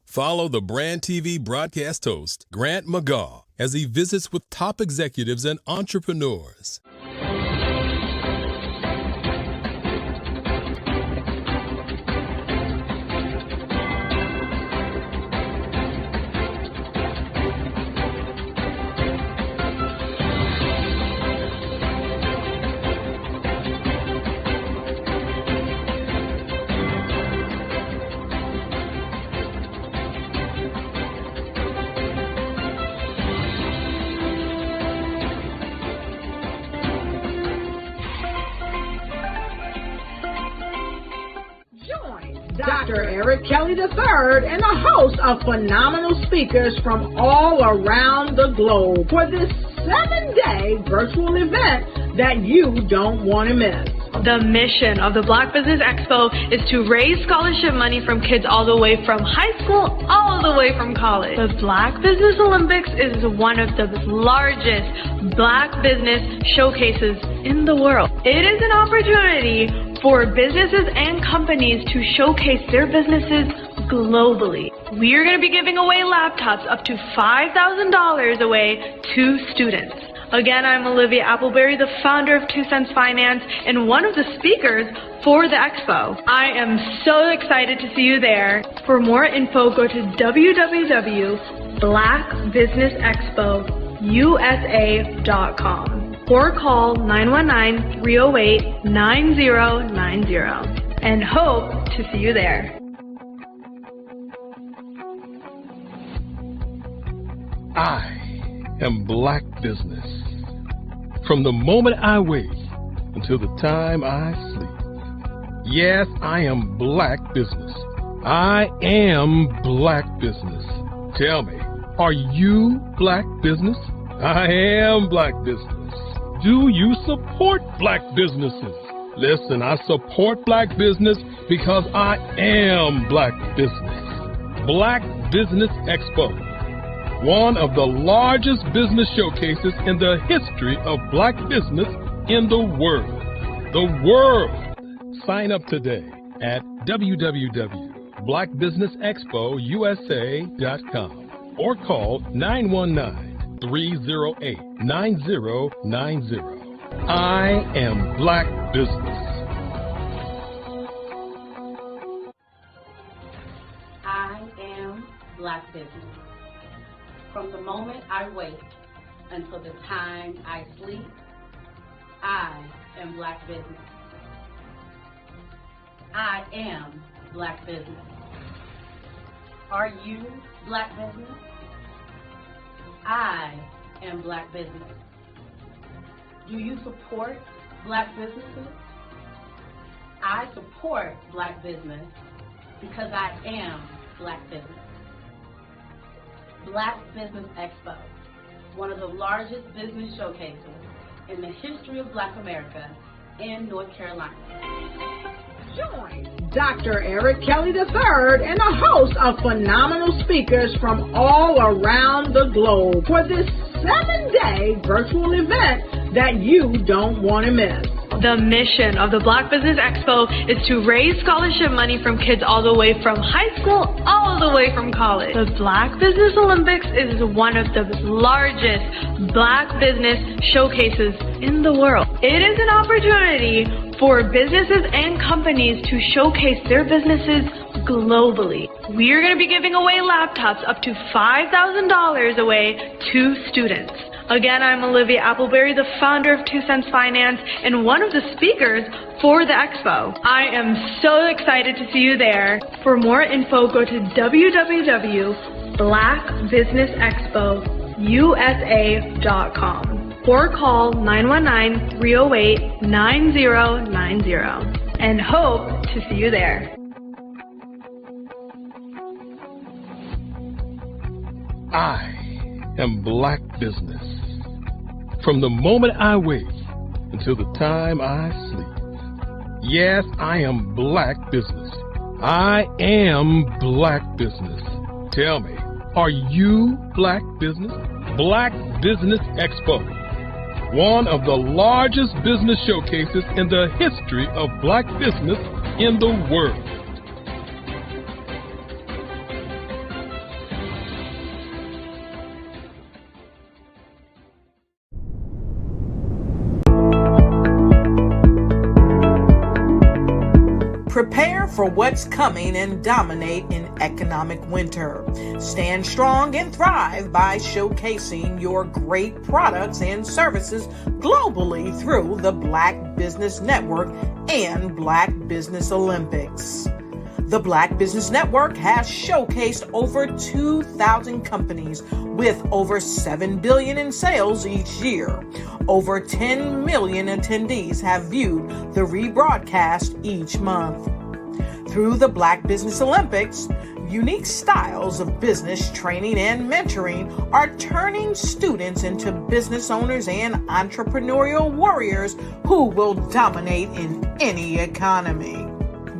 Follow the Brand TV broadcast host, Grant McGaw, as he visits with top executives and entrepreneurs. Dr. Eric Kelly III and a host of phenomenal speakers from all around the globe for this 7-day virtual event that you don't want to miss. The mission of the Black Business Expo is to raise scholarship money from kids all the way from high school all the way from college. The Black Business Olympics is one of the largest Black business showcases in the world. It is an opportunity for businesses and companies to showcase their businesses globally. We are going to be giving away laptops up to $5,000 away to students. Again, I'm Olivia Appleberry, the founder of 2 Cents Finance and one of the speakers for the expo. I am so excited to see you there. For more info, go to www.blackbusinessexpousa.com or call 919-308-9090 and hope to see you there. I am Black Business. From the moment I wake until the time I sleep. Yes, I am Black Business. I am Black Business. Tell me, are you Black Business? I am Black Business. Do you support Black businesses? Listen, I support Black business because I am Black Business. Black Business Expo, one of the largest business showcases in the history of Black business in the world. The world! Sign up today at www.blackbusinessexpousa.com or call 919-308-9090. I am Black Business. I am Black Business. From the moment I wake until the time I sleep, I am Black Business. I am Black Business. Are you Black Business? I am Black Business. Do you support Black businesses? I support Black business because I am Black business. Black Business Expo, one of the largest business showcases in the history of Black America in North Carolina. Join Dr. Eric Kelly III and a host of phenomenal speakers from all around the globe for this 7-day virtual event that you don't want to miss. The mission of the Black Business Expo is to raise scholarship money from kids all the way from high school all the way from college. The Black Business Olympics is one of the largest Black business showcases in the world. It is an opportunity for businesses and companies to showcase their businesses globally. We are going to be giving away laptops up to $5,000 away to students. Again, I'm Olivia Appleberry, the founder of 2 Cents Finance and one of the speakers for the expo. I am so excited to see you there. For more info, go to www.blackbusinessexpousa.com or call 919-308-9090 and hope to see you there. I am Black Business. From the moment I wake until the time I sleep. Yes, I am Black Business. I am Black Business. Tell me, are you Black Business? Black Business Expo, one of the largest business showcases in the history of Black business in the world. Prepare for what's coming and dominate in economic winter. Stand strong and thrive by showcasing your great products and services globally through the Black Business Network and Black Business Olympics. The Black Business Network has showcased over 2,000 companies with over $7 billion in sales each year. Over 10 million attendees have viewed the rebroadcast each month. Through the Black Business Olympics, unique styles of business training and mentoring are turning students into business owners and entrepreneurial warriors who will dominate in any economy.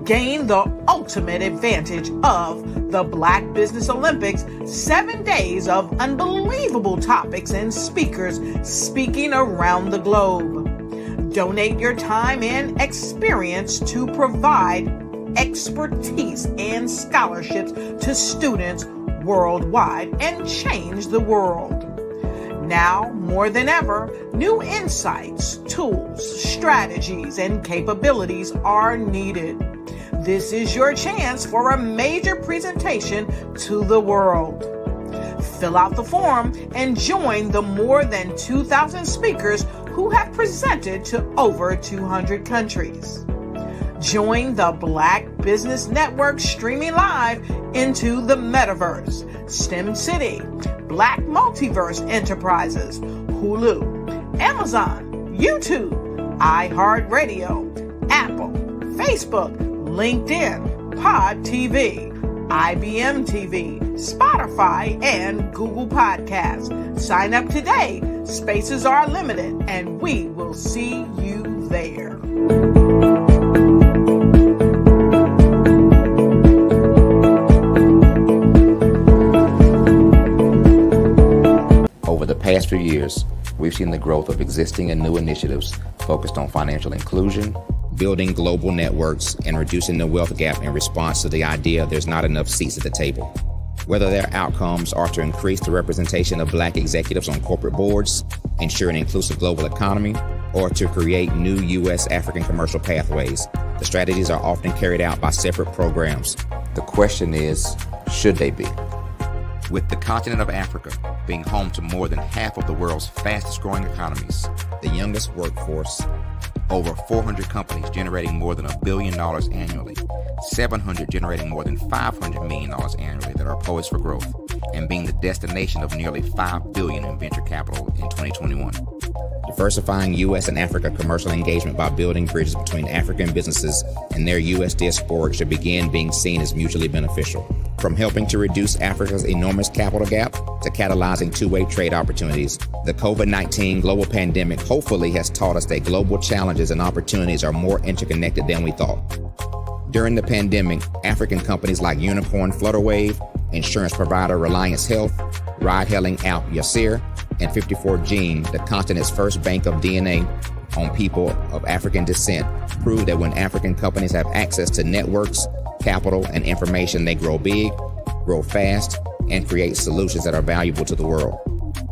Gain the ultimate advantage of the Black Business Olympics, 7 days of unbelievable topics and speakers speaking around the globe. Donate your time and experience to provide expertise and scholarships to students worldwide and change the world. Now, more than ever, new insights, tools, strategies, and capabilities are needed. This is your chance for a major presentation to the world. Fill out the form and join the more than 2,000 speakers who have presented to over 200 countries. Join the Black Business Network streaming live into the Metaverse, STEM City, Black Multiverse Enterprises, Hulu, Amazon, YouTube, iHeartRadio, Apple, Facebook, LinkedIn, Pod TV, IBM TV, Spotify, and Google Podcasts. Sign up today. Spaces are limited, and we will see you there. Over the past few years, we've seen the growth of existing and new initiatives focused on financial inclusion, building global networks, and reducing the wealth gap in response to the idea there's not enough seats at the table. Whether their outcomes are to increase the representation of Black executives on corporate boards, ensure an inclusive global economy, or to create new U.S. African commercial pathways, the strategies are often carried out by separate programs. The question is, should they be? With the continent of Africa being home to more than half of the world's fastest growing economies, the youngest workforce, over 400 companies generating more than $1 billion annually, 700 generating more than $500 million annually that are poised for growth, and being the destination of nearly $5 billion in venture capital in 2021. Diversifying U.S. and Africa commercial engagement by building bridges between African businesses and their U.S. diaspora should begin being seen as mutually beneficial. From helping to reduce Africa's enormous capital gap to catalyzing two-way trade opportunities, the COVID-19 global pandemic hopefully has taught us that global challenges and opportunities are more interconnected than we thought. During the pandemic, African companies like Unicorn Flutterwave, insurance provider Reliance Health, ride-hailing app Yasir, and 54Gene, the continent's first bank of DNA on people of African descent, proved that when African companies have access to networks, capital, and information, they grow big, grow fast, and create solutions that are valuable to the world.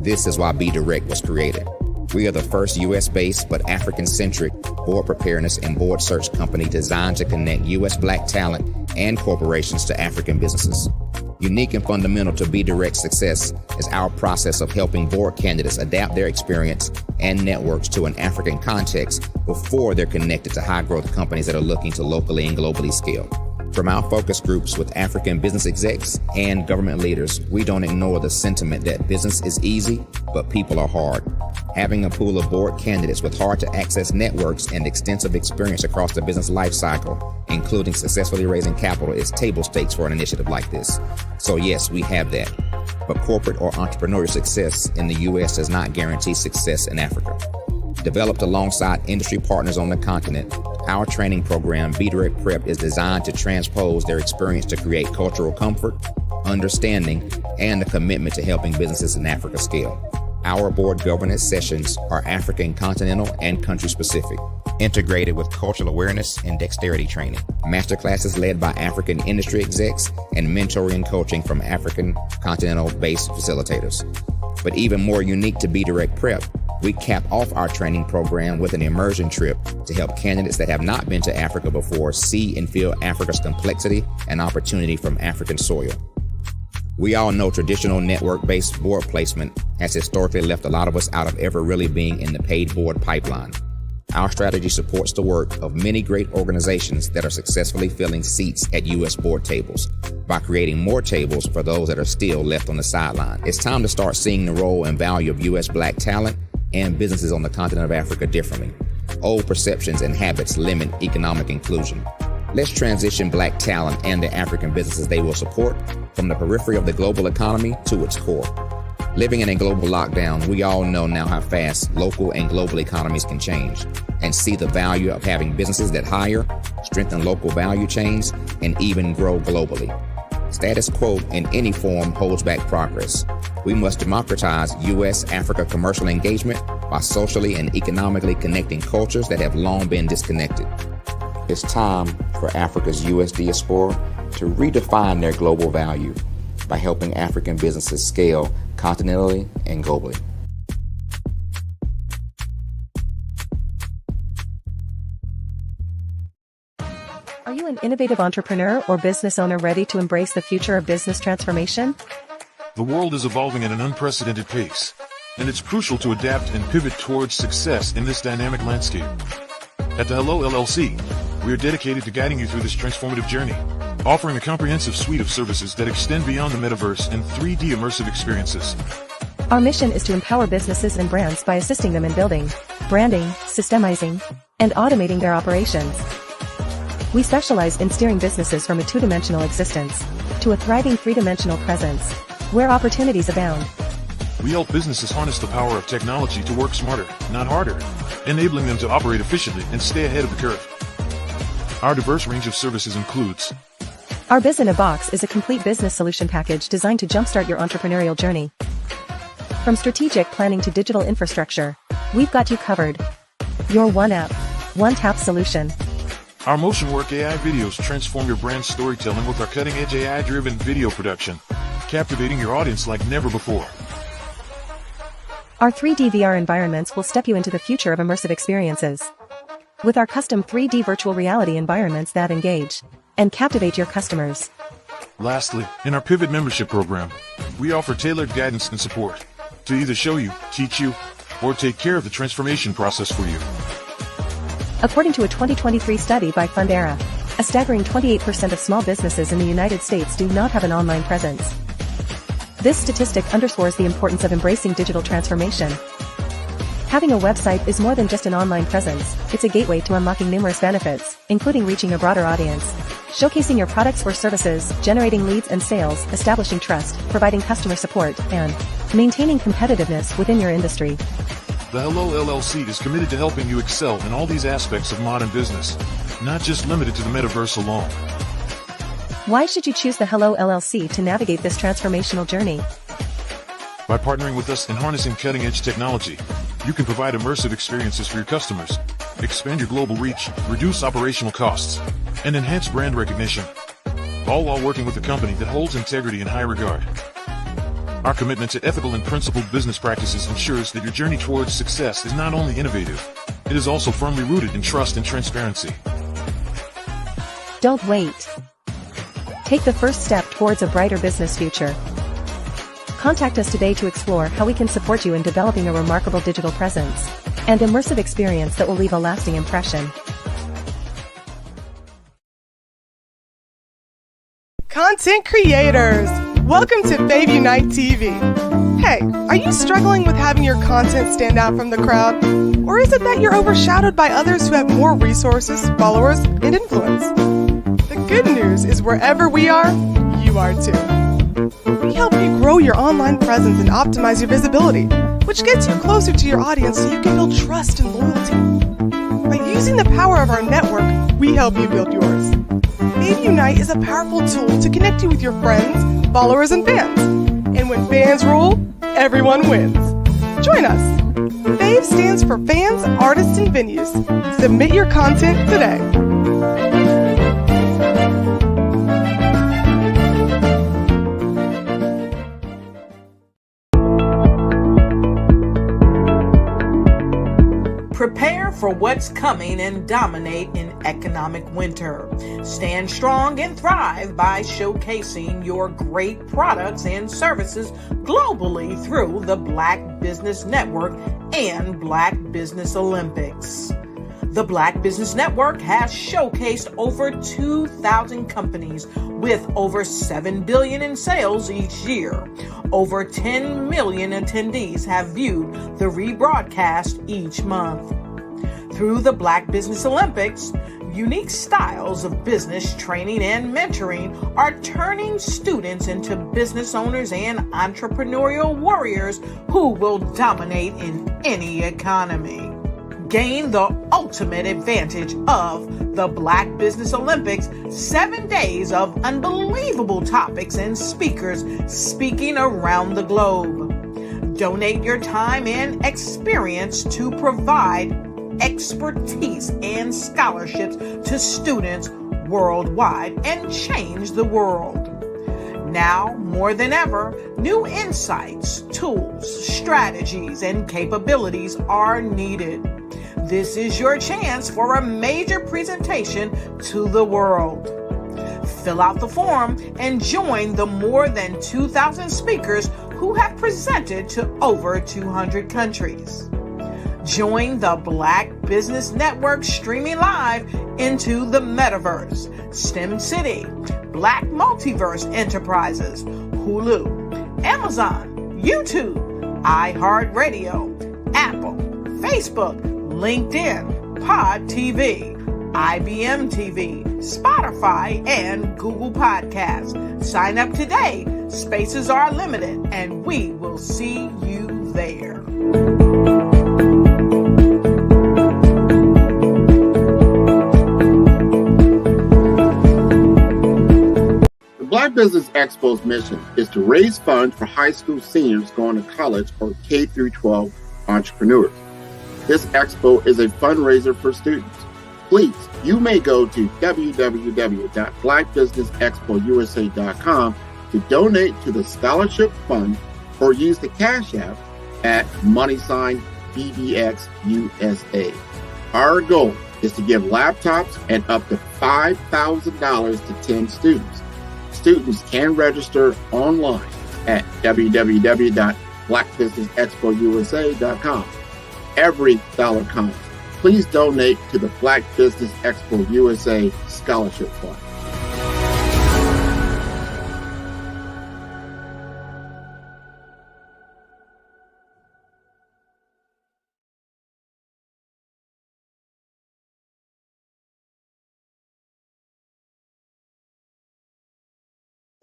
This is why Be Direct was created. We are the first U.S.-based but African-centric board preparedness and board search company designed to connect U.S. Black talent and corporations to African businesses. Unique and fundamental to Be Direct's success is our process of helping board candidates adapt their experience and networks to an African context before they're connected to high-growth companies that are looking to locally and globally scale. From our focus groups with African business execs and government leaders, we don't ignore the sentiment that business is easy, but people are hard. Having a pool of board candidates with hard-to-access networks and extensive experience across the business life cycle, including successfully raising capital, is table stakes for an initiative like this. So yes, we have that. But corporate or entrepreneurial success in the U.S. does not guarantee success in Africa. Developed alongside industry partners on the continent, our training program, Be Direct Prep, is designed to transpose their experience to create cultural comfort, understanding, and a commitment to helping businesses in Africa scale. Our board governance sessions are African continental and country specific, integrated with cultural awareness and dexterity training, masterclasses led by African industry execs, and mentoring and coaching from African continental based facilitators. But even more unique to Be Direct Prep, We cap off our training program with an immersion trip to help candidates that have not been to Africa before see and feel Africa's complexity and opportunity from African soil. We all know traditional network-based board placement has historically left a lot of us out of ever really being in the paid board pipeline. Our strategy supports the work of many great organizations that are successfully filling seats at U.S. board tables by creating more tables for those that are still left on the sideline. It's time to start seeing the role and value of U.S. Black talent and businesses on the continent of Africa differently. Old perceptions and habits limit economic inclusion. Let's transition Black talent and the African businesses they will support from the periphery of the global economy to its core. Living in a global lockdown, we all know now how fast local and global economies can change, and see the value of having businesses that hire, strengthen local value chains, and even grow globally. Status quo in any form holds back progress. We must democratize U.S.-Africa commercial engagement by socially and economically connecting cultures that have long been disconnected. It's time for Africa's U.S. diaspora to redefine their global value by helping African businesses scale continentally and globally. Are you an innovative entrepreneur or business owner ready to embrace the future of business transformation? The world is evolving at an unprecedented pace, and it's crucial to adapt and pivot towards success in this dynamic landscape. At the Hello LLC, we are dedicated to guiding you through this transformative journey, offering a comprehensive suite of services that extend beyond the metaverse and 3D immersive experiences. Our mission is to empower businesses and brands by assisting them in building, branding, systemizing, and automating their operations. We specialize in steering businesses from a two-dimensional existence to a thriving three-dimensional presence, where opportunities abound. We help businesses harness the power of technology to work smarter, not harder, enabling them to operate efficiently and stay ahead of the curve. Our diverse range of services includes: Our Biz in a Box is a complete business solution package designed to jumpstart your entrepreneurial journey. From strategic planning to digital infrastructure, we've got you covered. Your one app, one tap solution. Our Motion Work AI videos transform your brand storytelling with our cutting-edge AI-driven video production, captivating your audience like never before. Our 3D VR environments will step you into the future of immersive experiences. With our custom 3D virtual reality environments that engage and captivate your customers. Lastly, in our Pivot membership program, we offer tailored guidance and support to either show you, teach you, or take care of the transformation process for you. According to a 2023 study by Fundera, a staggering 28% of small businesses in the United States do not have an online presence. This statistic underscores the importance of embracing digital transformation. Having a website is more than just an online presence, it's a gateway to unlocking numerous benefits, including reaching a broader audience, showcasing your products or services, generating leads and sales, establishing trust, providing customer support, and maintaining competitiveness within your industry. The Hello LLC is committed to helping you excel in all these aspects of modern business, not just limited to the metaverse alone. Why should you choose the Hello LLC to navigate this transformational journey? By partnering with us and harnessing cutting-edge technology, you can provide immersive experiences for your customers, expand your global reach, reduce operational costs, and enhance brand recognition, all while working with a company that holds integrity in high regard. Our commitment to ethical and principled business practices ensures that your journey towards success is not only innovative, it is also firmly rooted in trust and transparency. Don't wait. Take the first step towards a brighter business future. Contact us today to explore how we can support you in developing a remarkable digital presence and immersive experience that will leave a lasting impression. Content creators, welcome to Fave Unite TV. Hey, are you struggling with having your content stand out from the crowd? Or is it that you're overshadowed by others who have more resources, followers, and influence? The good news is wherever we are, you are too. We help you grow your online presence and optimize your visibility, which gets you closer to your audience so you can build trust and loyalty. By using the power of our network, we help you build yours. Fave Unite is a powerful tool to connect you with your friends, followers, and fans. And when fans rule, everyone wins. Join us. Fave stands for fans, artists, and venues. Submit your content today. Prepare for what's coming and dominate in economic winter. Stand strong and thrive by showcasing your great products and services globally through the Black Business Network and Black Business Olympics. The Black Business Network has showcased over 2,000 companies with over $7 billion in sales each year. Over 10 million attendees have viewed the rebroadcast each month. Through the Black Business Olympics, unique styles of business training and mentoring are turning students into business owners and entrepreneurial warriors who will dominate in any economy. Gain the ultimate advantage of the Black Business Olympics, 7 days of unbelievable topics and speakers speaking around the globe. Donate your time and experience to provide expertise and scholarships to students worldwide and change the world. Now, more than ever, new insights, tools, strategies, and capabilities are needed. This is your chance for a major presentation to the world. Fill out the form and join the more than 2,000 speakers who have presented to over 200 countries. Join the Black Business Network streaming live into the Metaverse, STEM City, Black Multiverse Enterprises, Hulu, Amazon, YouTube, iHeartRadio, Apple, Facebook, LinkedIn, Pod TV, IBM TV, Spotify, and Google Podcasts. Sign up today. Spaces are limited, and we will see you there. The Black Business Expo's mission is to raise funds for high school seniors going to college or K-12 entrepreneurs. This expo is a fundraiser for students. Please, you may go to www.blackbusinessexpousa.com to donate to the scholarship fund or use the Cash App at $BBXUSA. Our goal is to give laptops and up to $5,000 to 10 students. Students can register online at www.blackbusinessexpousa.com. Every dollar counts. Please donate to the Black Business Expo USA Scholarship Fund.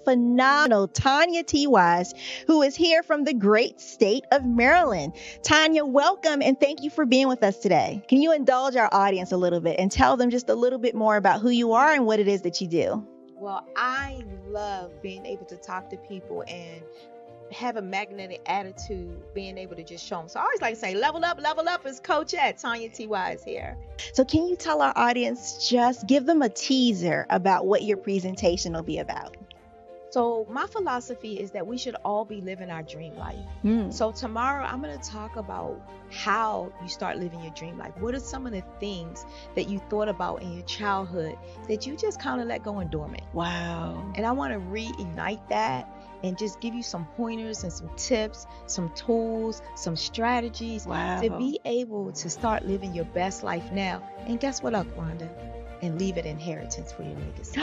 Phenomenal Tanya T. Wise, who is here from the great state of Maryland. Tanya, welcome and thank you for being with us today. Can you indulge our audience a little bit and tell them just a little bit more about who you are and what it is that you do? Well, I love being able to talk to people and have a magnetic attitude, being able to just show them. So I always like to say, level up is Coach at Tanya T. Wise here. So can you tell our audience, just give them a teaser about what your presentation will be about? So my philosophy is that we should all be living our dream life. So tomorrow I'm going to talk about how you start living your dream life. What are some of the things that you thought about in your childhood that you just kind of let go and dormant? Wow. And I want to reignite that and just give you some pointers and some tips, some tools, some strategies to be able to start living your best life now. And guess what, Rhonda? And leave it inheritance for your legacy.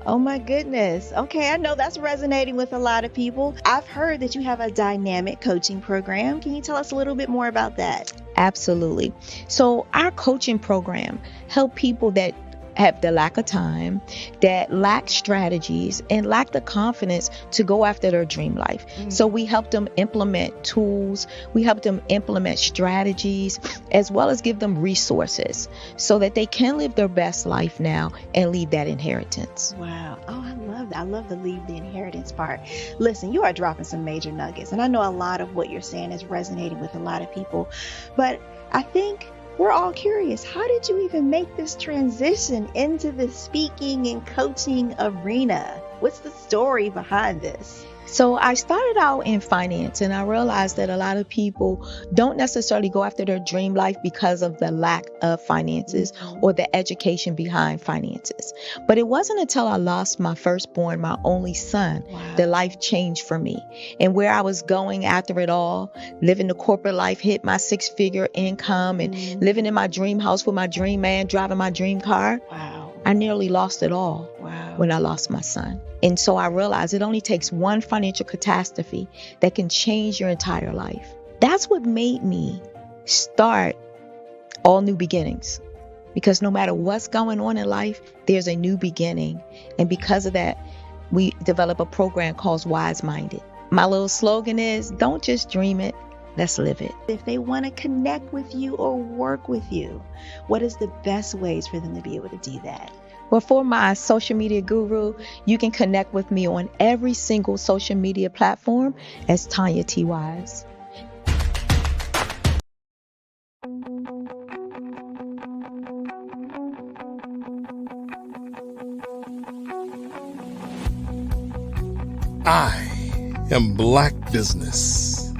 Oh my goodness. Okay, I know that's resonating with a lot of people. I've heard that you have a dynamic coaching program. Can you tell us a little bit more about that? Absolutely. So our coaching program help people that have the lack of time, that lack strategies, and lack the confidence to go after their dream life. So we help them implement tools, we help them implement strategies, as well as give them resources so that they can live their best life now and leave that inheritance. Wow. Oh, I love that. I love the leave the inheritance part. Listen, you are dropping some major nuggets, and I know a lot of what you're saying is resonating with a lot of people, but I think we're all curious. How did you even make this transition into the speaking and coaching arena? What's the story behind this? So I started out in finance, and I realized that a lot of people don't necessarily go after their dream life because of the lack of finances or the education behind finances. But it wasn't until I lost my firstborn, my only son, that life changed for me. And where I was going after it all, living the corporate life, hit my 6-figure income and living in my dream house with my dream man, driving my dream car. I nearly lost it all when I lost my son. And so I realized it only takes one financial catastrophe that can change your entire life. That's what made me start All New Beginnings. Because no matter what's going on in life, there's a new beginning. And because of that, we develop a program called Wise Minded. My little slogan is, don't just dream it, let's live it. If they want to connect with you or work with you, what is the best ways for them to be able to do that? Well, for my social media guru, you can connect with me on every single social media platform as Tanya T. Wise. I am Black Business.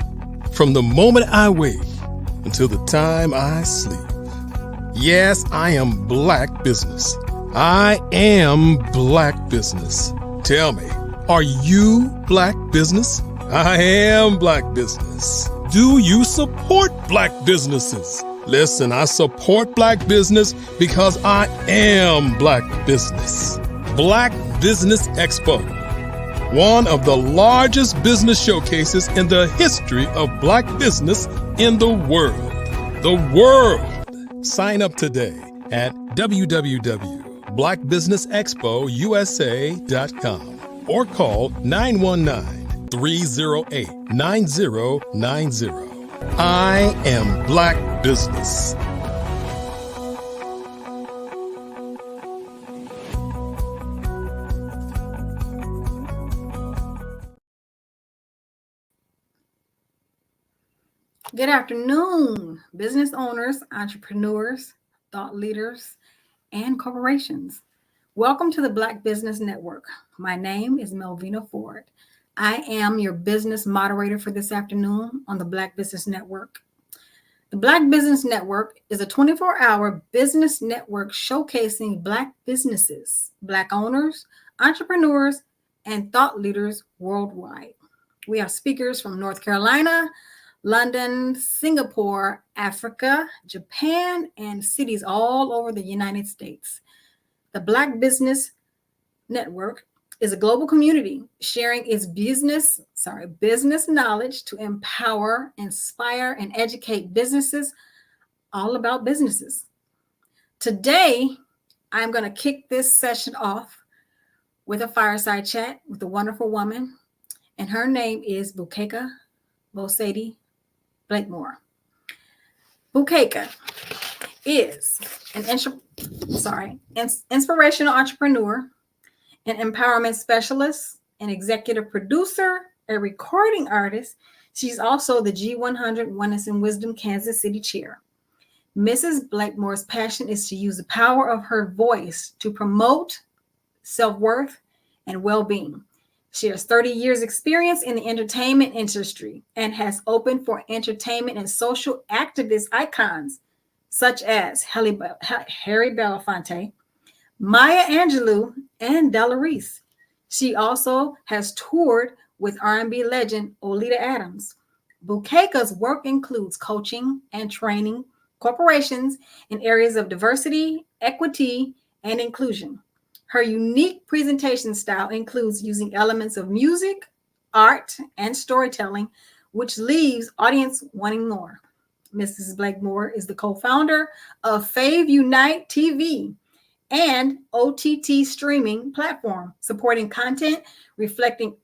From the moment I wake until the time I sleep. Yes, I am Black Business. I am Black Business. Tell me, are you Black Business? I am Black Business. Do you support Black businesses? Listen, I support Black business because I am Black Business. Black Business Expo, one of the largest business showcases in the history of Black business in the world. The world! Sign up today at www.blackbusinessexpousa.com or call 919-308-9090. I am Black Business. Good afternoon, business owners, entrepreneurs, thought leaders, and corporations. Welcome to the Black Business Network. My name is Melvina Ford. I am your business moderator for this afternoon on the Black Business Network. The Black Business Network is a 24-hour business network showcasing Black businesses, Black owners, entrepreneurs, and thought leaders worldwide. We have speakers from North Carolina, London, Singapore, Africa, Japan, and cities all over the United States. The Black Business Network is a global community sharing its business knowledge to empower, inspire, and educate businesses all about businesses. Today, I'm going to kick this session off with a fireside chat with a wonderful woman, and her name is Bukeka Bosedi Blakemore. Bukeka is an inspirational entrepreneur, an empowerment specialist, an executive producer, a recording artist. She's also the G100 Wellness and Wisdom Kansas City Chair. Mrs. Blakemore's passion is to use the power of her voice to promote self-worth and well-being. She has 30 years experience in the entertainment industry and has opened for entertainment and social activist icons such as Harry Belafonte, Maya Angelou, and Della Reese. She also has toured with R&B legend Olita Adams. Bukeka's work includes coaching and training corporations in areas of diversity, equity, and inclusion. Her unique presentation style includes using elements of music, art, and storytelling, which leaves audience wanting more. Mrs. Blakemore is the co-founder of Fave Unite TV, and OTT streaming platform, supporting content reflecting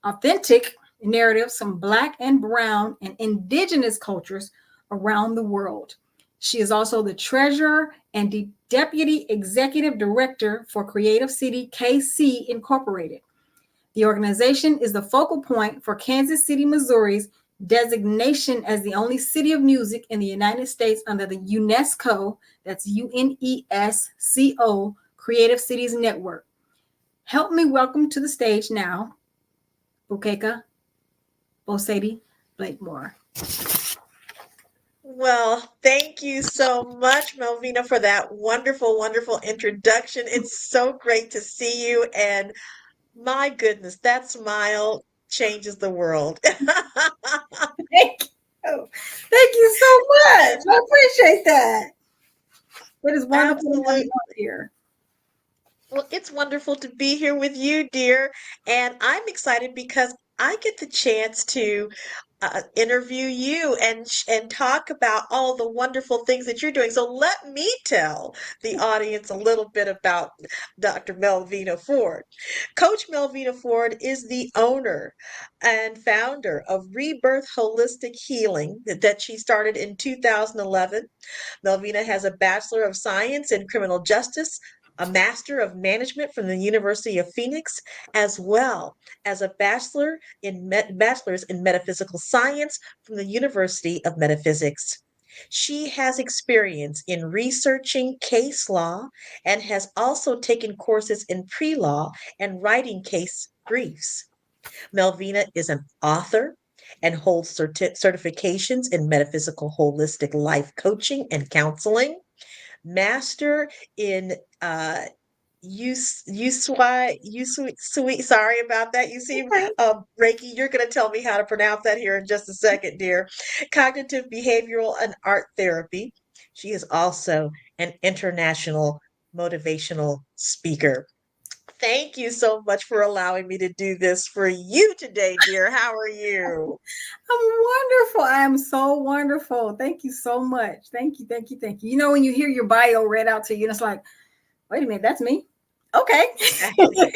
authentic narratives from Black and Brown and Indigenous cultures around the world. She is also the treasurer and the deputy executive director for Creative City KC Incorporated. The organization is the focal point for Kansas City, Missouri's designation as the only city of music in the United States under the UNESCO, that's UNESCO, Creative Cities Network. Help me welcome to the stage now, Ukeka Bosedi Blakemore. Well, thank you so much, Melvina, for that wonderful, wonderful introduction. It's so great to see you. And my goodness, that smile changes the world. Thank you. Thank you so much. I appreciate that. It is wonderful to have you here. Well, it's wonderful to be here with you, dear. And I'm excited because I get the chance to interview you and talk about all the wonderful things that you're doing. So let me tell the audience a little bit about Dr. Melvina Ford. Coach Melvina Ford is the owner and founder of Rebirth Holistic Healing that she started in 2011. Melvina has a Bachelor of Science in Criminal Justice, a Master of Management from the University of Phoenix, as well as a Bachelor's in Metaphysical Science from the University of Metaphysics. She has experience in researching case law and has also taken courses in pre-law and writing case briefs. Melvina is an author and holds certifications in metaphysical holistic life coaching and counseling, master in sorry about that. You seem Reiki. You're going to tell me how to pronounce that here in just a second, dear. Cognitive behavioral and art therapy. She is also an international motivational speaker. Thank you so much for allowing me to do this for you today, dear. How are you? I'm wonderful. I am so wonderful. Thank you so much. Thank you, thank you, thank you. You know, when you hear your bio read out to you, and it's like, wait a minute, that's me. Okay. Good deal.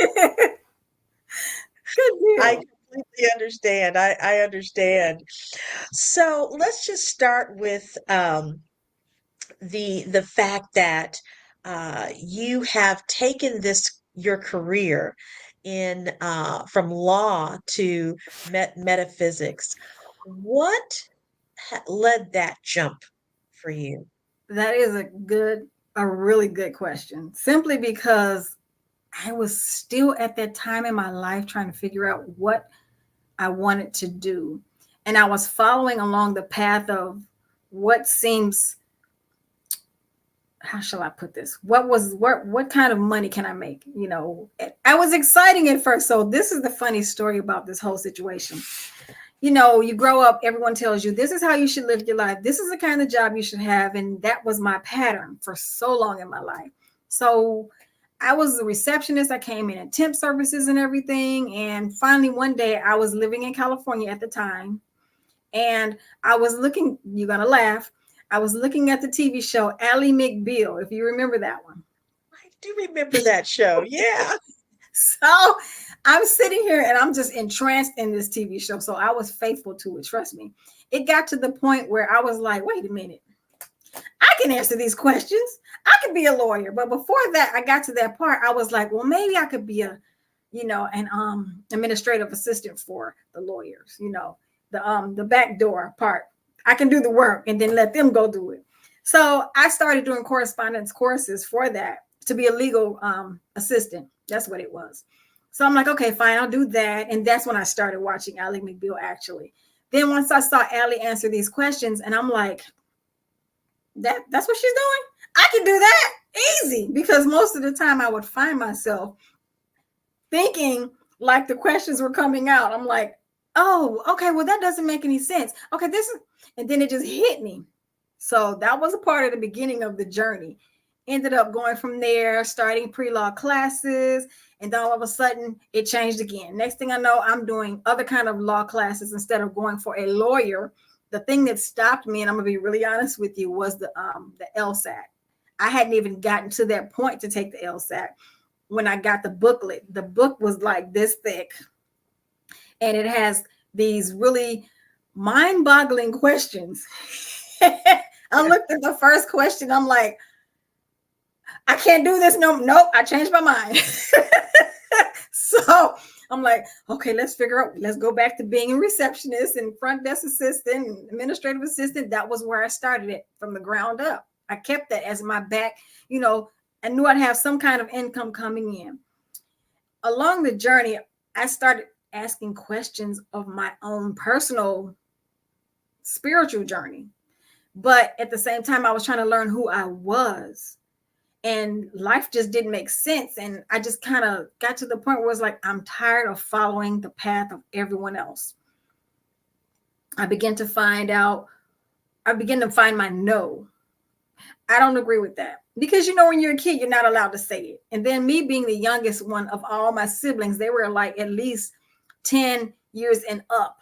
I completely understand. I understand. So let's just start with the fact that you have taken your career in from law to metaphysics. What led that jump for you? That is a really good question. Simply because I was still at that time in my life trying to figure out what I wanted to do. And I was following along the path of what seems, how shall I put this? What kind of money can I make? You know, I was exciting at first. So this is the funny story about this whole situation. You know, you grow up, everyone tells you this is how you should live your life. This is the kind of job you should have. And that was my pattern for so long in my life. So I was a receptionist. I came in at temp services and everything. And finally, one day I was living in California at the time. And I was looking, you're going to laugh. I was looking at the TV show Ally McBeal, if you remember that one. I do remember that show. Yeah. So I'm sitting here and I'm just entranced in this TV show. So I was faithful to it. Trust me. It got to the point where I was like, wait a minute. I can answer these questions. I could be a lawyer. But before that, I got to that part. I was like, well, maybe I could be an administrative assistant for the lawyers, the back door part. I can do the work and then let them go do it. So I started doing correspondence courses for that to be a legal assistant. That's what it was. So I'm like, okay, fine, I'll do that. And that's when I started watching Ally McBeal, actually. Then once I saw Ally answer these questions, and I'm like, that's what she's doing? I can do that easy. Because most of the time I would find myself thinking like the questions were coming out. I'm like, oh, okay, well, that doesn't make any sense. Okay, and then it just hit me. So that was a part of the beginning of the journey. Ended up going from there, starting pre-law classes, and then all of a sudden it changed again. Next thing I know, I'm doing other kind of law classes instead of going for a lawyer. The thing that stopped me, and I'm gonna be really honest with you, was the LSAT. I hadn't even gotten to that point to take the LSAT when I got the booklet. The book was like this thick, and it has these really mind-boggling questions. I looked at the first question. I'm like, I can't do this. Nope. I changed my mind. So I'm like, okay, let's go back to being a receptionist and front desk assistant and administrative assistant. That was where I started it from the ground up. I kept that as my back. I knew I'd have some kind of income coming in. Along the journey, I started asking questions of my own personal spiritual journey. But at the same time, I was trying to learn who I was. And life just didn't make sense. And I just kind of got to the point where it's like, I'm tired of following the path of everyone else. I began to find my no. I don't agree with that. Because, you know, when you're a kid, you're not allowed to say it. And then me being the youngest one of all my siblings, they were like at least 10 years and up.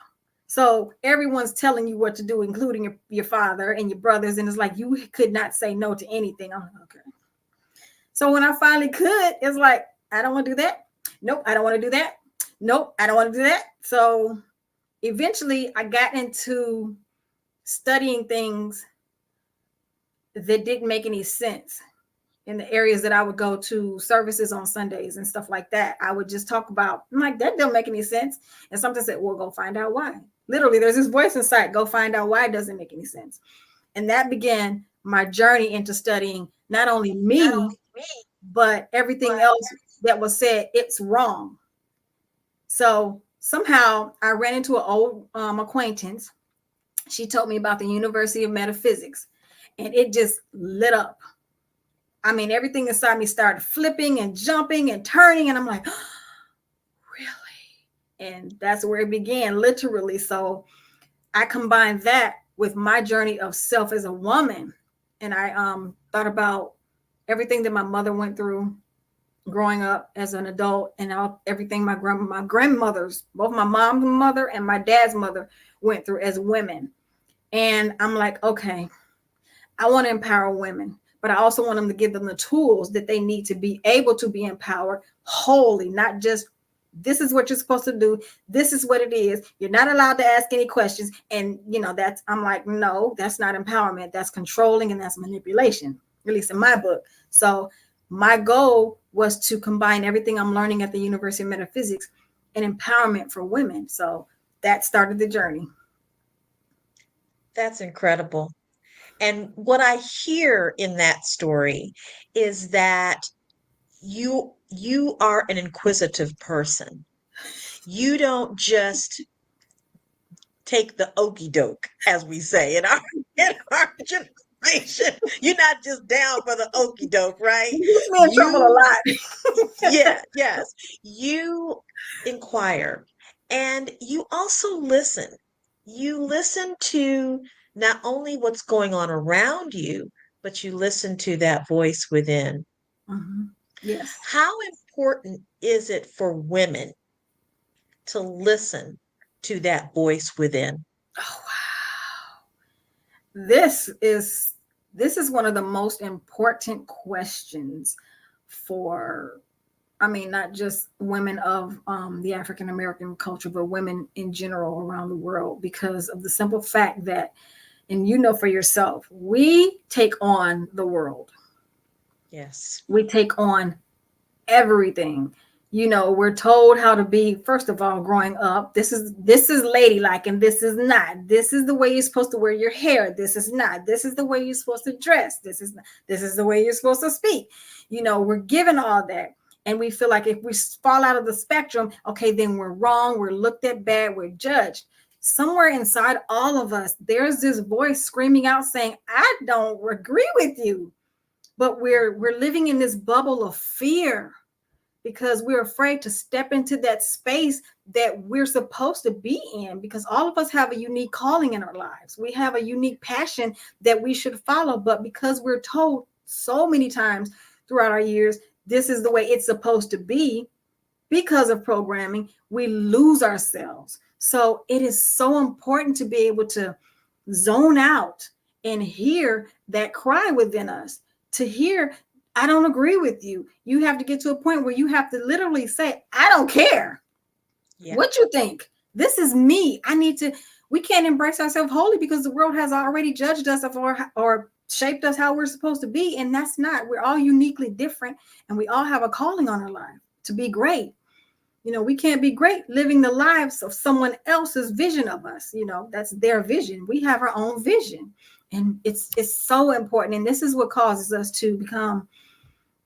So everyone's telling you what to do, including your father and your brothers. And it's like, you could not say no to anything. I'm like, okay. So when I finally could, it's like, I don't want to do that. Nope, I don't want to do that. Nope, I don't want to do that. So eventually I got into studying things that didn't make any sense in the areas that I would go to services on Sundays and stuff like that. I would just talk about, I'm like, that don't make any sense. And something said, well, go find out why. Literally, there's this voice inside, go find out why it doesn't make any sense. And that began my journey into studying not only me, but everything else that was said, it's wrong. So somehow I ran into an old acquaintance. She told me about the University of Metaphysics, and it just lit up. I mean, everything inside me started flipping and jumping and turning, and I'm like, oh, really? And that's where it began, literally. So I combined that with my journey of self as a woman, and I thought about everything that my mother went through growing up as an adult, and everything my grandmothers, both my mom's mother and my dad's mother, went through as women. And I'm like, okay, I want to empower women, but I also want them to give them the tools that they need to be able to be empowered wholly, not just this is what you're supposed to do. This is what it is. You're not allowed to ask any questions. And, you know, I'm like, no, that's not empowerment. That's controlling and that's manipulation, at least in my book. So my goal was to combine everything I'm learning at the University of Metaphysics and empowerment for women. So that started the journey. That's incredible. And what I hear in that story is that you are an inquisitive person. You don't just take the okie doke, as we say in our generation. You're not just down for the okie doke, right? You get me in trouble a lot. Yes. You inquire, and you also listen. You listen to not only what's going on around you, but you listen to that voice within. Mm-hmm. Yes. How important is it for women to listen to that voice within? Oh, wow. This is one of the most important questions for, I mean, not just women of the African American culture, but women in general around the world, because of the simple fact that, and you know for yourself, we take on the world. Yes. We take on everything. You know, we're told how to be, first of all, growing up. This is ladylike and this is not. This is the way you're supposed to wear your hair. This is not. This is the way you're supposed to dress. This is the way you're supposed to speak. You know, we're given all that. And we feel like if we fall out of the spectrum, okay, then we're wrong. We're looked at bad. We're judged. Somewhere inside all of us, there's this voice screaming out saying, I don't agree with you. But we're living in this bubble of fear because we're afraid to step into that space that we're supposed to be in, because all of us have a unique calling in our lives. We have a unique passion that we should follow. But because we're told so many times throughout our years, this is the way it's supposed to be, because of programming, we lose ourselves. So it is so important to be able to zone out and hear that cry within us, to hear, I don't agree with you. You have to get to a point where you have to literally say, I don't care what you think. This is me. We can't embrace ourselves wholly because the world has already judged us or shaped us how we're supposed to be. And that's not, we're all uniquely different. And we all have a calling on our life to be great. You know, we can't be great living the lives of someone else's vision of us. You know, that's their vision. We have our own vision. And it's so important. And this is what causes us to become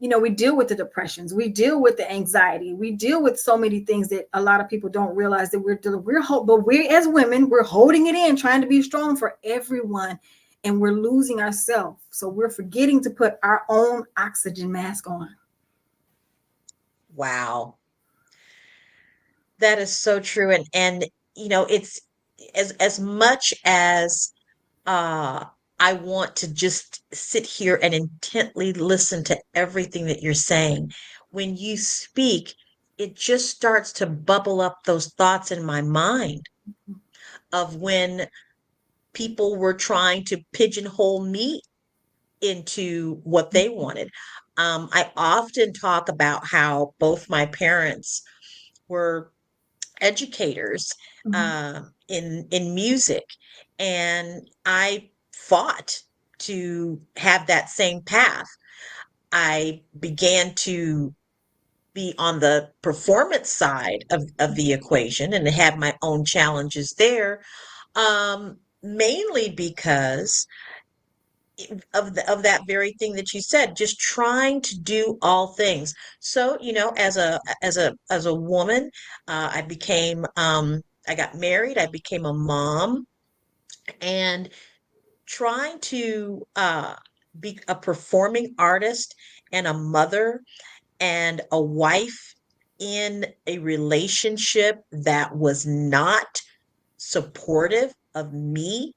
we deal with the depressions, we deal with the anxiety, we deal with so many things that a lot of people don't realize that but we as women, we're holding it in, trying to be strong for everyone, and we're losing ourselves. So we're forgetting to put our own oxygen mask on. Wow. That is so true. And it's as much as I want to just sit here and intently listen to everything that you're saying. When you speak, it just starts to bubble up those thoughts in my mind of when people were trying to pigeonhole me into what they wanted. I often talk about how both my parents were educators in music, and I fought to have that same path. I began to be on the performance side of the equation and had my own challenges there, mainly because of that very thing that you said, just trying to do all things. So, as a woman, I became I got married, I became a mom, and trying to be a performing artist and a mother and a wife in a relationship that was not supportive of me,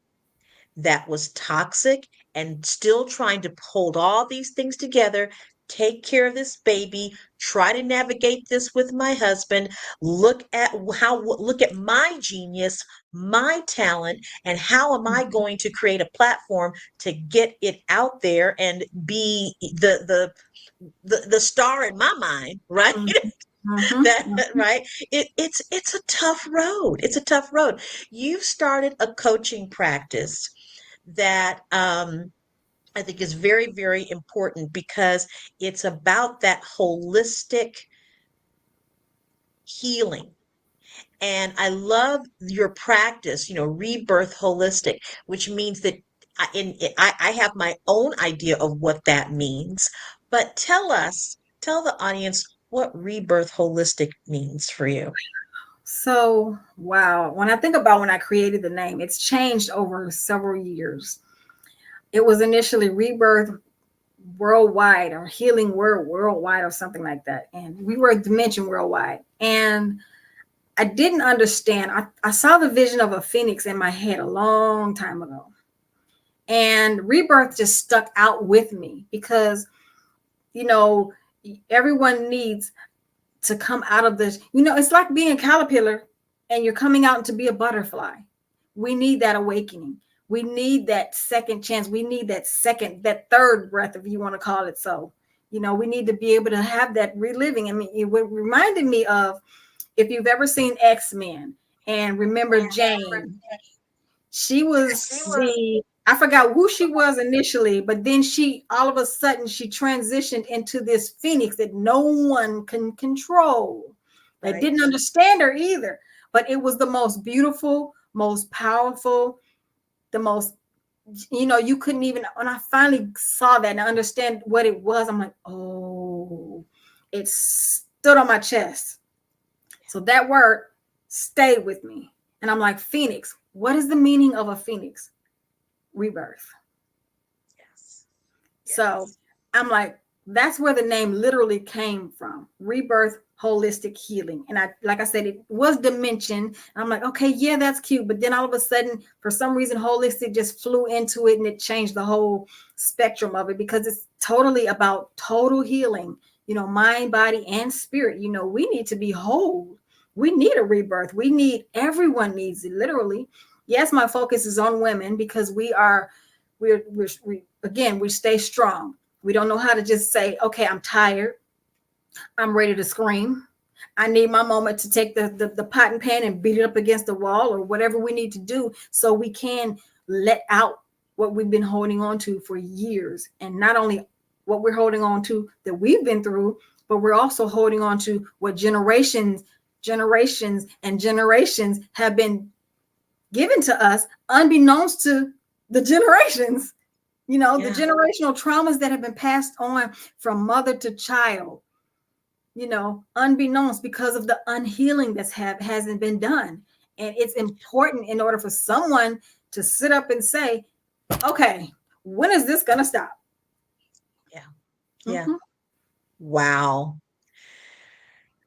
that was toxic, and still trying to hold all these things together, take care of this baby, try to navigate this with my husband, look at my genius, my talent, and how am I going to create a platform to get it out there and be the star in my mind, right? Right. It's a tough road. It's a tough road. You've started a coaching practice that I think is very, very important because it's about that holistic healing. And I love your practice, rebirth holistic, which means that I have my own idea of what that means. But tell the audience what rebirth holistic means for you. So, wow. When I think about when I created the name, it's changed over several years. It was initially Rebirth Worldwide or Healing Worldwide or something like that. And we were Dimension Worldwide. And I didn't understand. I saw the vision of a phoenix in my head a long time ago. And rebirth just stuck out with me because, everyone needs to come out of this. It's like being a caterpillar and you're coming out to be a butterfly. We need that awakening. We need that second chance. We need that third breath, if you want to call it so. We need to be able to have that reliving. I mean, it reminded me of, if you've ever seen X-Men and remember Jane, she was I forgot who she was initially, but then all of a sudden she transitioned into this phoenix that no one can control. They didn't understand her either, but it was the most beautiful, most powerful, the most, you couldn't even, when I finally saw that and understand what it was, I'm like, oh, it stood on my chest. So that word stayed with me. And I'm like, Phoenix, what is the meaning of a phoenix? Rebirth. Yes. So I'm like, that's where the name literally came from. Rebirth Holistic Healing. And like I said, it was Dimension. And I'm like, okay, yeah, that's cute. But then all of a sudden, for some reason, holistic just flew into it and it changed the whole spectrum of it because it's totally about total healing, mind, body, and spirit. We need to be whole. We need a rebirth. Everyone needs it, literally. Yes, my focus is on women because we stay strong. We don't know how to just say, okay, I'm tired. I'm ready to scream. I need my moment to take the pot and pan and beat it up against the wall or whatever we need to do so we can let out what we've been holding on to for years. And not only what we're holding on to that we've been through, but we're also holding on to what generations and generations have been given to us unbeknownst to the generations. The generational traumas that have been passed on from mother to child, unbeknownst, because of the unhealing hasn't been done. And it's important in order for someone to sit up and say, okay, when is this going to stop? Yeah. Wow.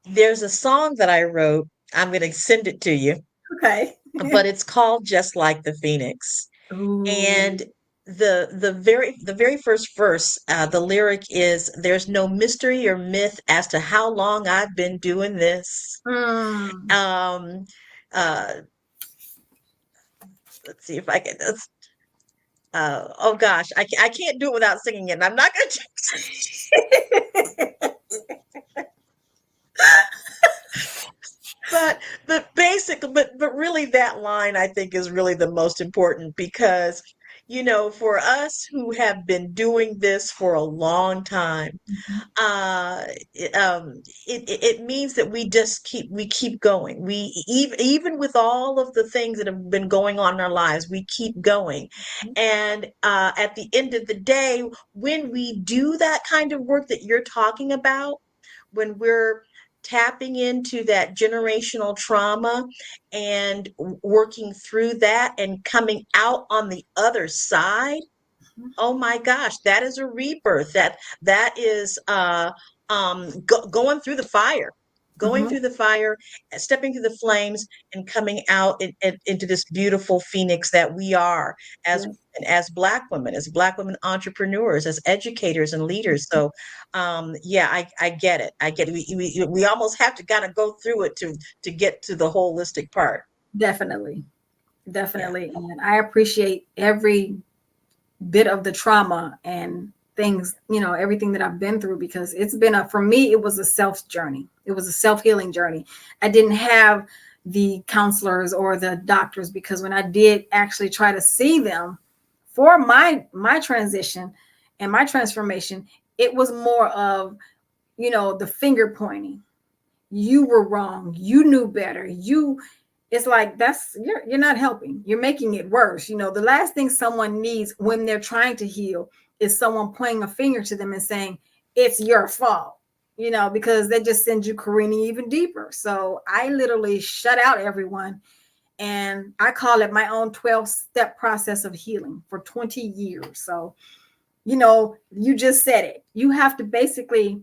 There's a song that I wrote. I'm going to send it to you. Okay. But it's called Just Like the Phoenix. Ooh. And the very first verse, the lyric is, "There's no mystery or myth as to how long I've been doing this." Mm. Let's see if I can. Oh gosh, I can't do it without singing it. And I'm not going to. But really that line I think is really the most important, because for us who have been doing this for a long time, it means that we keep going. We even with all of the things that have been going on in our lives, we keep going. And at the end of the day, when we do that kind of work that you're talking about, when we're tapping into that generational trauma and working through that and coming out on the other side, oh my gosh, that is a rebirth. That is going through the fire, stepping through the flames, and coming out into this beautiful phoenix that we are as Black women, entrepreneurs, as educators and leaders. So, I get it. We almost have to kind of go through it to get to the holistic part. Definitely. And I appreciate every bit of the trauma and things, everything that I've been through, because it's been for me, it was a self journey. It was a self-healing journey. I didn't have the counselors or the doctors, because when I did actually try to see them for my transition and my transformation, it was more of, the finger pointing. You were wrong. You knew better. It's like, you're not helping. You're making it worse. The last thing someone needs when they're trying to heal is someone pointing a finger to them and saying, it's your fault, because they just send you careening even deeper. So I literally shut out everyone. And I call it my own 12-step process of healing for 20 years. So, you just said it. You have to basically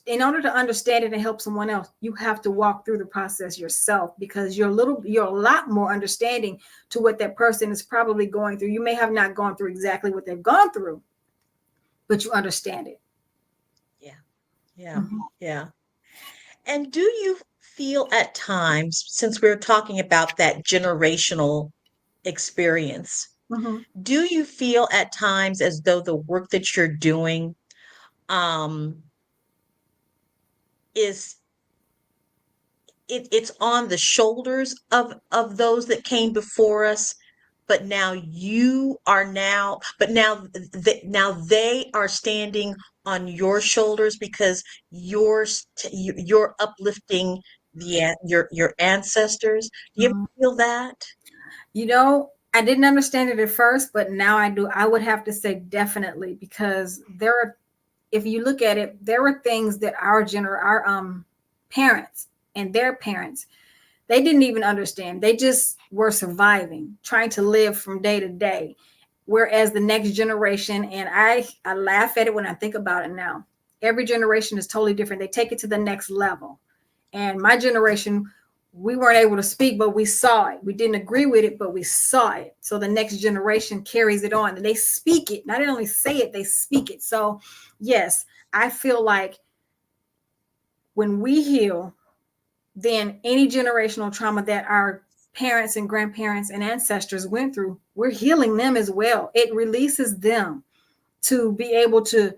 in order to understand it and help someone else, you have to walk through the process yourself, because you're a lot more understanding to what that person is probably going through. You may have not gone through exactly what they've gone through, but you understand it. Yeah. And do you feel at times, since we're talking about that generational experience, do you feel at times as though the work that you're doing it's on the shoulders of those that came before us, but now they are standing on your shoulders because you're uplifting your ancestors? Do you feel that? I didn't understand it at first, but now I do. I would have to say definitely, because if you look at it, there were things that our parents and their parents, they didn't even understand. They just were surviving, trying to live from day to day. Whereas the next generation, and I laugh at it when I think about it now, every generation is totally different. They take it to the next level. And my generation, we weren't able to speak, but we saw it. We didn't agree with it, but we saw it. So the next generation carries it on, and they speak it. Not only say it, they speak it. So yes, I feel like when we heal, then any generational trauma that our parents and grandparents and ancestors went through, we're healing them as well. It releases them to be able to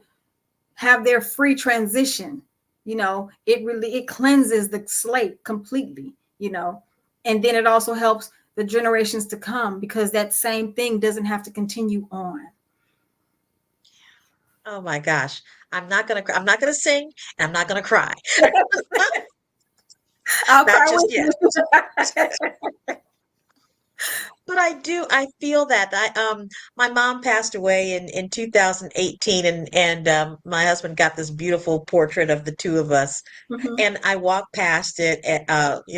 have their free transition. It cleanses the slate completely, and then it also helps the generations to come, because that same thing doesn't have to continue on. Oh my gosh. I'm not gonna sing, and I'm not gonna cry. I'll Not cry just with yet. you. But I feel that my mom passed away in 2018, and my husband got this beautiful portrait of the two of us, Mhm. and I walk past it,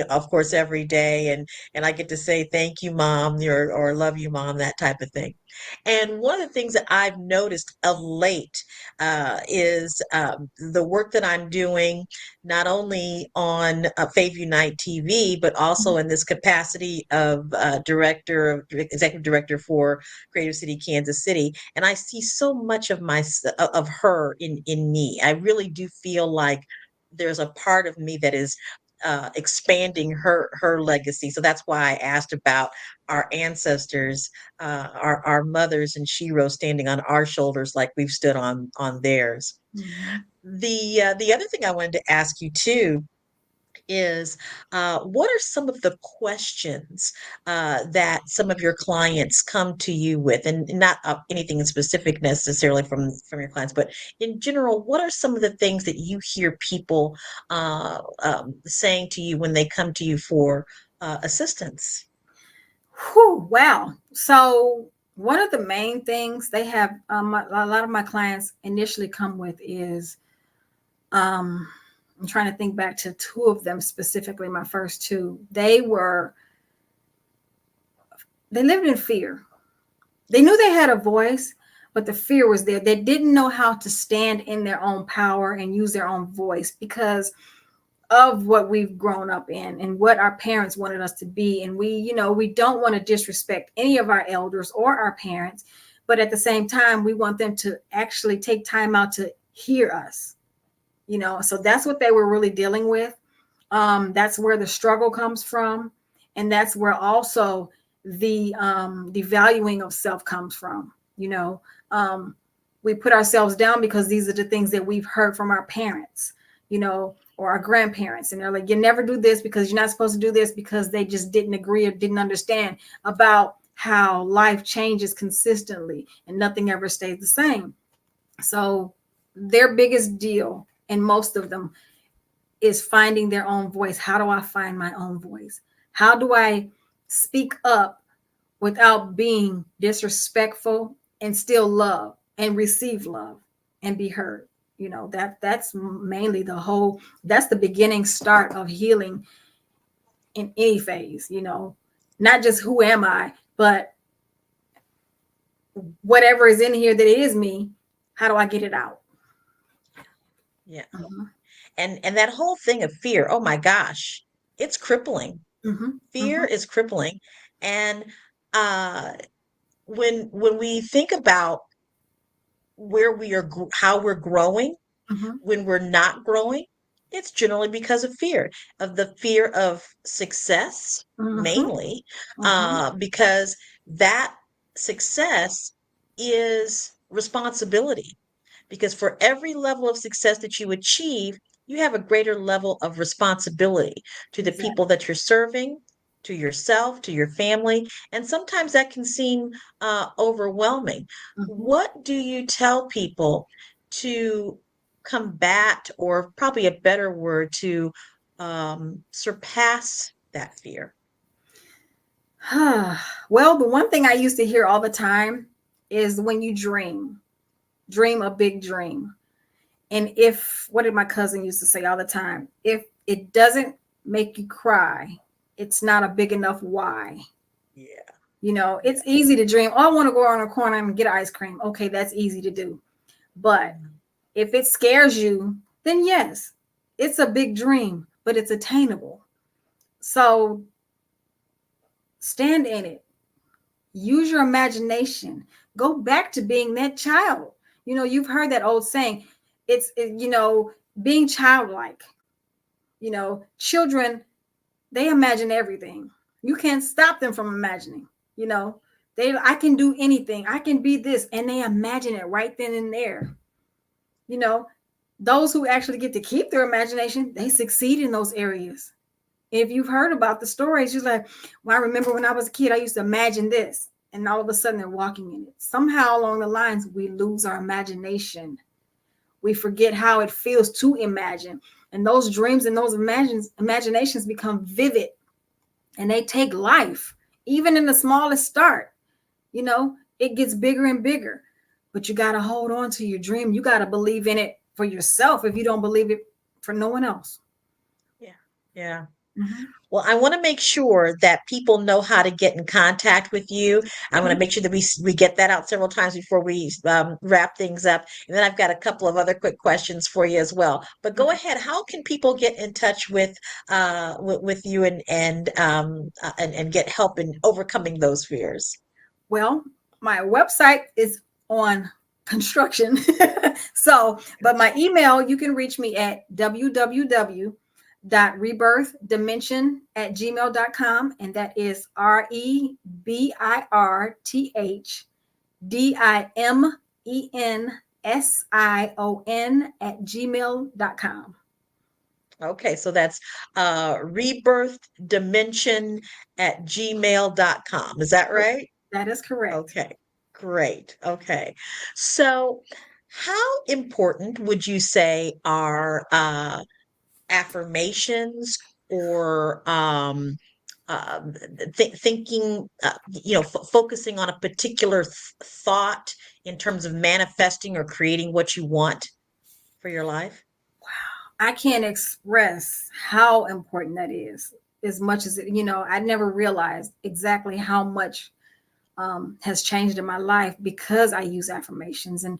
of course, every day, and I get to say thank you, mom, or love you, mom, that type of thing. And one of the things that I've noticed of late is the work that I'm doing, not only on Faith Unite TV, but also in this capacity of executive director for Creative City, Kansas City. And I see so much of her in me. I really do feel like there's a part of me that is expanding her legacy. So that's why I asked about our ancestors, our mothers and sheroes standing on our shoulders like we've stood on theirs. Mhm. The other thing I wanted to ask you too is what are some of the questions that some of your clients come to you with, and not anything in specific necessarily from your clients, but in general, what are some of the things that you hear people saying to you when they come to you for assistance? Whew, wow. So one of the main things they have, a lot of my clients initially come with is, I'm trying to think back to two of them specifically. My first two, they lived in fear. They knew they had a voice, but the fear was there. They didn't know how to stand in their own power and use their own voice because of what we've grown up in and what our parents wanted us to be. And we don't want to disrespect any of our elders or our parents, but at the same time, we want them to actually take time out to hear us, so that's what they were really dealing with. That's where the struggle comes from. And that's where also the devaluing of self comes from. We put ourselves down because these are the things that we've heard from our parents, or our grandparents. And they're like, you never do this because you're not supposed to do this, because they just didn't agree or didn't understand about how life changes consistently and nothing ever stays the same. So their biggest deal, and most of them, is finding their own voice. How do I find my own voice? How do I speak up without being disrespectful and still love and receive love and be heard? That's mainly that's the beginning start of healing in any phase, not just who am I, but whatever is in here that is me, how do I get it out? Yeah. Uh-huh. And that whole thing of fear, oh my gosh, it's crippling. Mm-hmm. Fear Mm-hmm. is crippling. And uh, when we think about how we're growing, Mm-hmm. when we're not growing, it's generally because of the fear of success, Mm-hmm. mainly, Mm-hmm. because that success is responsibility. Because for every level of success that you achieve, you have a greater level of responsibility to the Exactly. people that you're serving, to yourself, to your family. And sometimes that can seem overwhelming. Mm-hmm. What do you tell people to combat, or probably a better word, to surpass that fear? Well, the one thing I used to hear all the time is when you dream a big dream. And what did my cousin used to say all the time? If it doesn't make you cry, it's not a big enough why. Yeah. It's easy to dream. Oh, I want to go around a corner and get ice cream. Okay, that's easy to do. But if it scares you, then yes, it's a big dream, but it's attainable. So stand in it. Use your imagination. Go back to being that child. You've heard that old saying, being childlike. Children, they imagine everything. You can't stop them from imagining. I can do anything. I can be this. And they imagine it right then and there. Those who actually get to keep their imagination, they succeed in those areas. If you've heard about the stories, you're like, well, I remember when I was a kid, I used to imagine this. And all of a sudden they're walking in it. Somehow along the lines, we lose our imagination. We forget how it feels to imagine. And those dreams and those imaginations become vivid. And they take life even in the smallest start, it gets bigger and bigger. But you got to hold on to your dream. You got to believe in it for yourself if you don't believe it for no one else. Yeah. Mm-hmm. Well, I want to make sure that people know how to get in contact with you. I want to make sure that we get that out several times before we wrap things up. And then I've got a couple of other quick questions for you as well. But go ahead. How can people get in touch with you and get help in overcoming those fears? Well, my website is on construction. But my email, you can reach me at www.rebirthdimension@gmail.com. And that is REBIRTHDIMENSION Okay, so that's rebirthdimension@gmail.com. Is that right? That is correct. Okay, great. Okay. So, how important would you say are affirmations or thinking, focusing on a particular thought in terms of manifesting or creating what you want for your life? I can't express how important that is as much as I never realized exactly how much has changed in my life because I use affirmations, and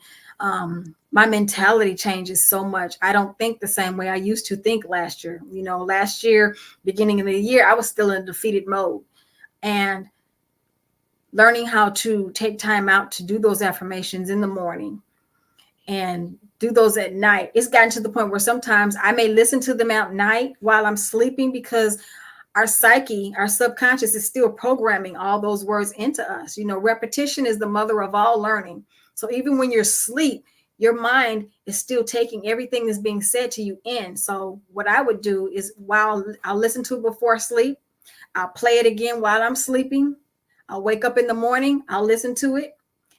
my mentality changes so much. I don't think the same way I used to think last year. Last year, beginning of the year, I was still in defeated mode, and learning how to take time out to do those affirmations in the morning and do those at night. It's gotten to the point where sometimes I may listen to them at night while I'm sleeping because our psyche, our subconscious is still programming all those words into us. Repetition is the mother of all learning. So even when you're asleep, your mind is still taking everything that's being said to you in. So what I would do is while I'll listen to it before sleep, I'll play it again while I'm sleeping. I'll wake up in the morning, I'll listen to it.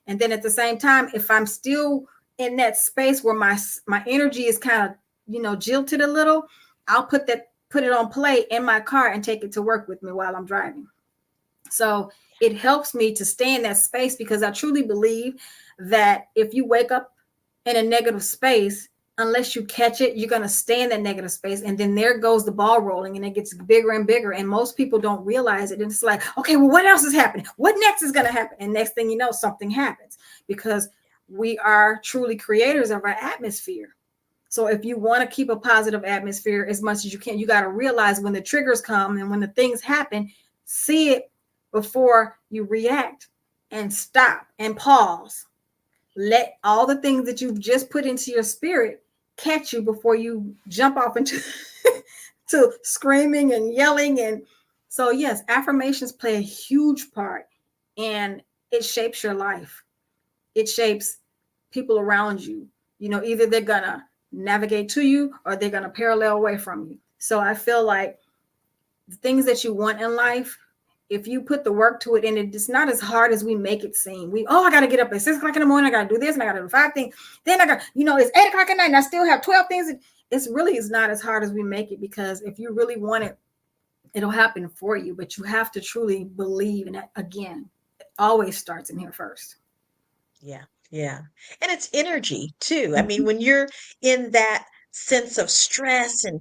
And then at the same time, if I'm still in that space where my energy is kind of, jilted a little, I'll put it on play in my car and take it to work with me while I'm driving. So it helps me to stay in that space because I truly believe that if you wake up in a negative space, unless you catch it, you're going to stay in that negative space. And then there goes the ball rolling and it gets bigger and bigger. And most people don't realize it. And it's like, okay, well, what else is happening? What next is going to happen? And next thing you know, something happens because we are truly creators of our atmosphere. So if you want to keep a positive atmosphere as much as you can, you got to realize when the triggers come and when the things happen, see it before you react and stop and pause. Let all the things that you've just put into your spirit catch you before you jump off into to screaming and yelling. And so, yes, affirmations play a huge part, and it shapes your life. It shapes people around you. Either they're going to navigate to you or they're going to parallel away from you. So I feel like the things that you want in life, if you put the work to it, and it's not as hard as we make it seem. I got to get up at 6 o'clock in the morning. I got to do this and I got to do 5 things. Then I got, it's 8 o'clock at night and I still have 12 things. It's not as hard as we make it, because if you really want it, it'll happen for you. But you have to truly believe in it. Again, it always starts in here first. Yeah. Yeah. And it's energy too. I mean, when you're in that sense of stress and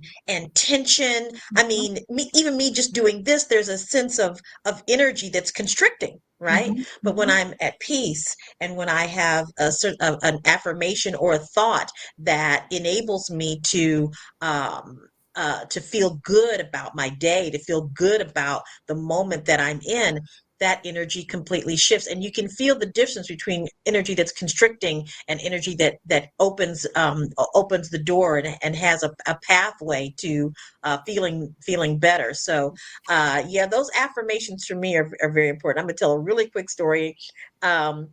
tension, I mean, even me just doing this, there's a sense of energy that's constricting, right? But when I'm at peace and when I have an affirmation or a thought that enables me to feel good about my day, to feel good about the moment that I'm in, that energy completely shifts, and you can feel the difference between energy that's constricting and energy that opens the door and has a pathway to feeling better. So those affirmations for me are very important. I'm gonna tell a really quick story. A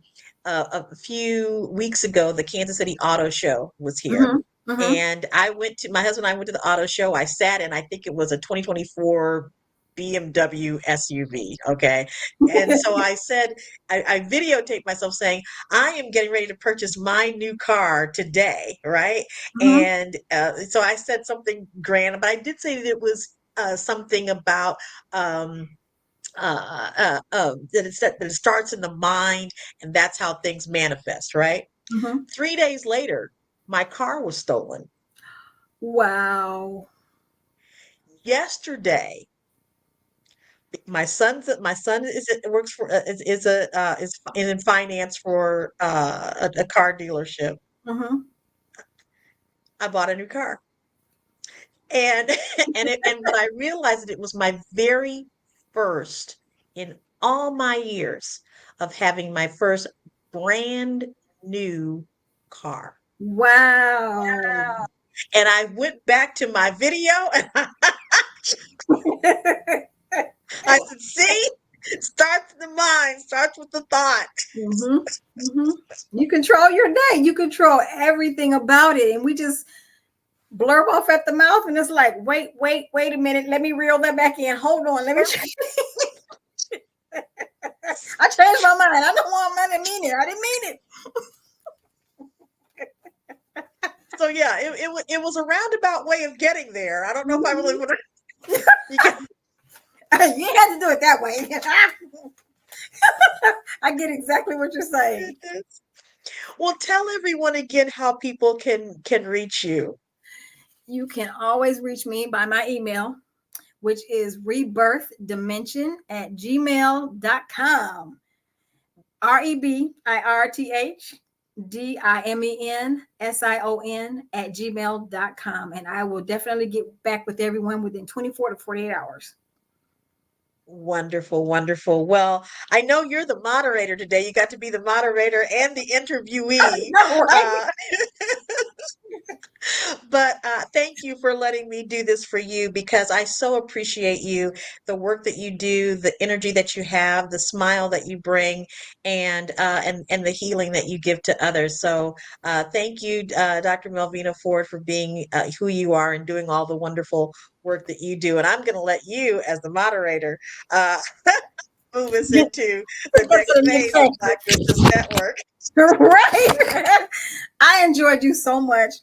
few weeks ago, the Kansas City Auto Show was here. And my husband and I went to the auto show. I sat in, I think it was a 2024 BMW SUV. Okay. And so I said, I videotaped myself saying, I am getting ready to purchase my new car today. Right. And so I said something grand, but I did say that it was something about, that it starts in the mind, and that's how things manifest, right? 3 days later, my car was stolen. Wow. Yesterday, my son works for is in finance for a car dealership. I bought a new car, and and when I realized that it was my very first in all my years of having my first brand new car. Wow. And I went back to my video and I said, see, it starts in the mind, starts with the thought. You control your day. You control everything about it. And we just blurb off at the mouth, and it's like, wait a minute. Let me reel that back in. Hold on. Let me I changed my mind. I don't want I didn't mean it. I didn't mean it. So yeah, it was a roundabout way of getting there. I don't know if I really would have. You had to do it that way. I get exactly what you're saying. Well, tell everyone again how people can reach you. You can always reach me by my email, which is rebirthdimension@gmail.com. rebirthdimension@gmail.com. And I will definitely get back with everyone within 24 to 48 hours. Wonderful, wonderful. Well, I know you're the moderator today. You got to be the moderator and the interviewee. Right? But thank you for letting me do this for you, because I so appreciate you, the work that you do, the energy that you have, the smile that you bring, and the healing that you give to others. So thank you, Dr. Melvina Ford, for being who you are and doing all the wonderful work that you do. And I'm going to let you, as the moderator, move us into the next phase of Black Business Network. Right. I enjoyed you so much.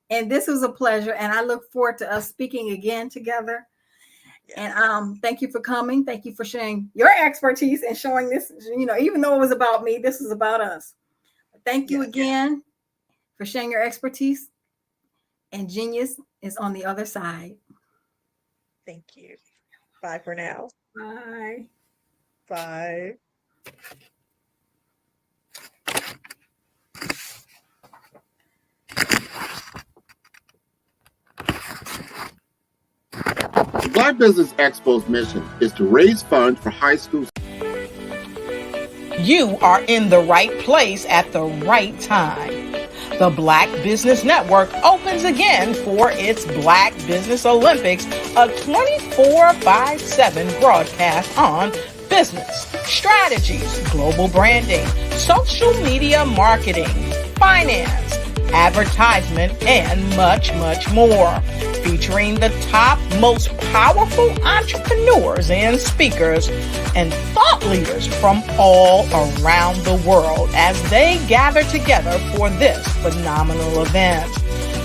And this was a pleasure. And I look forward to us speaking again together. Yes. And thank you for coming. Thank you for sharing your expertise and showing this, even though it was about me, this is about us. Thank you again for sharing your expertise. And genius is on the other side. Thank you. Bye for now. Bye. Bye. The Black Business Expo's mission is to raise funds for high schools. You are in the right place at the right time. The Black Business Network opens again for its Black Business Olympics, a 24/7 broadcast on business, strategies, global branding, social media marketing, finance, advertisement, and much, much more. Featuring the top, most powerful entrepreneurs and speakers and thought leaders from all around the world as they gather together for this phenomenal event.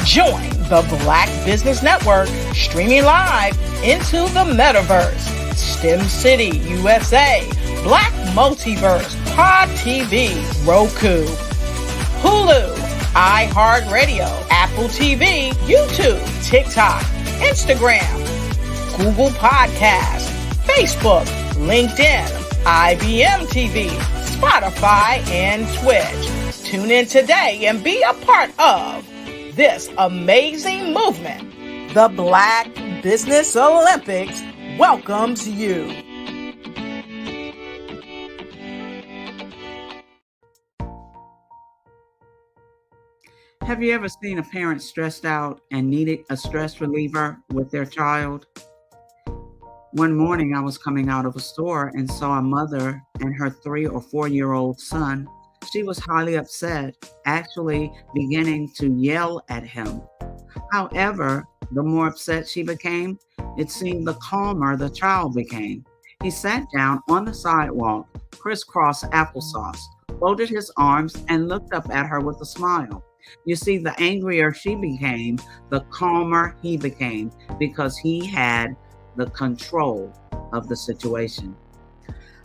Join the Black Business Network streaming live into the metaverse, STEM City, USA, Black Multiverse, Pod TV, Roku, Hulu, iHeartRadio, Apple TV, YouTube, TikTok, Instagram, Google Podcasts, Facebook, LinkedIn, IBM TV, Spotify, and Twitch. Tune in today and be a part of this amazing movement. The Black Business Olympics welcomes you. Have you ever seen a parent stressed out and needed a stress reliever with their child? One morning I was coming out of a store and saw a mother and her 3 or 4-year-old son. She was highly upset, actually beginning to yell at him. However, the more upset she became, it seemed the calmer the child became. He sat down on the sidewalk, crisscross applesauce, folded his arms, and looked up at her with a smile. You see, the angrier she became, the calmer he became, because he had the control of the situation.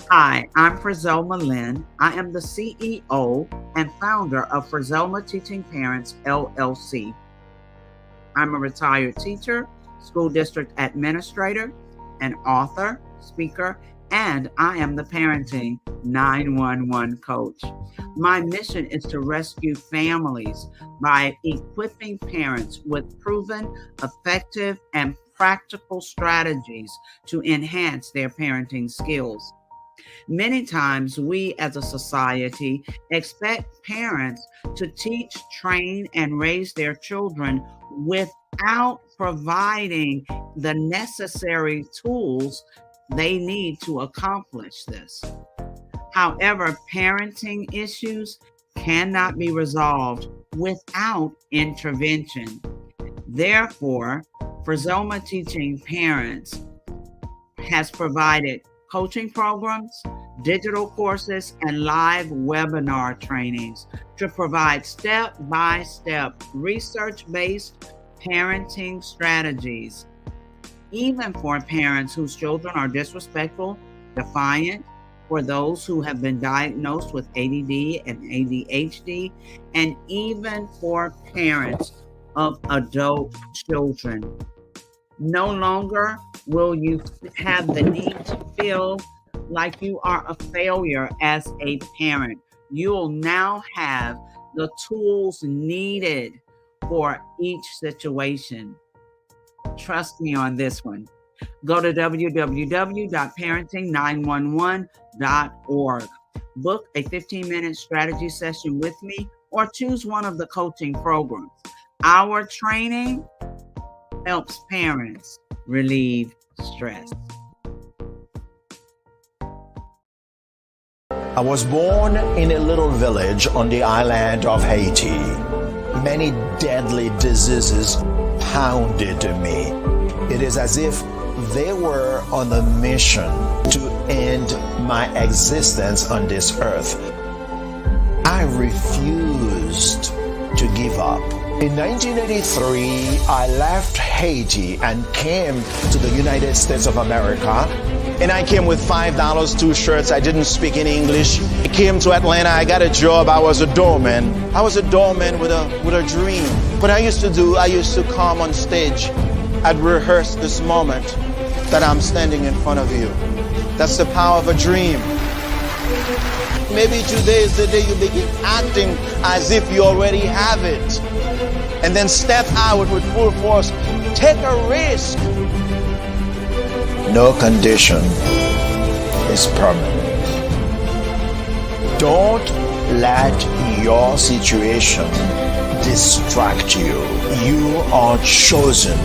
Hi, I'm Frizelma Lynn. I am the CEO and founder of Frizelma Teaching Parents, LLC. I'm a retired teacher, school district administrator, an author, speaker, and I am the Parenting 911 coach. My mission is to rescue families by equipping parents with proven, effective, and practical strategies to enhance their parenting skills. Many times we as a society expect parents to teach, train, and raise their children without providing the necessary tools they need to accomplish this. However, parenting issues cannot be resolved without intervention. Therefore, Frizelma Teaching Parents has provided coaching programs, digital courses, and live webinar trainings to provide step-by-step research-based parenting strategies, even for parents whose children are disrespectful, defiant, for those who have been diagnosed with ADD and ADHD, and even for parents of adult children. No longer will you have the need to feel like you are a failure as a parent. You'll now have the tools needed for each situation. Trust me on this one. Go to www.parenting911.org. Book a 15-minute strategy session with me or choose one of the coaching programs. Our training helps parents relieve stress. I was born in a little village on the island of Haiti. Many deadly diseases pounded me. It is as if they were on a mission to end my existence on this earth. I refused to give up. In 1983, I left Haiti and came to the United States of America. And I came with $5, 2 shirts. I didn't speak in English. I came to Atlanta. I got a job. I was a doorman. I was a doorman with a dream. What I used to come on stage. I'd rehearse this moment that I'm standing in front of you. That's the power of a dream. Maybe today is the day you begin acting as if you already have it. And then step out with full force. Take a risk. No condition is permanent. Don't let your situation distract you. You are chosen.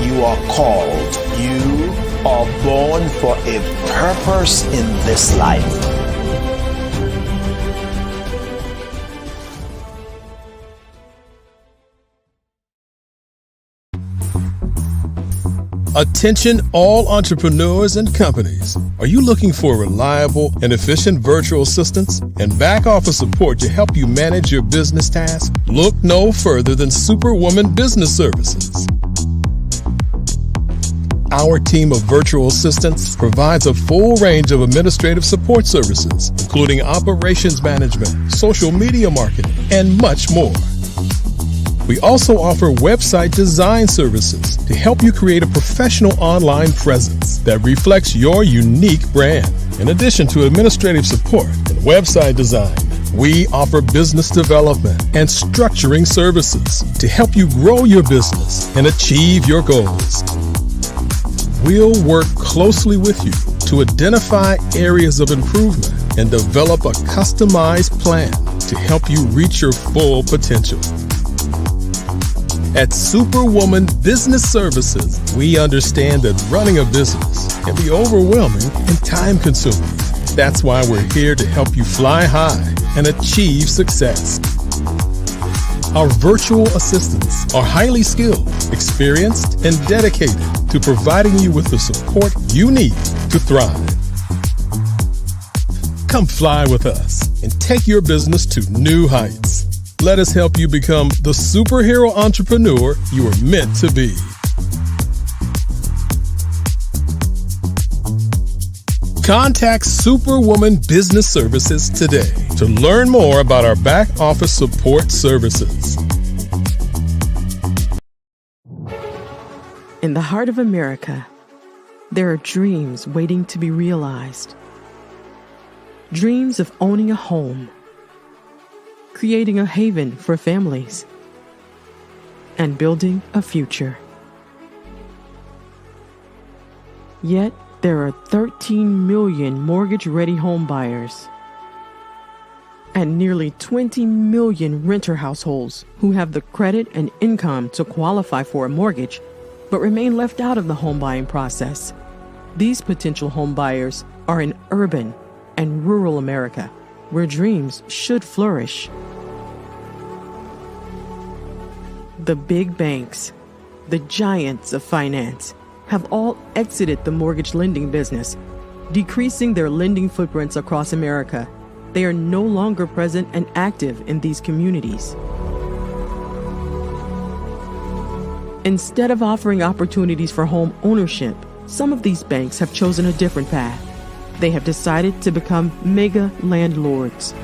You are called. You are born for a purpose in this life. Attention all entrepreneurs and companies. Are you looking for reliable and efficient virtual assistants and back office support to help you manage your business tasks? Look no further than Superwoman Business Services. Our team of virtual assistants provides a full range of administrative support services, including operations management, social media marketing, and much more. We also offer website design services to help you create a professional online presence that reflects your unique brand. In addition to administrative support and website design, we offer business development and structuring services to help you grow your business and achieve your goals. We'll work closely with you to identify areas of improvement and develop a customized plan to help you reach your full potential. At Superwoman Business Services, we understand that running a business can be overwhelming and time-consuming. That's why we're here to help you fly high and achieve success. Our virtual assistants are highly skilled, experienced, and dedicated to providing you with the support you need to thrive. Come fly with us and take your business to new heights. Let us help you become the superhero entrepreneur you are meant to be. Contact Superwoman Business Services today to learn more about our back office support services. In the heart of America, there are dreams waiting to be realized. Dreams of owning a home, creating a haven for families, and building a future. Yet, there are 13 million mortgage-ready home buyers and nearly 20 million renter households who have the credit and income to qualify for a mortgage but remain left out of the home buying process. These potential home buyers are in urban and rural America, where dreams should flourish. The big banks, the giants of finance, have all exited the mortgage lending business, decreasing their lending footprints across America. They are no longer present and active in these communities. Instead of offering opportunities for home ownership, some of these banks have chosen a different path. They have decided to become mega landlords.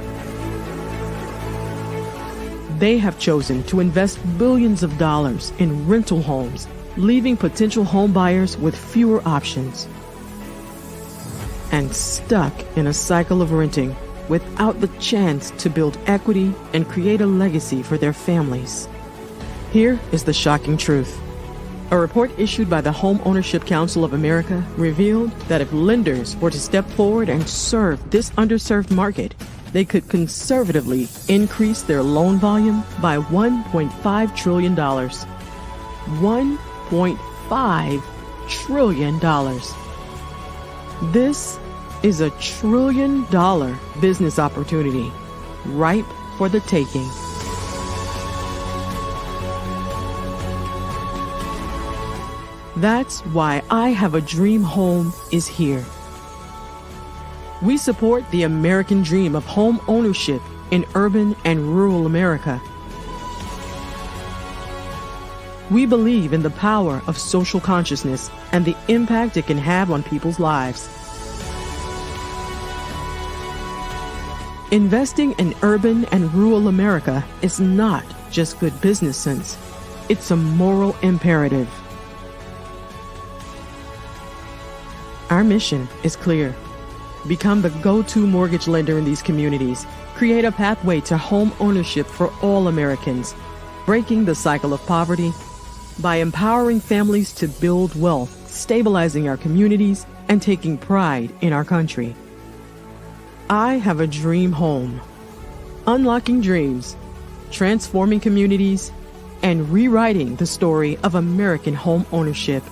They have chosen to invest billions of dollars in rental homes, leaving potential home buyers with fewer options and stuck in a cycle of renting without the chance to build equity and create a legacy for their families. Here is the shocking truth. A report issued by the Home Ownership Council of America revealed that if lenders were to step forward and serve this underserved market, they could conservatively increase their loan volume by $1.5 trillion. $1.5 trillion. This is $1 trillion business opportunity, ripe for the taking. That's why I Have a Dream Home is here. We support the American dream of home ownership in urban and rural America. We believe in the power of social consciousness and the impact it can have on people's lives. Investing in urban and rural America is not just good business sense. It's a moral imperative. Our mission is clear. Become the go-to mortgage lender in these communities. Create a pathway to home ownership for all Americans, breaking the cycle of poverty by empowering families to build wealth, stabilizing our communities, and taking pride in our country. I Have a Dream Home. Unlocking dreams, transforming communities, and rewriting the story of American home ownership.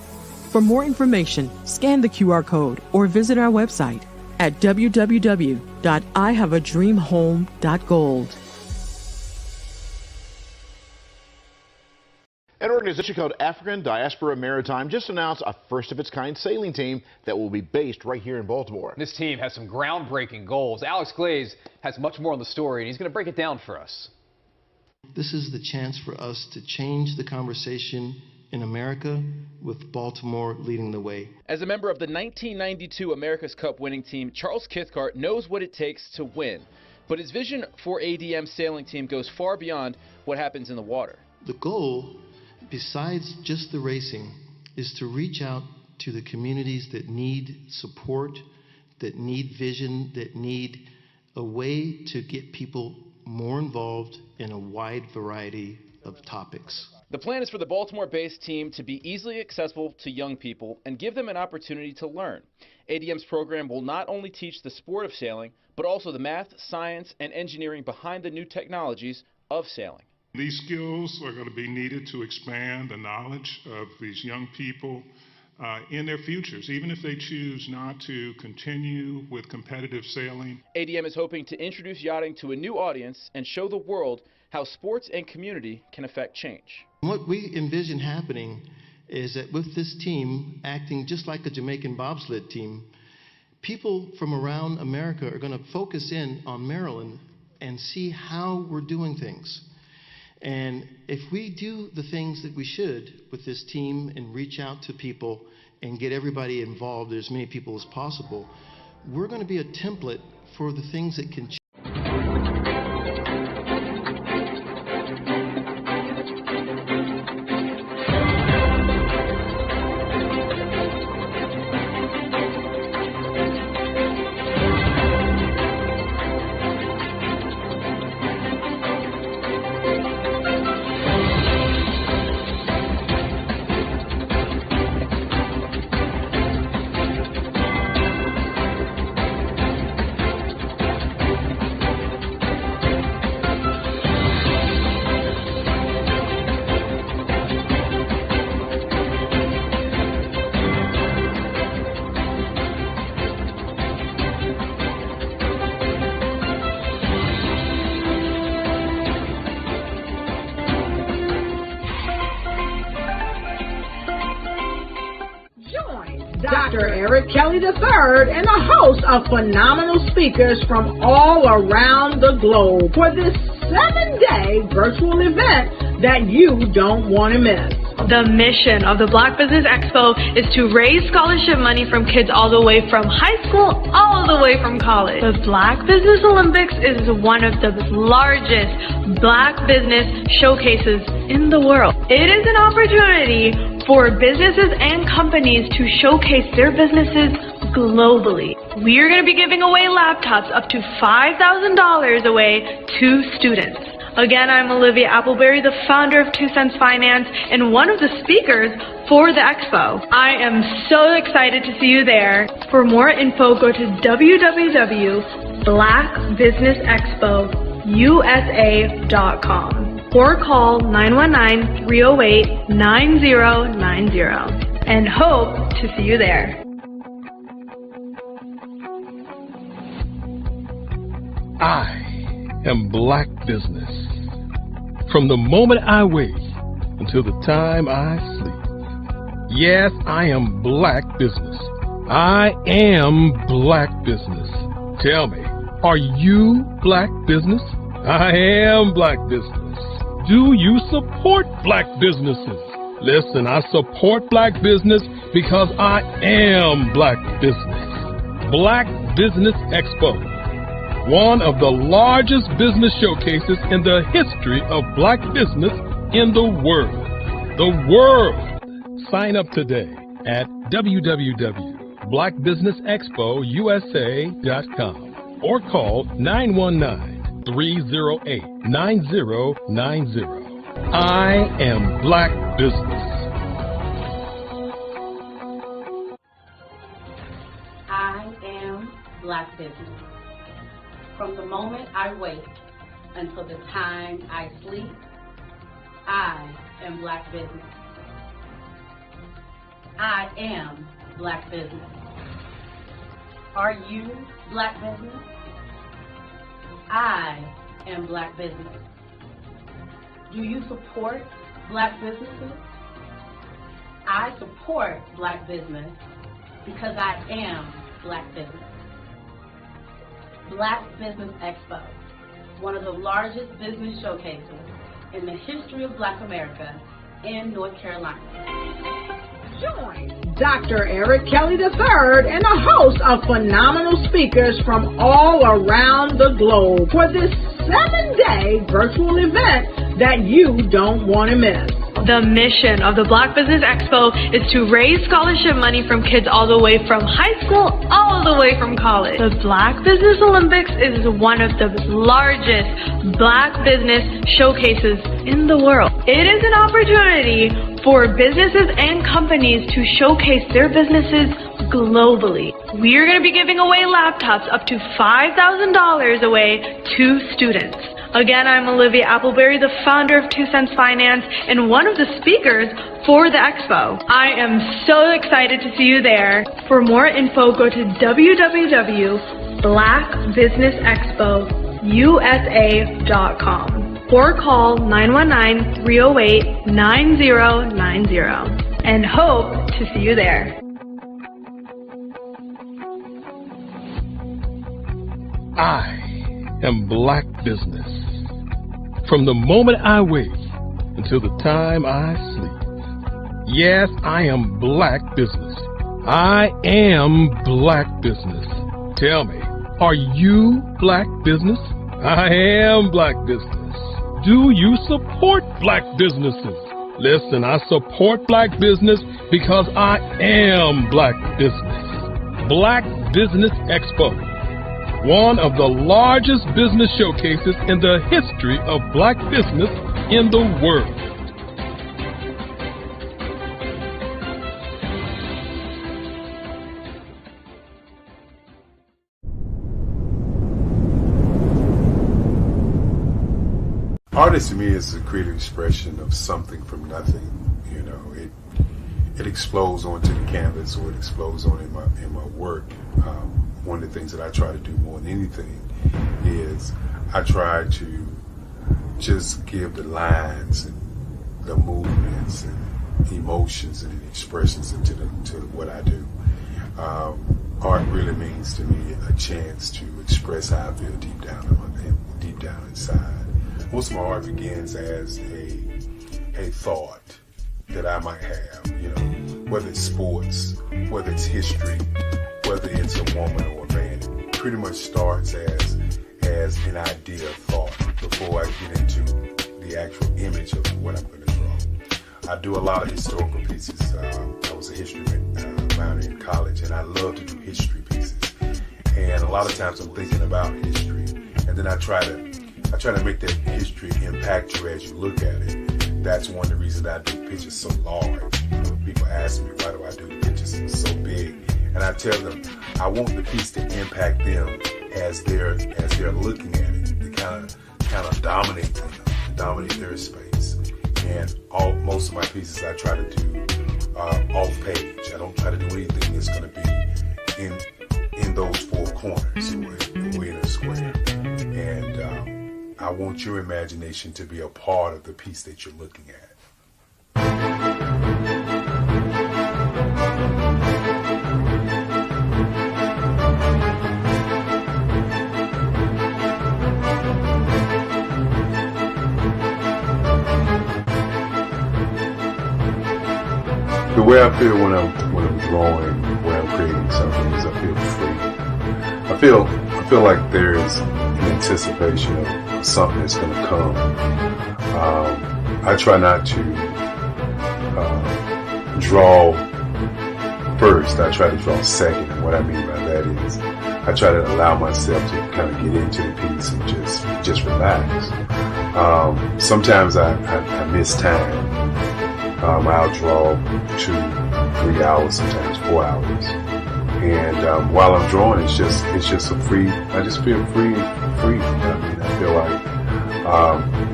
For more information, scan the QR code or visit our website at www.ihaveadreamhome.gold. An organization called African Diaspora Maritime just announced a first-of-its-kind sailing team that will be based right here in Baltimore. This team has some groundbreaking goals. Alex Glaze has much more on the story, and he's going to break it down for us. This is the chance for us to change the conversation in America, with Baltimore leading the way. As a member of the 1992 America's Cup winning team, Charles Cathcart knows what it takes to win. But his vision for ADM's sailing team goes far beyond what happens in the water. The goal, besides just the racing, is to reach out to the communities that need support, that need vision, that need a way to get people more involved in a wide variety of topics. The plan is for the Baltimore-based team to be easily accessible to young people and give them an opportunity to learn. ADM's program will not only teach the sport of sailing, but also the math, science, and engineering behind the new technologies of sailing. These skills are going to be needed to expand the knowledge of these young people in their futures, even if they choose not to continue with competitive sailing. ADM is hoping to introduce yachting to a new audience and show the world how sports and community can affect change. What we envision happening is that with this team acting just like a Jamaican bobsled team, people from around America are going to focus in on Maryland and see how we're doing things. And if we do the things that we should with this team and reach out to people and get everybody involved, as many people as possible, we're going to be a template for the things that can change. Dr. Eric Kelly III and a host of phenomenal speakers from all around the globe for this 7-day virtual event that you don't want to miss. The mission of the Black Business Expo is to raise scholarship money from kids all the way from high school all the way from college. The Black Business Olympics is one of the largest Black business showcases in the world. It is an opportunity for businesses and companies to showcase their businesses globally. We are going to be giving away laptops up to $5,000 away to students. Again, I'm Olivia Appleberry, the founder of 2 Cents Finance and one of the speakers for the expo. I am so excited to see you there. For more info, go to www.blackbusinessexpousa.com or call 919-308-9090 and hope to see you there. I am Black Business. From the moment I wake until the time I sleep. Yes, I am Black Business. I am Black Business. Tell me, are you Black Business? I am Black Business. Do you support Black businesses? Listen, I support Black business because I am Black Business. Black Business Expo, one of the largest business showcases in the history of Black business in the world. The world! Sign up today at www.blackbusinessexpousa.com or call 919-308-9090. I am Black Business. I am Black Business. From the moment I wake until the time I sleep, I am Black Business. I am Black Business. Are you Black Business? I am Black Business. Do you support Black businesses? I support Black business because I am Black Business. Black Business Expo, one of the largest business showcases in the history of Black America in North Carolina. Join Dr. Eric Kelly III and a host of phenomenal speakers from all around the globe for this 7-day virtual event that you don't want to miss. The mission of the Black Business Expo is to raise scholarship money from kids all the way from high school all the way from college. The Black Business Olympics is one of the largest Black business showcases in the world. It is an opportunity for businesses and companies to showcase their businesses globally. We are going to be giving away laptops up to $5,000 away to students. Again, I'm Olivia Appleberry, the founder of 2 Cents Finance and one of the speakers for the expo. I am so excited to see you there. For more info, go to www.blackbusinessexpousa.com or call 919-308-9090 and hope to see you there. I am Black Business. From the moment I wake until the time I sleep. Yes, I am Black Business. I am Black Business. Tell me, are you Black business? I am Black business. Do you support Black businesses? Listen, I support Black business because I am Black business. Black Business Expo, one of the largest business showcases in the history of Black business in the world. Artist to me is a creative expression of something from nothing. You know, it explodes onto the canvas, or it explodes on in my work. One of the things that I try to do more than anything is I try to just give the lines and the movements and emotions and expressions into what I do. Art really means to me a chance to express how I feel deep down inside. Most of my art begins as a thought that I might have, you know, whether it's sports, whether it's history, whether it's a woman or a man. It pretty much starts as an idea of thought before I get into the actual image of what I'm going to draw. I do a lot of historical pieces. I was a history minor in college, and I love to do history pieces. And a lot of times I'm thinking about history, and then I try to make that history impact you as you look at it. That's one of the reasons I do pictures so large. You know, people ask me, why do I do pictures so big? And I tell them, I want the piece to impact them as they're looking at it, to kind of dominate them, dominate their space. And most of my pieces I try to do off page. I don't try to do anything that's going to be in those four corners or in a square. And I want your imagination to be a part of the piece that you're looking at. The way I feel when I'm drawing, when I'm creating something, is I feel free. I feel like there is an anticipation of something that's going to come. I try not to draw first. I try to draw second. And what I mean by that is I try to allow myself to kind of get into the piece and just relax. Sometimes I miss time. I'll draw 2-3 hours, sometimes 4 hours. And while I'm drawing, it's just a free. I just feel free. I mean, I feel like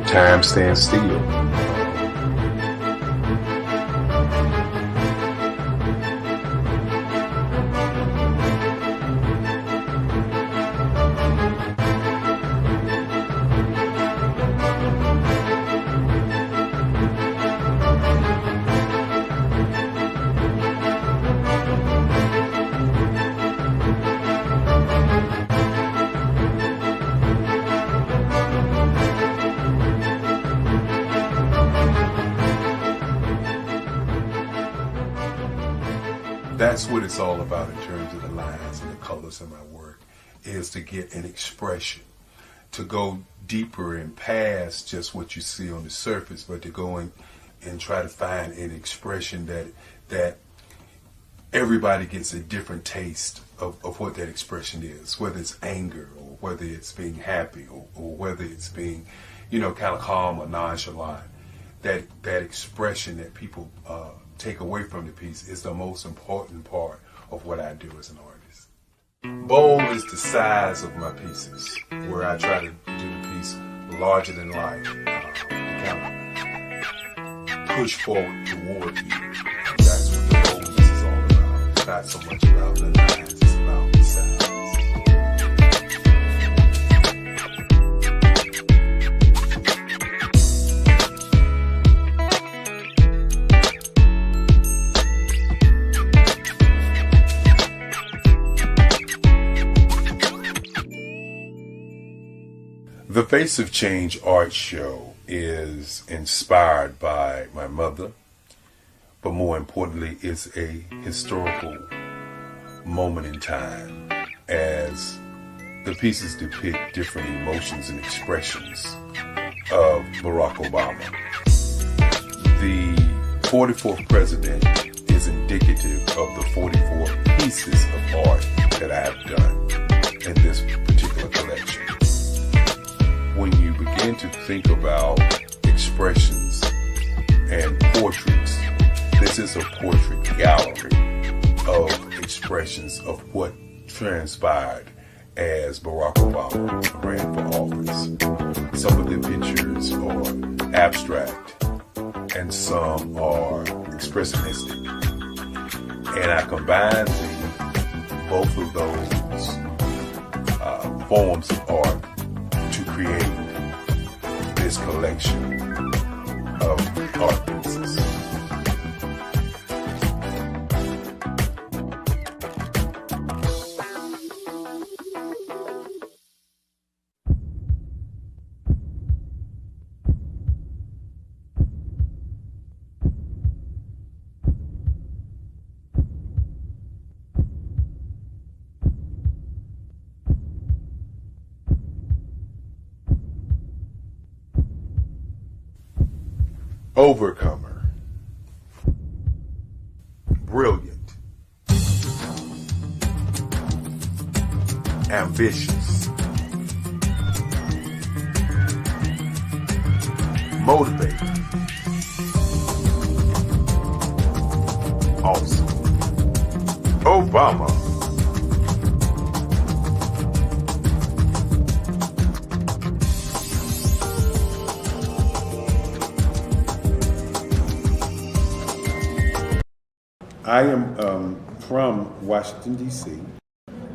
time stands still. That's what it's all about in terms of the lines and the colors of my work, is to get an expression, to go deeper and past just what you see on the surface, but to go and try to find an expression that everybody gets a different taste of what that expression is, whether it's anger or whether it's being happy or whether it's being, you know, kind of calm or nonchalant. That expression that people take away from the piece is the most important part of what I do as an artist. Bold is the size of my pieces, where I try to do the piece larger than life, to kind of push forward toward you. That's what the boldness is all about. It's not so much about the lines, it's about the size. The Face of Change art show is inspired by my mother, but more importantly, it's a historical moment in time. as the pieces depict different emotions and expressions of Barack Obama. The 44th president is indicative of the 44 pieces of art that I have done in this particular collection. When you begin to think about expressions and portraits, this is a portrait gallery of expressions of what transpired as Barack Obama ran for office. Some of the pictures are abstract and some are expressionistic. And I combined both of those forms of art to create this collection of art pieces. Overcomer, brilliant, ambitious, motivated, awesome. Obama. I am from Washington, D.C.,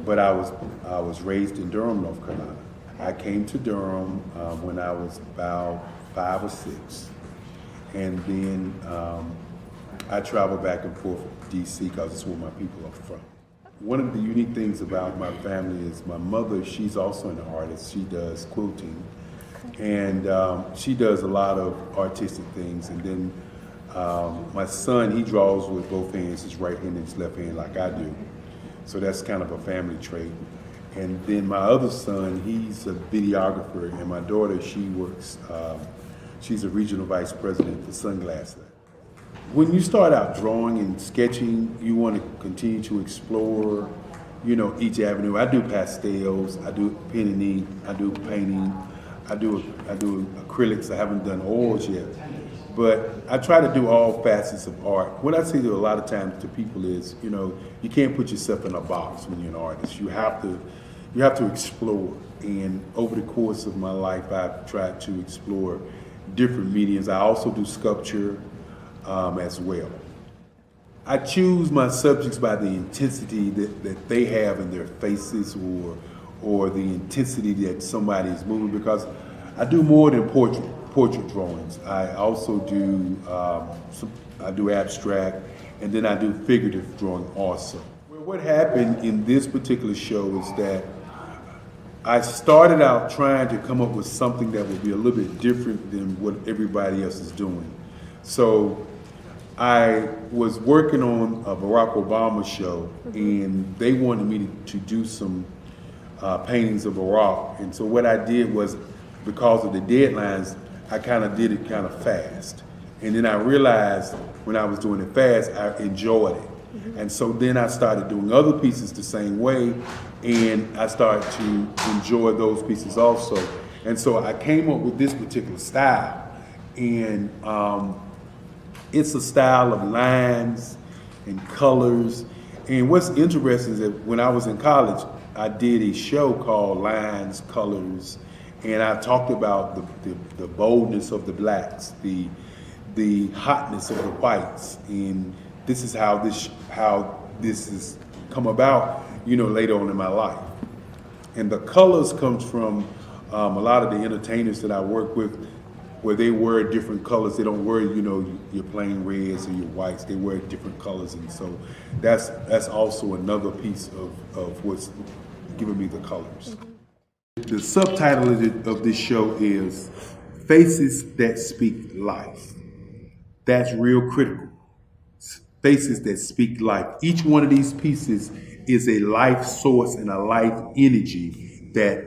but I was raised in Durham, North Carolina. I came to Durham when I was about 5 or 6, and then I traveled back and forth to D.C. because it's where my people are from. One of the unique things about my family is my mother, she's also an artist. She does quilting, and she does a lot of artistic things, and then my son, he draws with both hands, his right hand and his left hand, like I do. So that's kind of a family trait. And then my other son, he's a videographer, and my daughter, she works, she's a regional vice president for Sunglass Lab. When you start out drawing and sketching, you want to continue to explore, you know, each avenue. I do pastels, I do pen and ink, I do painting, I do acrylics. I haven't done oils yet. But I try to do all facets of art. What I say to a lot of times to people is, you know, you can't put yourself in a box when you're an artist. You have to explore. And over the course of my life, I've tried to explore different mediums. I also do sculpture as well. I choose my subjects by the intensity that they have in their faces, or the intensity that somebody is moving, because I do more than portrait drawings. I also do I do abstract, and then I do figurative drawing also. Well, what happened in this particular show is that I started out trying to come up with something that would be a little bit different than what everybody else is doing. So I was working on a Barack Obama show, and they wanted me to do some paintings of Barack. And so what I did was, because of the deadlines, I kind of did it kind of fast. And then I realized when I was doing it fast, I enjoyed it. And so then I started doing other pieces the same way, and I started to enjoy those pieces also. And so I came up with this particular style. And it's a style of lines and colors. And what's interesting is that when I was in college, I did a show called Lines, Colors, and I talked about the boldness of the blacks, the hotness of the whites, and this is how this has come about, you know, later on in my life. And the colors comes from a lot of the entertainers that I work with, where they wear different colors. They don't wear, you know, your plain reds or your whites. They wear different colors, and so that's also another piece of what's giving me the colors. The subtitle of this show is Faces That Speak Life. That's real critical. Faces that speak life. Each one of these pieces is a life source and a life energy that's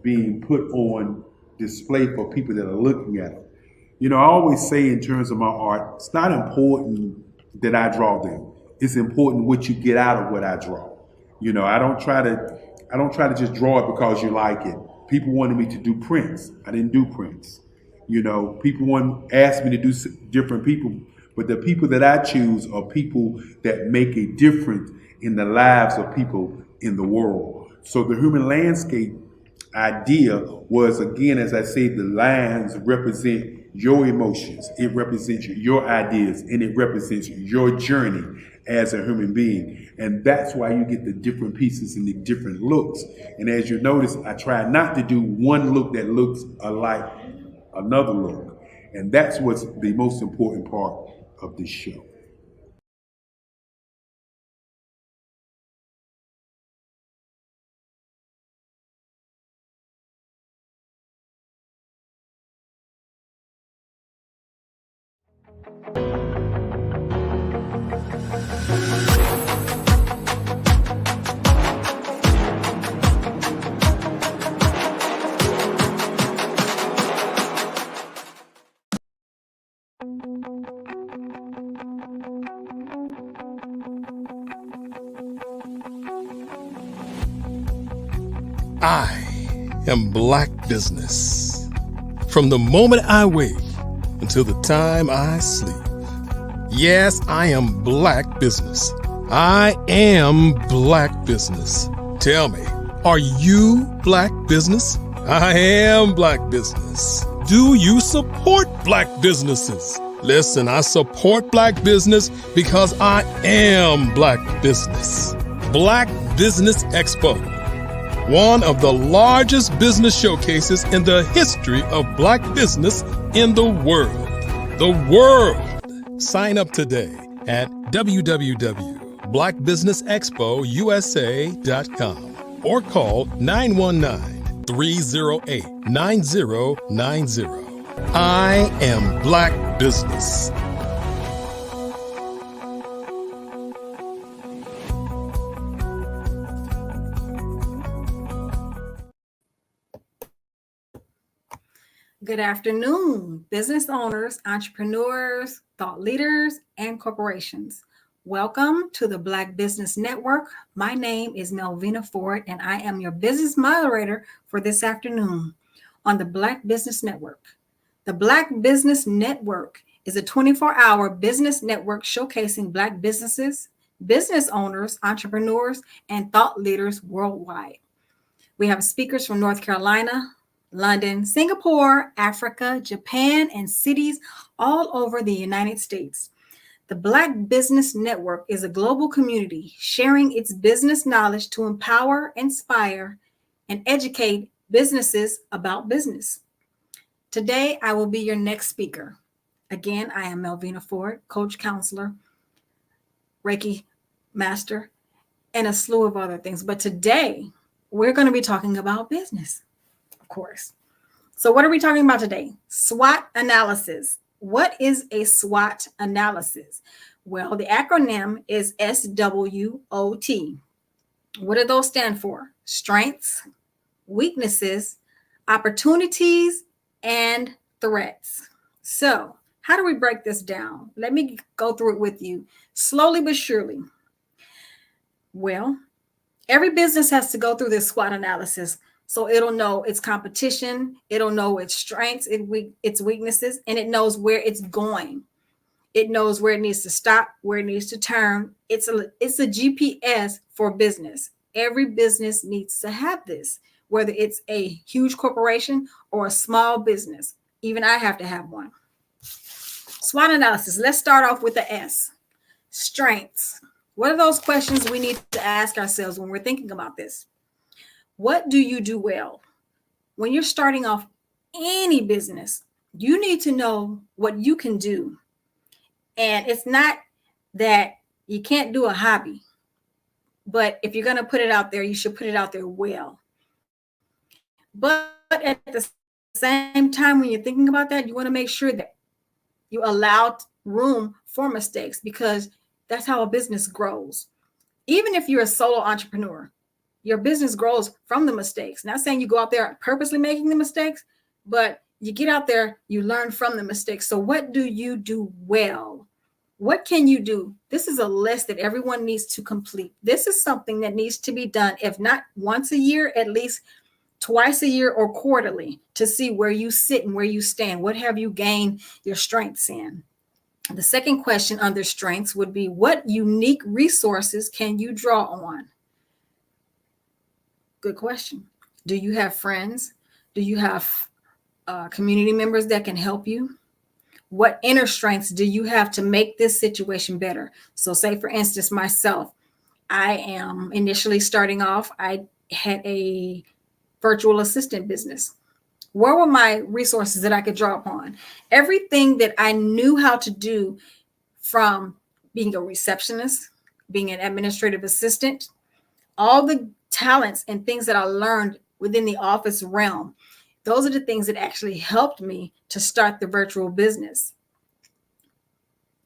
being put on display for people that are looking at them. You know, I always say in terms of my art, it's not important that I draw them. It's important what you get out of what I draw. You know, I don't try to just draw it because you like it. People wanted me to do prints. I didn't do prints. You know, people asked me to do different people, but the people that I choose are people that make a difference in the lives of people in the world. So the human landscape idea was, again, as I say, the lines represent your emotions, it represents your ideas, and it represents your journey as a human being. And that's why you get the different pieces and the different looks. And as you notice, I try not to do one look that looks alike another look. And that's what's the most important part of this show. I am Black Business. From the moment I wake until the time I sleep. Yes, I am Black Business. I am Black Business. Tell me, are you Black Business? I am Black Business. Do you support Black businesses? Listen, I support Black business because I am Black Business. Black Business Expo, one of the largest business showcases in the history of Black business in the world. The world! Sign up today at www.blackbusinessexpousa.com or call 919-308-9090. I am Black Business. Good afternoon, business owners, entrepreneurs, thought leaders, and corporations. Welcome to the Black Business Network. My name is Melvina Ford, and I am your business moderator for this afternoon on the Black Business Network. The Black Business Network is a 24-hour business network showcasing Black businesses, business owners, entrepreneurs, and thought leaders worldwide. We have speakers from North Carolina, London, Singapore, Africa, Japan, and cities all over the United States. The Black Business Network is a global community sharing its business knowledge to empower, inspire, and educate businesses about business. Today, I will be your next speaker. Again, I am Melvina Ford, coach, counselor, Reiki master, and a slew of other things. But today, we're going to be talking about business. Course. So what are we talking about today? SWOT analysis. What is a SWOT analysis? Well, the acronym is SWOT. What do those stand for? Strengths, weaknesses, opportunities, and threats. So how do we break this down? Let me go through it with you slowly but surely. Well, every business has to go through this SWOT analysis. So it'll know its competition, it'll know its strengths, its weaknesses, and it knows where it's going. It knows where it needs to stop, where it needs to turn. It's a GPS for business. Every business needs to have this, whether it's a huge corporation or a small business. Even I have to have one. SWOT analysis. Let's start off with the S. Strengths. What are those questions we need to ask ourselves when we're thinking about this? What do you do well? When you're starting off any business, you need to know what you can do. And it's not that you can't do a hobby, but if you're going to put it out there, you should put it out there well. But at the same time, when you're thinking about that, you want to make sure that you allow room for mistakes, because that's how a business grows. Even if you're a solo entrepreneur, your business grows from the mistakes. Not saying you go out there purposely making the mistakes, but you get out there, you learn from the mistakes. So what do you do well? What can you do? This is a list that everyone needs to complete. This is something that needs to be done, if not once a year, at least twice a year or quarterly, to see where you sit and where you stand. What have you gained your strengths in? The second question under strengths would be, what unique resources can you draw on? Good question. Do you have friends? Do you have community members that can help you? What inner strengths do you have to make this situation better? So say, for instance, myself, I am initially starting off, I had a virtual assistant business. Where were my resources that I could draw upon? Everything that I knew how to do, from being a receptionist, being an administrative assistant, all the talents and things that I learned within the office realm, those are the things that actually helped me to start the virtual business.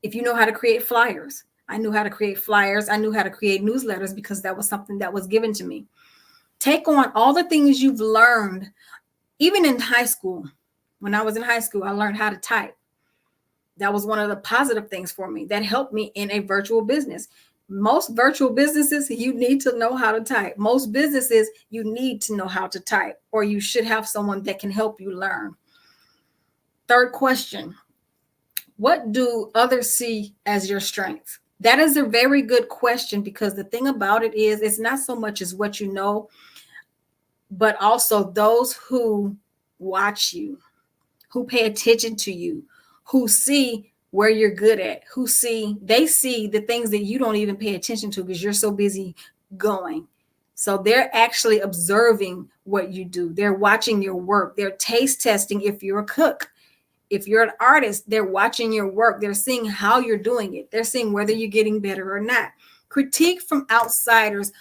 If you know how to create flyers, I knew how to create flyers. I knew how to create newsletters because that was something that was given to me. Take on all the things you've learned, even in high school. When I was in high school, I learned how to type. That was one of the positive things for me that helped me in a virtual business. Most virtual businesses, you need to know how to type. Most businesses, you need to know how to type, or you should have someone that can help you learn. Third question, what do others see as your strengths? That is a very good question, because the thing about it is, it's not so much as what you know, but also those who watch you, who pay attention to you, who see where you're good at, they see the things that you don't even pay attention to because you're so busy going. So they're actually observing what you do. They're watching your work. They're taste testing if you're a cook. If you're an artist, they're watching your work. They're seeing how you're doing it. They're seeing whether you're getting better or not. Critique from outsiders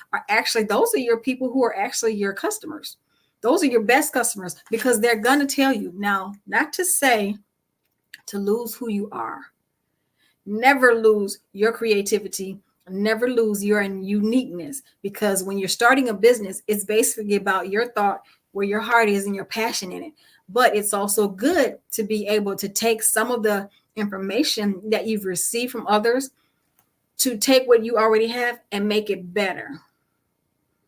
those are your people who are actually your customers. Those are your best customers, because they're going to tell you. Now, not to say to lose who you are. Never lose your creativity. Never lose your uniqueness, because when you're starting a business, it's basically about your thought, where your heart is and your passion in it. But it's also good to be able to take some of the information that you've received from others, to take what you already have and make it better.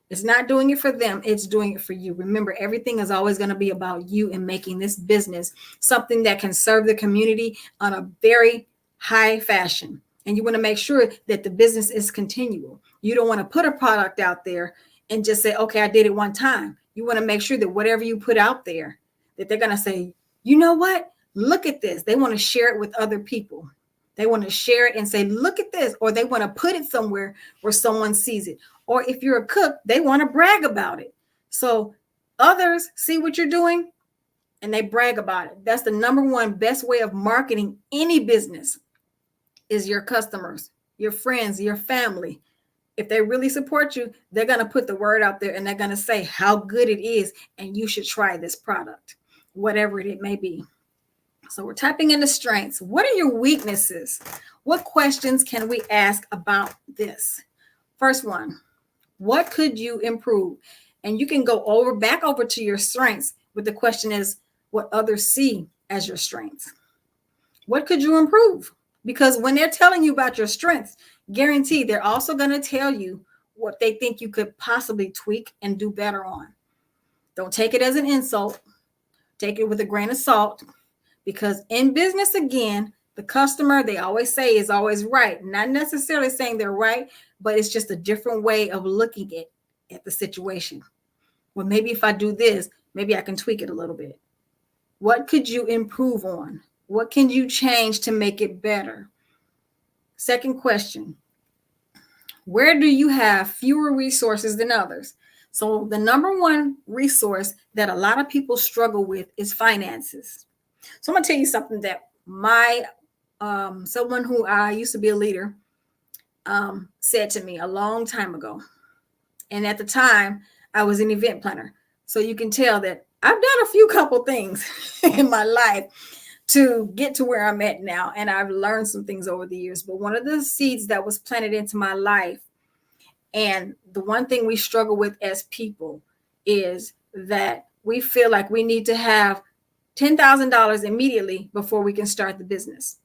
It's not doing it for them, it's doing it for you. Remember, everything is always going to be about you and making this business something that can serve the community on a very high fashion. And you want to make sure that the business is continual. You don't want to put a product out there and just say, okay, I did it one time. You want to make sure that whatever you put out there, that they're going to say, you know what? Look at this. They want to share it with other people. They want to share it and say, look at this. Or they want to put it somewhere where someone sees it. Or if you're a cook, they want to brag about it. So others see what you're doing and they brag about it. That's the number one best way of marketing any business, is your customers, your friends, your family. If they really support you, they're going to put the word out there and they're going to say how good it is and you should try this product, whatever it may be. So we're typing into strengths. What are your weaknesses? What questions can we ask about this? First one, what could you improve? And you can go back over to your strengths, but the question is what others see as your strengths. What could you improve? Because when they're telling you about your strengths, guarantee they're also going to tell you what they think you could possibly tweak and do better on. Don't take it as an insult. Take it with a grain of salt, because in business, again, the customer, they always say, is always right. Not necessarily saying they're right, but it's just a different way of looking at the situation. Well, maybe if I do this, maybe I can tweak it a little bit. What could you improve on? What can you change to make it better? Second question, where do you have fewer resources than others? So the number one resource that a lot of people struggle with is finances. So I'm going to tell you something that someone who I used to be a leader said to me a long time ago. And at the time, I was an event planner. So you can tell that I've done a few couple things in my life to get to where I'm at now. And I've learned some things over the years. But one of the seeds that was planted into my life, And the one thing we struggle with as people is that we feel like we need to have $10,000 immediately before we can start the business,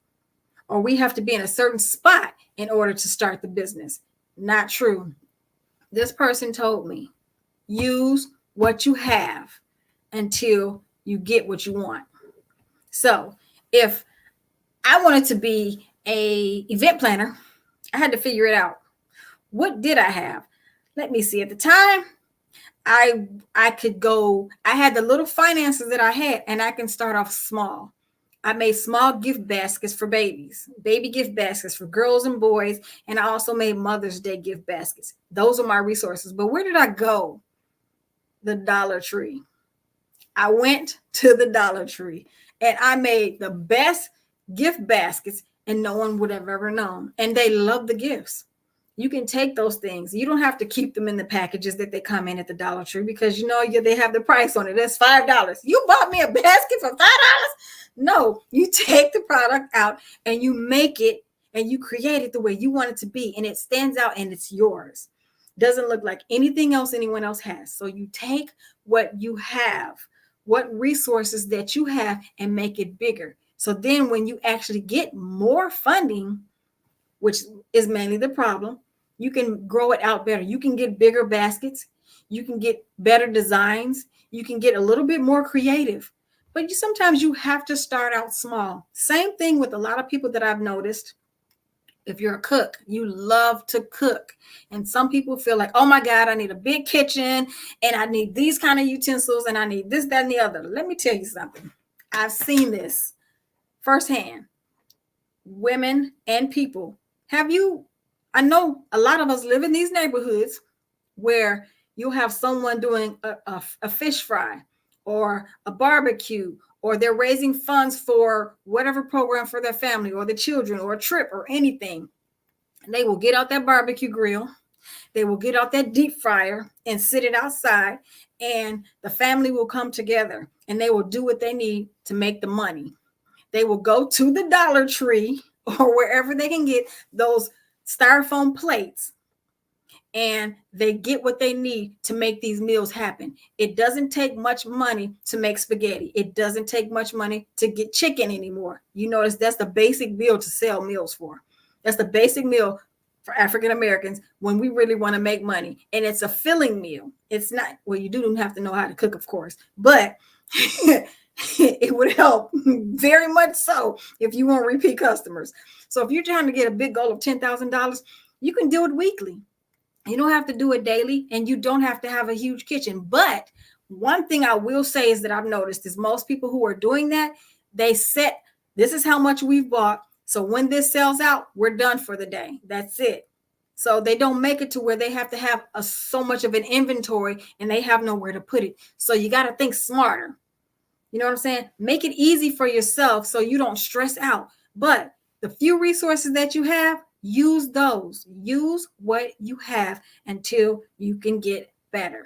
or we have to be in a certain spot in order to start the business. Not true. This person told me, use what you have until you get what you want. So if I wanted to be a event planner, I had to figure it out. What did I have? Let me see. At the time, I could go, I had the little finances that I had, and I can start off small. I made small gift baskets for babies, baby gift baskets for girls and boys, and I also made Mother's Day gift baskets. Those are my resources. But where did I go? The Dollar Tree. I went to the Dollar Tree and I made the best gift baskets, and no one would have ever known. And they love the gifts. You can take those things. You don't have to keep them in the packages that they come in at the Dollar Tree, because you know they have the price on it. That's $5. You bought me a basket for $5? No, you take the product out and you make it and you create it the way you want it to be, and it stands out and it's yours. Doesn't look like anything else anyone else has. So you take what you have, what resources that you have, and make it bigger. So then when you actually get more funding, which is mainly the problem, you can grow it out better. You can get bigger baskets. You can get better designs. You can get a little bit more creative. But sometimes you have to start out small. Same thing with a lot of people that I've noticed. If you're a cook, you love to cook. And some people feel like, oh my God, I need a big kitchen and I need these kind of utensils and I need this, that, and the other. Let me tell you something. I've seen this firsthand. Women and people. I know a lot of us live in these neighborhoods where you'll have someone doing a fish fry or a barbecue, or they're raising funds for whatever program for their family or the children or a trip or anything. And they will get out that barbecue grill. They will get out that deep fryer and sit it outside, and the family will come together and they will do what they need to make the money. They will go to the Dollar Tree or wherever they can get those styrofoam plates, and they get what they need to make these meals happen. It doesn't take much money to make spaghetti. It doesn't take much money to get chicken anymore. You notice that's the basic meal to sell meals for. That's the basic meal for African Americans when we really want to make money. And it's a filling meal. It's not, well, you do have to know how to cook, of course, but it would help very much so if you want repeat customers. So if you're trying to get a big goal of $10,000, you can do it weekly. You don't have to do it daily, and you don't have to have a huge kitchen. But one thing I will say is that I've noticed is most people who are doing that, they set, this is how much we've bought. So when this sells out, we're done for the day. That's it. So they don't make it to where they have to have so much of an inventory and they have nowhere to put it. So you got to think smarter. You know what I'm saying? Make it easy for yourself so you don't stress out. But the few resources that you have, use those. Use what you have until you can get better.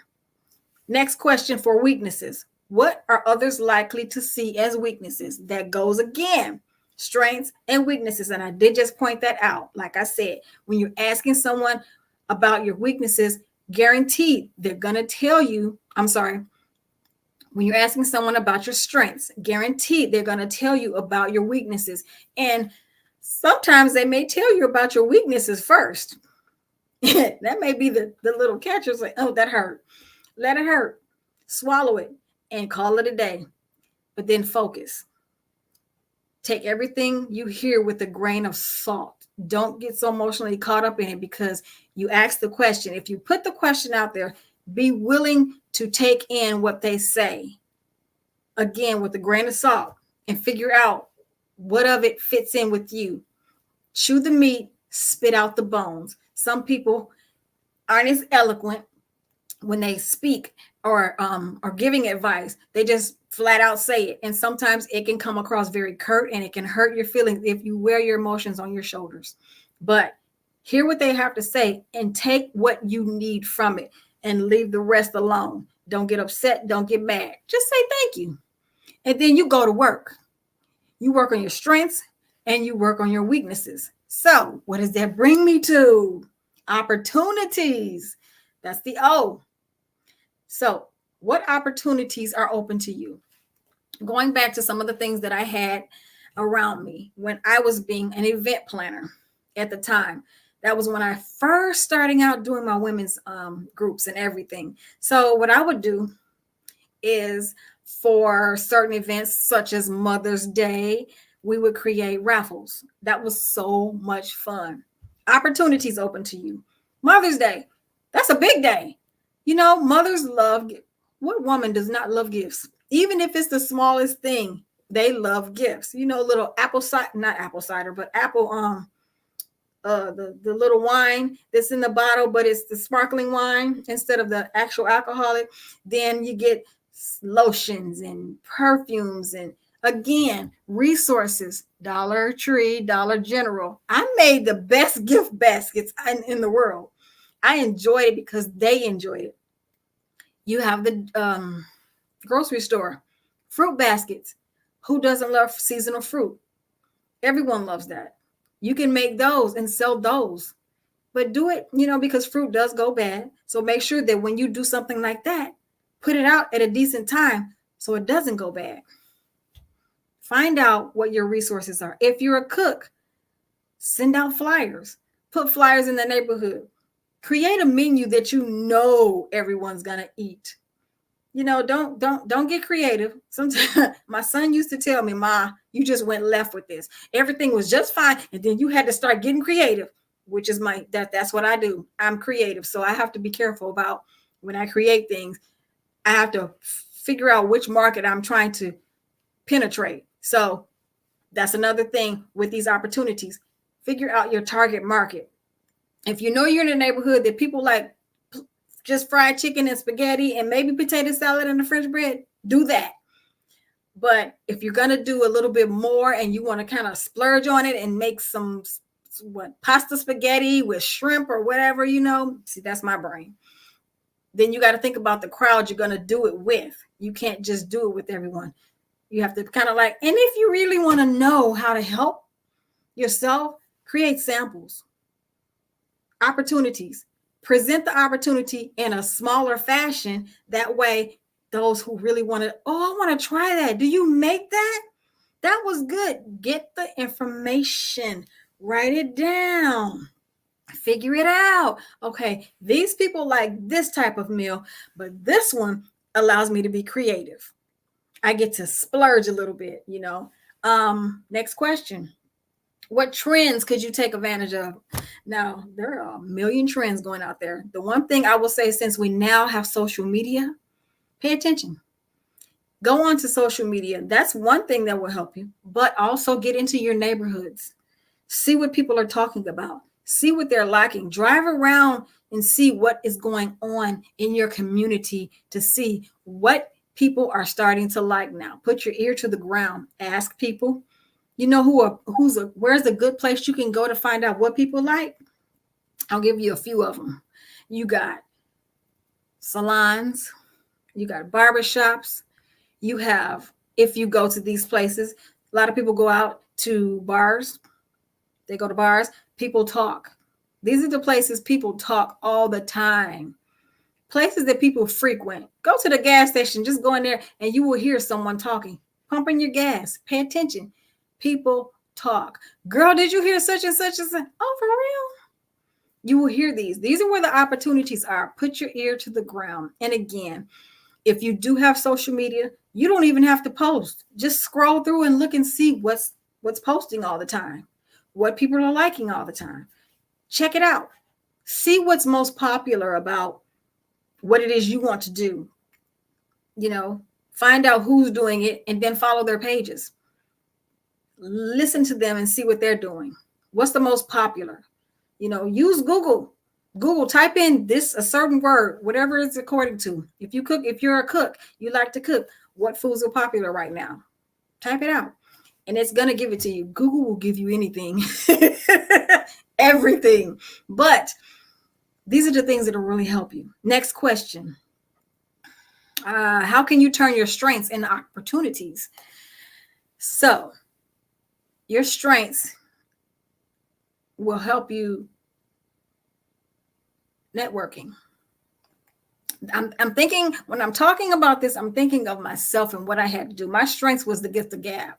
Next question for weaknesses. What are others likely to see as weaknesses? That goes again. Strengths and weaknesses. And I did just point that out. Like I said, when you're asking someone about your weaknesses, guaranteed they're going to tell you, when you're asking someone about your strengths, guaranteed they're going to tell you about your weaknesses. And sometimes they may tell you about your weaknesses first. That may be the little catcher. Like, oh, that hurt. Let it hurt. Swallow it and call it a day. But then focus. Take everything you hear with a grain of salt. Don't get so emotionally caught up in it because you ask the question. If you put the question out there, be willing to take in what they say. Again, with a grain of salt, and figure out what of it fits in with you. Chew the meat, spit out the bones. Some people aren't as eloquent when they speak or giving advice. They just flat out say it. And sometimes it can come across very curt and it can hurt your feelings if you wear your emotions on your shoulders. But hear what they have to say and take what you need from it and leave the rest alone. Don't get upset. Don't get mad. Just say thank you. And then you go to work. You work on your strengths and you work on your weaknesses. So what does that bring me to? Opportunities. That's the O. So, what opportunities are open to you? Going back to some of the things that I had around me when I was being an event planner at the time. That was when I first starting out doing my women's groups and everything. So what I would do is for certain events such as Mother's Day, we would create raffles. That was so much fun. Opportunities open to you. Mother's Day, that's a big day. You know, mothers love, what woman does not love gifts? Even if it's the smallest thing, they love gifts. You know, little apple cider, not apple cider, but apple, the little wine that's in the bottle, but it's the sparkling wine instead of the actual alcoholic. Then you get lotions and perfumes and again, resources, Dollar Tree, Dollar General. I made the best gift baskets in the world. I enjoyed it because they enjoyed it. You have the grocery store, fruit baskets. Who doesn't love seasonal fruit? Everyone loves that. You can make those and sell those, but do it, you know, because fruit does go bad. So make sure that when you do something like that, put it out at a decent time so it doesn't go bad. Find out what your resources are. If you're a cook, send out flyers, put flyers in the neighborhood, create a menu that you know everyone's going to eat. You know, don't get creative. Sometimes my son used to tell me, Ma, you just went left with this. Everything was just fine. And then you had to start getting creative, which is that's what I do. I'm creative. So I have to be careful about when I create things. I have to figure out which market I'm trying to penetrate. So that's another thing with these opportunities. Figure out your target market. If you know you're in a neighborhood that people like just fried chicken and spaghetti and maybe potato salad and the French bread, do that. But if you're going to do a little bit more and you want to kind of splurge on it and make some pasta spaghetti with shrimp or whatever, you know, see, that's my brain. Then you got to think about the crowd you're going to do it with. You can't just do it with everyone. You have to kind of like, and if you really want to know how to help yourself, create samples, opportunities. Present the opportunity in a smaller fashion. That way, those who really want to, I want to try that. Do you make that? That was good. Get the information. Write it down. Figure it out. Okay, these people like this type of meal, but this one allows me to be creative. I get to splurge a little bit, you know. Next question. What trends could you take advantage of? Now, there are a million trends going out there. The one thing I will say, since we now have social media, pay attention. Go on to social media. That's one thing that will help you, but also get into your neighborhoods. See what people are talking about. See what they're liking. Drive around and see what is going on in your community to see what people are starting to like now. Put your ear to the ground. Ask people. You know where's a good place you can go to find out what people like? I'll give you a few of them. You got salons, you got barbershops, you have, if you go to these places, a lot of people go out to bars. They go to bars, people talk. These are the places people talk all the time. Places that people frequent. Go to the gas station, just go in there and you will hear someone talking, pumping your gas. Pay attention. People talk. Girl, did you hear such and such and such? Oh, for real? You will hear these. These are where the opportunities are. Put your ear to the ground. And again, if you do have social media, you don't even have to post. Just scroll through and look and see what's posting all the time, what people are liking all the time. Check it out. See what's most popular about what it is you want to do. You know, find out who's doing it and then follow their pages. Listen to them and see what they're doing. What's the most popular? You know, use Google. Google, type in a certain word, whatever it's according to. If you're a cook, you like to cook, what foods are popular right now? Type it out. And it's going to give it to you. Google will give you anything, everything. But these are the things that will really help you. Next question. How can you turn your strengths into opportunities? So, your strengths will help you networking. I'm thinking, when I'm talking about this, I'm thinking of myself and what I had to do. My strength was the gift of gab.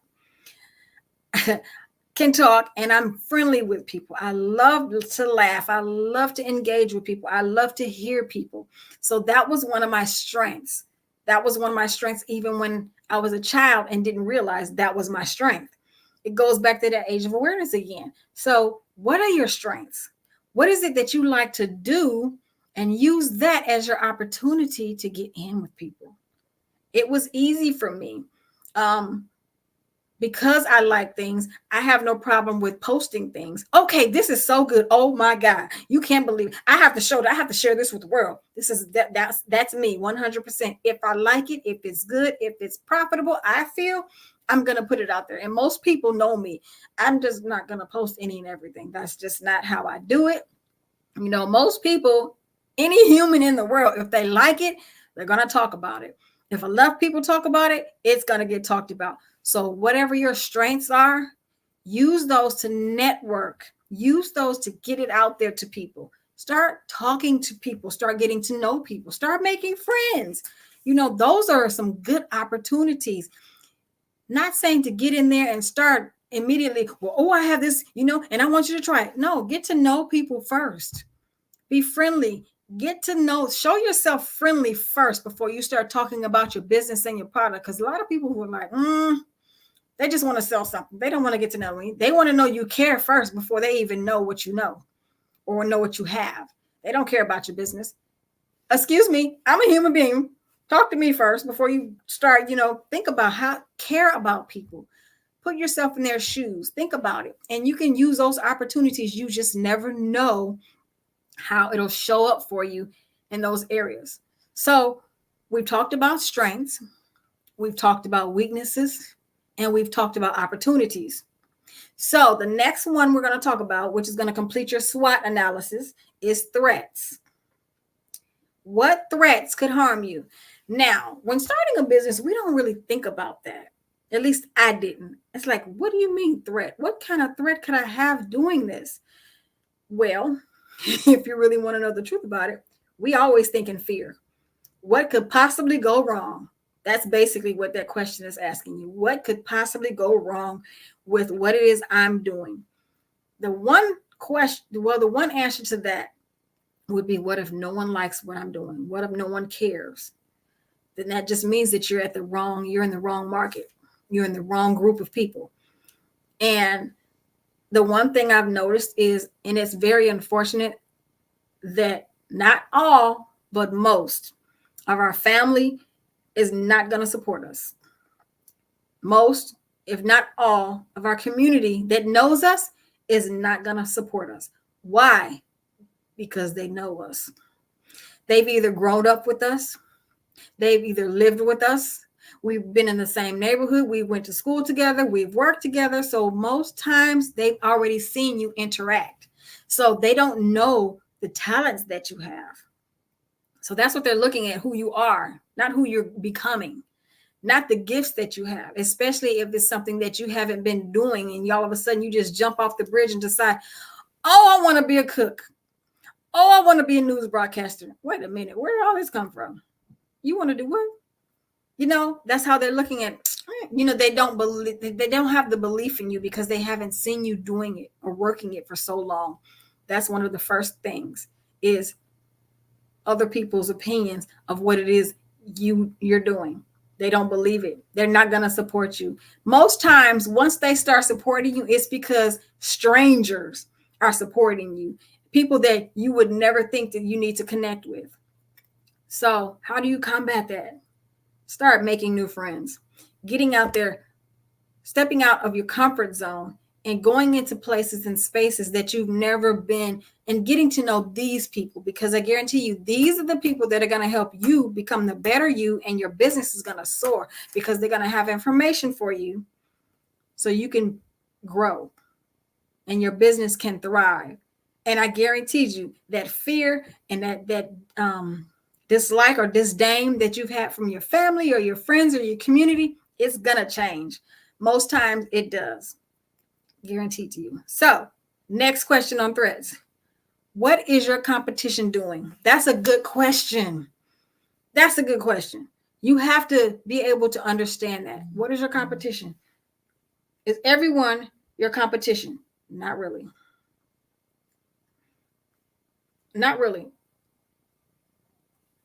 Can talk, and I'm friendly with people. I love to laugh. I love to engage with people. I love to hear people. So that was one of my strengths. That was one of my strengths even when I was a child and didn't realize that was my strength. It goes back to that age of awareness again. So what are your strengths? What is it that you like to do? And use that as your opportunity to get in with people. It was easy for me. Because I like things, I have no problem with posting things. Okay, this is so good. Oh my God, you can't believe it. I have to show that. I have to share this with the world. This is that's me 100%. If I like it, if it's good, if it's profitable, I feel I'm gonna put it out there. And most people know me. I'm just not gonna post any and everything. That's just not how I do it. You know, most people, any human in the world, if they like it, they're gonna talk about it. If enough people talk about it, it's gonna get talked about. So whatever your strengths are, use those to network. Use those to get it out there to people. Start talking to people. Start getting to know people. Start making friends. You know, those are some good opportunities. Not saying to get in there and start immediately, well, oh, I have this, you know, and I want you to try it. No, get to know people first. Be friendly. Get to know, show yourself friendly first before you start talking about your business and your product. Because a lot of people who are like, they just want to sell something. They don't want to get to know me. They want to know you care first before they even know what you know or know what you have. They don't care about your business. Excuse me, I'm a human being. Talk to me first before you start, you know, think about how, care about people. Put yourself in their shoes. Think about it. And you can use those opportunities. You just never know how it'll show up for you in those areas. So we've talked about strengths. We've talked about weaknesses. And we've talked about opportunities. So the next one we're going to talk about, which is going to complete your SWOT analysis, is threats. What threats could harm you? Now, when starting a business, we don't really think about that. At least I didn't. It's like, what do you mean threat? What kind of threat could I have doing this? Well, if you really want to know the truth about it, we always think in fear. What could possibly go wrong? That's basically what that question is asking you. What could possibly go wrong with what it is I'm doing? The one answer to that would be, what if no one likes what I'm doing? What if no one cares? Then that just means that you're in the wrong market. You're in the wrong group of people. And the one thing I've noticed is, and it's very unfortunate, that not all, but most of our family is not going to support us. Most, if not all, of our community that knows us is not going to support us. Why? Because they know us. They've either grown up with us. They've either lived with us. We've been in the same neighborhood. We went to school together. We've worked together. So most times they've already seen you interact. So they don't know the talents that you have. So that's what they're looking at, who you are, not who you're becoming, not the gifts that you have, especially if it's something that you haven't been doing and all of a sudden you just jump off the bridge and decide, oh, I want to be a cook. Oh, I want to be a news broadcaster. Wait a minute. Where did all this come from? You want to do what? You know, that's how they're looking at, you know, they don't have the belief in you because they haven't seen you doing it or working it for so long. That's one of the first things, is other people's opinions of what it is you're doing. They don't believe it. They're not going to support you. Most times, once they start supporting you, it's because strangers are supporting you. People that you would never think that you need to connect with. So how do you combat that? Start making new friends, getting out there, stepping out of your comfort zone and going into places and spaces that you've never been and getting to know these people, because I guarantee you, these are the people that are going to help you become the better you, and your business is going to soar because they're going to have information for you so you can grow and your business can thrive. And I guarantee you that fear and that dislike or disdain that you've had from your family or your friends or your community, it's going to change. Most times it does. Guaranteed to you. So next question on threats. What is your competition doing? That's a good question. That's a good question. You have to be able to understand that. What is your competition? Is everyone your competition? Not really. Not really.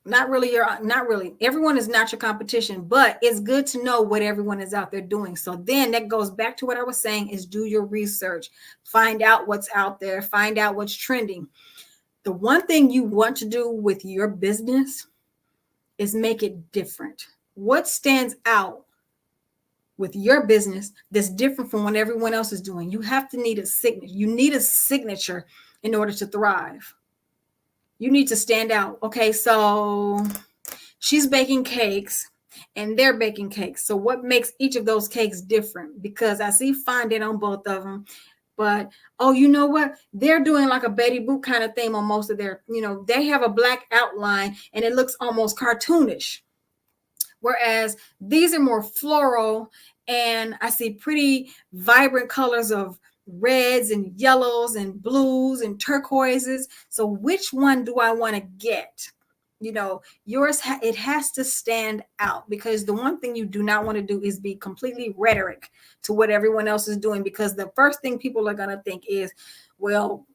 Not really. Everyone is not your competition, but it's good to know what everyone is out there doing. So then that goes back to what I was saying is do your research, find out what's out there, find out what's trending. The one thing you want to do with your business is make it different. What stands out with your business that's different from what everyone else is doing? You have to need a signature. You need a signature in order to thrive. You need to stand out. Okay, so she's baking cakes and they're baking cakes. So what makes each of those cakes different? Because I see fondant on both of them, but oh, you know what? They're doing like a Betty Boop kind of thing on most of their, they have a black outline and it looks almost cartoonish. Whereas these are more floral and I see pretty vibrant colors of reds and yellows and blues and turquoises. So which one do I want to get? Yours, it has to stand out, because the one thing you do not want to do is be completely rhetoric to what everyone else is doing, because the first thing people are going to think is, well,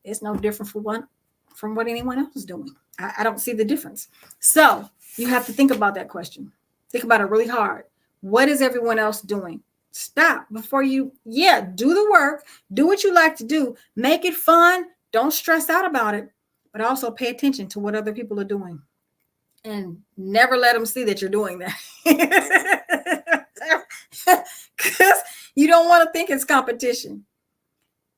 it's no different from what anyone else is doing. I don't see the difference. So you have to think about that question. Think about it really hard. What is everyone else doing? Stop before you, do the work, do what you like to do, make it fun. Don't stress out about it, but also pay attention to what other people are doing and never let them see that you're doing that. Because you don't want to think it's competition.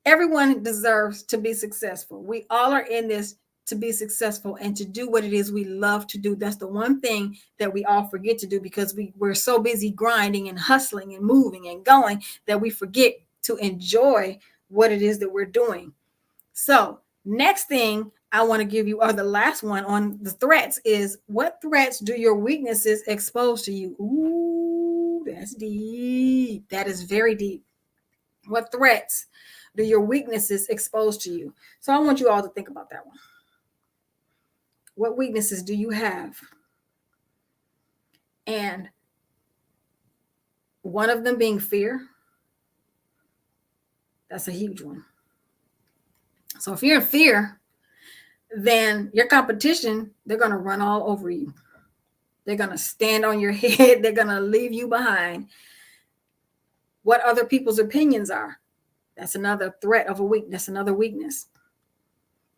Everyone deserves to be successful. We all are in this to be successful and to do what it is we love to do. That's the one thing that we all forget to do, because we're so busy grinding and hustling and moving and going that we forget to enjoy what it is that we're doing. So next thing I want to give you, or the last one on the threats, is what threats do your weaknesses expose to you? Ooh, that's deep. That is very deep. What threats do your weaknesses expose to you? So I want you all to think about that one. What weaknesses do you have? And one of them being fear. That's a huge one. So if you're in fear, then your competition, they're going to run all over you. They're going to stand on your head. They're going to leave you behind. What other people's opinions are, that's another threat of a weakness. That's another weakness.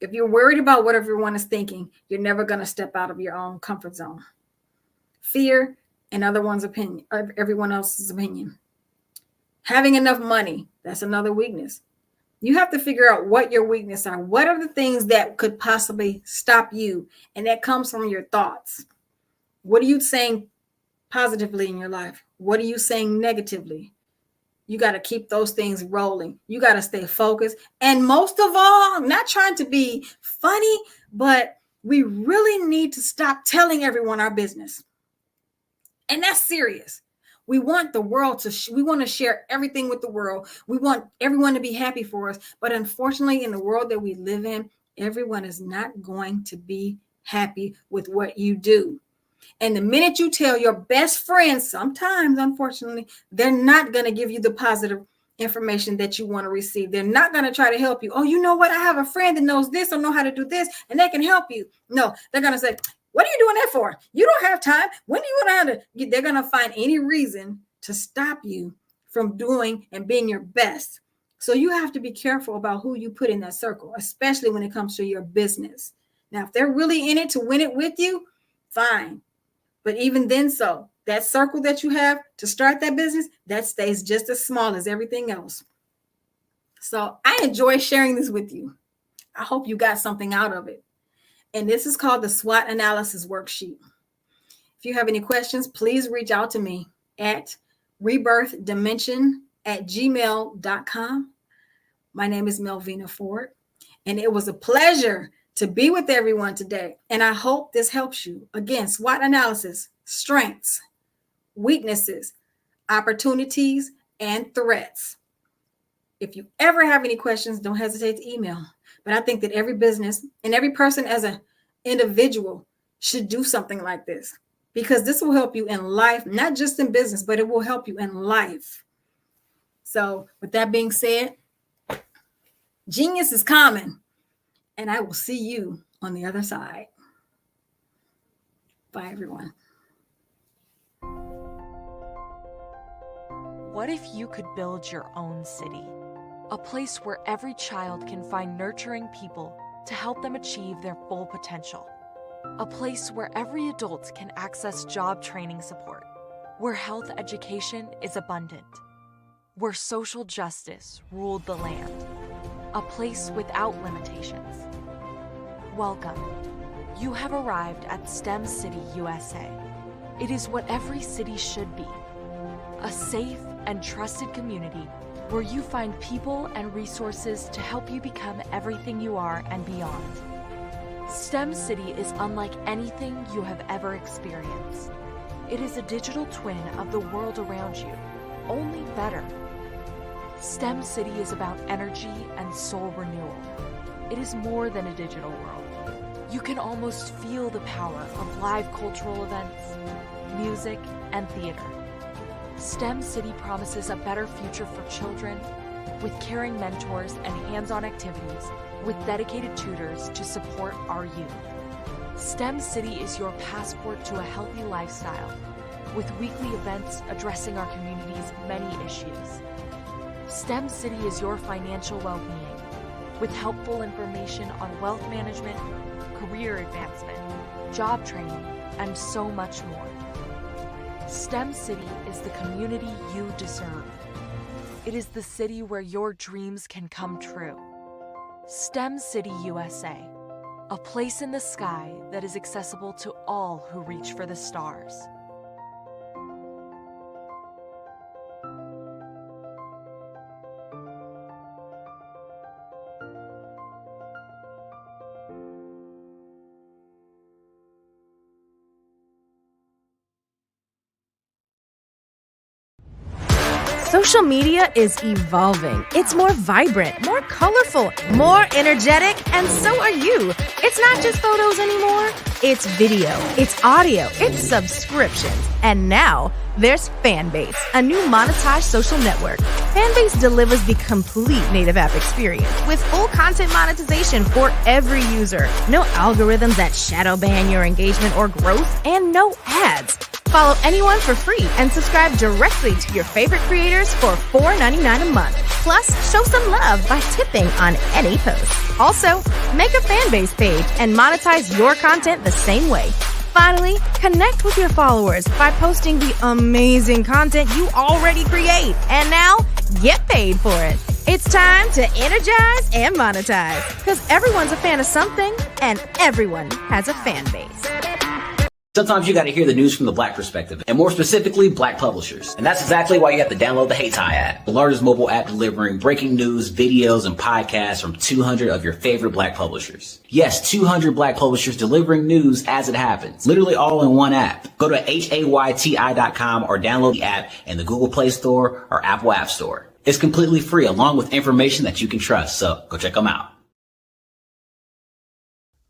If you're worried about what everyone is thinking, you're never going to step out of your own comfort zone. Fear and everyone else's opinion. Having enough money, that's another weakness. You have to figure out what your weaknesses are. What are the things that could possibly stop you? And that comes from your thoughts. What are you saying positively in your life? What are you saying negatively? You got to keep those things rolling. You got to stay focused. And most of all, I'm not trying to be funny, but we really need to stop telling everyone our business. And that's serious. We want the world we want to share everything with the world. We want everyone to be happy for us. But unfortunately, in the world that we live in, everyone is not going to be happy with what you do. And the minute you tell your best friends, sometimes, unfortunately, they're not going to give you the positive information that you want to receive. They're not going to try to help you. Oh, you know what? I have a friend that knows this or know how to do this, and they can help you. No, they're going to say, what are you doing that for? You don't have time. When do you want to? They're going to find any reason to stop you from doing and being your best. So you have to be careful about who you put in that circle, especially when it comes to your business. Now, if they're really in it to win it with you, fine. But even then, so that circle that you have to start that business, that stays just as small as everything else. So I enjoy sharing this with you. I hope you got something out of it. And this is called the SWOT analysis worksheet. If you have any questions, please reach out to me at rebirthdimension@gmail.com. My name is Melvina Ford, and it was a pleasure to be with everyone today. And I hope this helps you. Again, SWOT analysis, strengths, weaknesses, opportunities, and threats. If you ever have any questions, don't hesitate to email. But I think that every business and every person as an individual should do something like this, because this will help you in life, not just in business, but it will help you in life. So with that being said, genius is common, and I will see you on the other side. Bye, everyone. What if you could build your own city? A place where every child can find nurturing people to help them achieve their full potential. A place where every adult can access job training support. Where health education is abundant. Where social justice ruled the land. A place without limitations. Welcome. You have arrived at STEM City USA. It is what every city should be. A safe and trusted community where you find people and resources to help you become everything you are and beyond. STEM City is unlike anything you have ever experienced. It is a digital twin of the world around you, only better. STEM City is about energy and soul renewal. It is more than a digital world. You can almost feel the power of live cultural events, music, and theater. STEM City promises a better future for children with caring mentors and hands-on activities with dedicated tutors to support our youth. STEM City is your passport to a healthy lifestyle with weekly events addressing our community's many issues. STEM City is your financial well-being with helpful information on wealth management, career advancement, job training, and so much more. STEM City is the community you deserve. It is the city where your dreams can come true. STEM City USA, a place in the sky that is accessible to all who reach for the stars. Social media is evolving. It's more vibrant, more colorful, more energetic, and so are you. It's not just photos anymore. It's video, it's audio, it's subscriptions. And now there's Fanbase, a new monetized social network. Fanbase delivers the complete native app experience with full content monetization for every user. No algorithms that shadow ban your engagement or growth, and no ads. Follow anyone for free and subscribe directly to your favorite creators for $4.99 a month. Plus, show some love by tipping on any post. Also, make a Fanbase page and monetize your content the same way. Finally, connect with your followers by posting the amazing content you already create. And now, get paid for it. It's time to energize and monetize, because everyone's a fan of something and everyone has a fan base. Sometimes you got to hear the news from the Black perspective, and more specifically, Black publishers. And that's exactly why you have to download the HeyTie app, the largest mobile app delivering breaking news, videos, and podcasts from 200 of your favorite Black publishers. Yes, 200 Black publishers delivering news as it happens, literally all in one app. Go to HAYTI.com or download the app in the Google Play Store or Apple App Store. It's completely free, along with information that you can trust, so go check them out.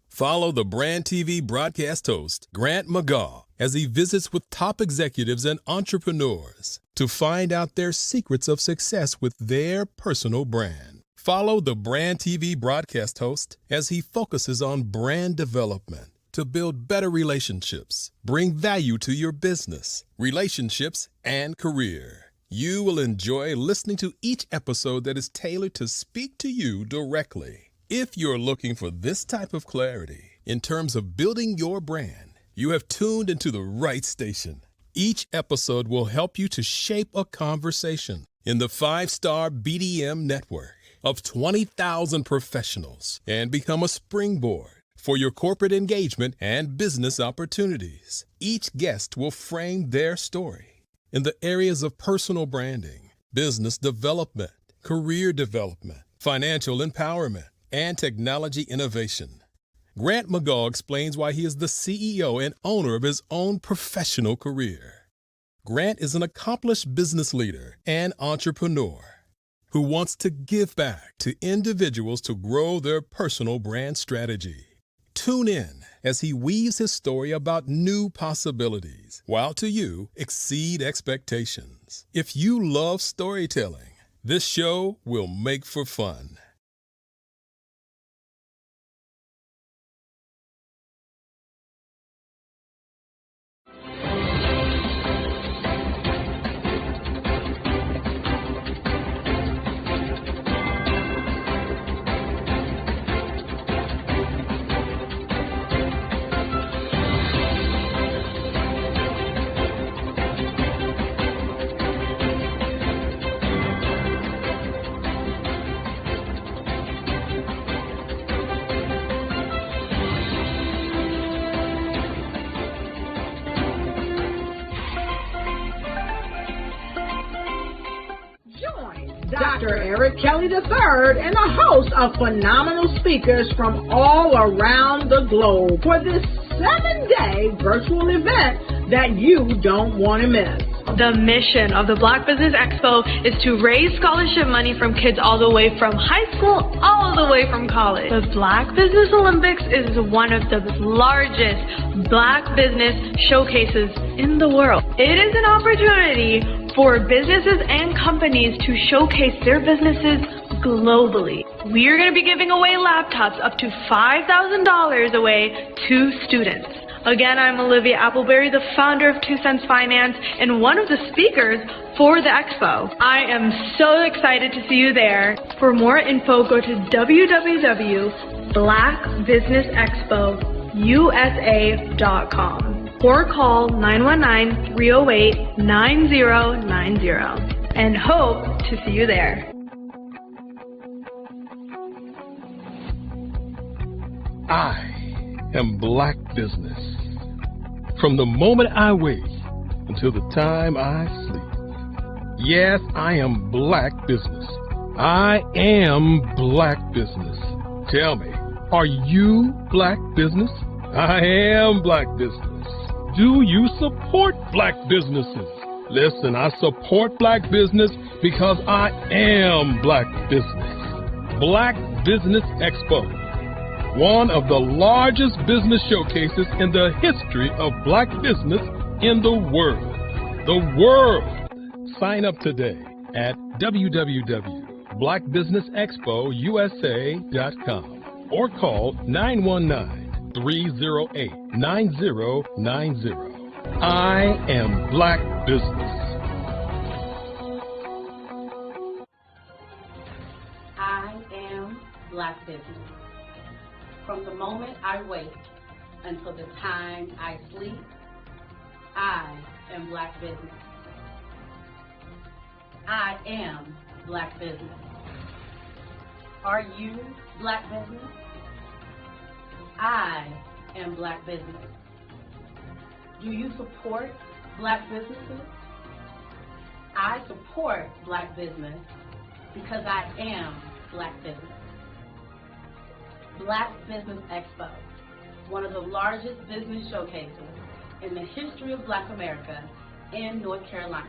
Follow the Brand TV broadcast host, Grant McGaugh, as he visits with top executives and entrepreneurs to find out their secrets of success with their personal brand. Follow the Brand TV broadcast host as he focuses on brand development to build better relationships, bring value to your business, relationships, and career. You will enjoy listening to each episode that is tailored to speak to you directly. If you're looking for this type of clarity in terms of building your brand, you have tuned into the right station. Each episode will help you to shape a conversation in the 5-star BDM network of 20,000 professionals and become a springboard for your corporate engagement and business opportunities. Each guest will frame their story in the areas of personal branding, business development, career development, financial empowerment, and technology innovation. Grant McGaugh explains why he is the CEO and owner of his own professional career. Grant is an accomplished business leader and entrepreneur. who wants to give back to individuals to grow their personal brand strategy. Tune in as he weaves his story about new possibilities, while to you exceed expectations. If you love storytelling, this show will make for fun. Dr. Eric Kelly III and a host of phenomenal speakers from all around the globe for this 7-day virtual event that you don't want to miss. The mission of the Black Business Expo is to raise scholarship money from kids all the way from high school, all the way from college. The Black Business Olympics is one of the largest Black business showcases in the world. It is an opportunity for businesses and companies to showcase their businesses globally. We are going to be giving away laptops up to $5,000 away to students. Again, I'm Olivia Appleberry, the founder of 2 Cents Finance and one of the speakers for the expo. I am so excited to see you there. For more info, go to www.blackbusinessexpousa.com or call 919-308-9090 and hope to see you there. I am Black Business. From the moment I wake until the time I sleep. Yes, I am Black Business. I am Black Business. Tell me, are you Black Business? I am Black Business. Do you support Black businesses? Listen, I support Black business because I am Black Business. Black Business Expo, one of the largest business showcases in the history of Black business in the world. The world! Sign up today at www.blackbusinessexpousa.com or call 919-308-9090. I am Black Business. I am Black Business. From the moment I wake until the time I sleep, I am Black Business. I am Black Business. Are you Black Business? I am Black Business. Do you support Black businesses? I support Black business because I am Black Business. Black Business Expo, one of the largest business showcases in the history of Black America in North Carolina.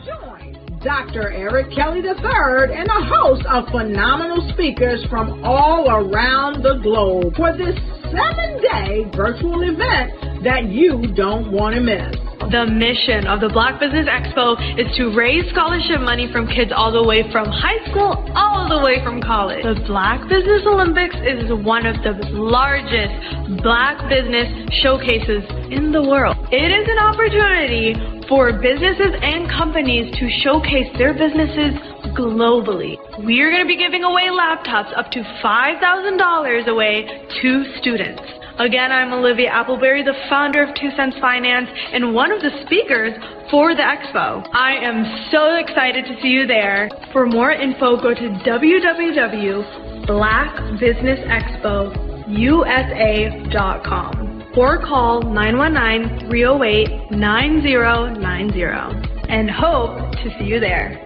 Join Dr. Eric Kelly III and a host of phenomenal speakers from all around the globe for this 7-day virtual event that you don't want to miss. The mission of the Black Business Expo is to raise scholarship money from kids all the way from high school, all the way from college. The Black Business Olympics is one of the largest Black business showcases in the world. It is an opportunity for businesses and companies to showcase their businesses globally. We are going to be giving away laptops up to $5,000 away to students. Again, I'm Olivia Appleberry, the founder of 2 Cents Finance and one of the speakers for the expo. I am so excited to see you there. For more info, go to www.blackbusinessexpousa.com or call 919-308-9090 and hope to see you there.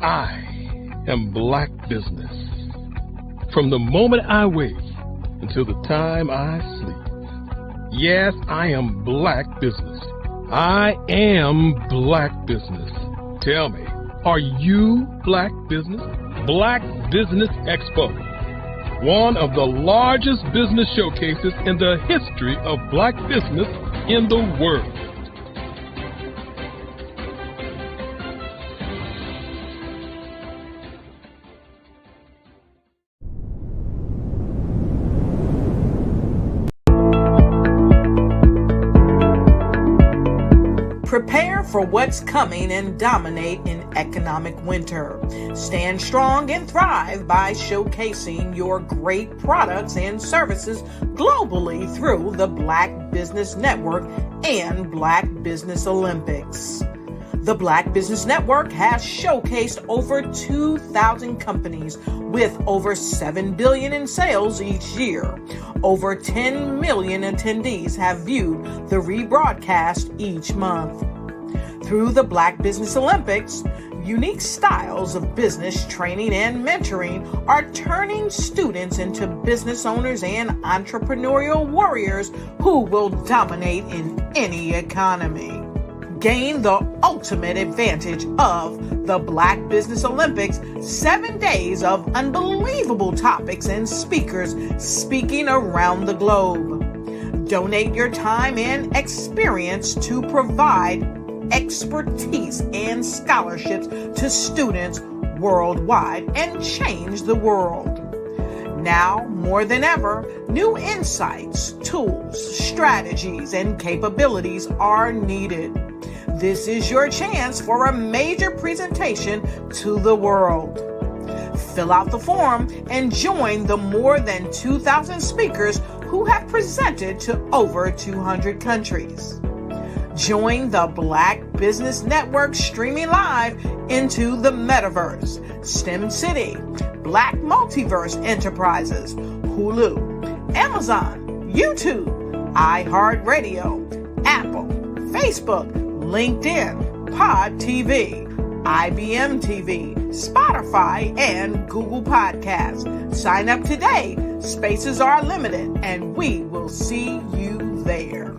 I am Black Business. From the moment I wake until the time I sleep. Yes, I am Black Business. I am Black Business. Tell me, are you Black Business? Black Business Expo, one of the largest business showcases in the history of Black business in the world. Prepare for what's coming and dominate in economic winter. Stand strong and thrive by showcasing your great products and services globally through the Black Business Network and Black Business Olympics. The Black Business Network has showcased over 2,000 companies with over $7 billion in sales each year. Over 10 million attendees have viewed the rebroadcast each month. Through the Black Business Olympics, unique styles of business training and mentoring are turning students into business owners and entrepreneurial warriors who will dominate in any economy. Gain the ultimate advantage of the Black Business Olympics, 7 days of unbelievable topics and speakers speaking around the globe. Donate your time and experience to provide expertise and scholarships to students worldwide and change the world. Now, more than ever, new insights, tools, strategies, and capabilities are needed. This is your chance for a major presentation to the world. Fill out the form and join the more than 2,000 speakers who have presented to over 200 countries. Join the Black Business Network streaming live into the Metaverse, STEM City, Black Multiverse Enterprises, Hulu, Amazon, YouTube, iHeartRadio, Apple, Facebook, LinkedIn, Pod TV, IBM TV, Spotify, and Google Podcasts. Sign up today. Spaces are limited, and we will see you there.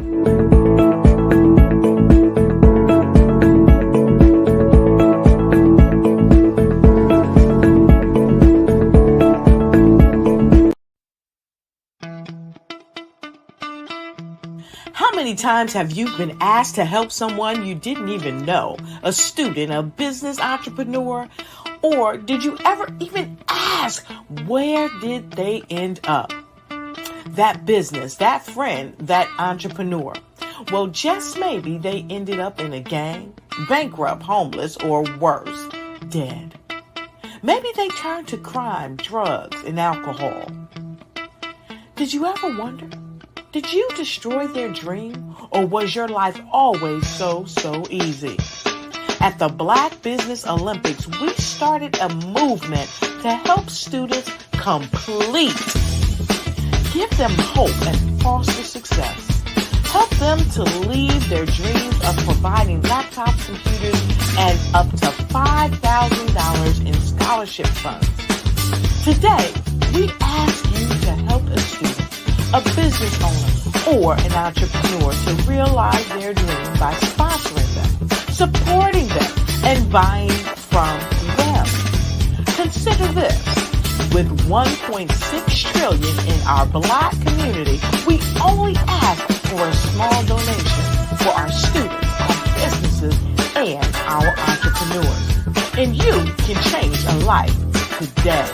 How many times have you been asked to help someone you didn't even know, a student, a business entrepreneur, or did you ever even ask, where did they end up? That business, that friend, that entrepreneur. Well, just maybe they ended up in a gang, bankrupt, homeless, or worse, dead. Maybe they turned to crime, drugs, and alcohol. Did you ever wonder? Did you destroy their dream, or was your life always so easy? At the Black Business Olympics, we started a movement to help students complete. Give them hope and foster success. Help them to leave their dreams of providing laptops, computers, and up to $5,000 in scholarship funds. Today, we ask you to help a student, a business owner, or an entrepreneur to realize their dream by sponsoring them, supporting them, and buying from them. Consider this. With $1.6 trillion in our Black community, we only ask for a small donation for our students, our businesses, and our entrepreneurs. And you can change a life today.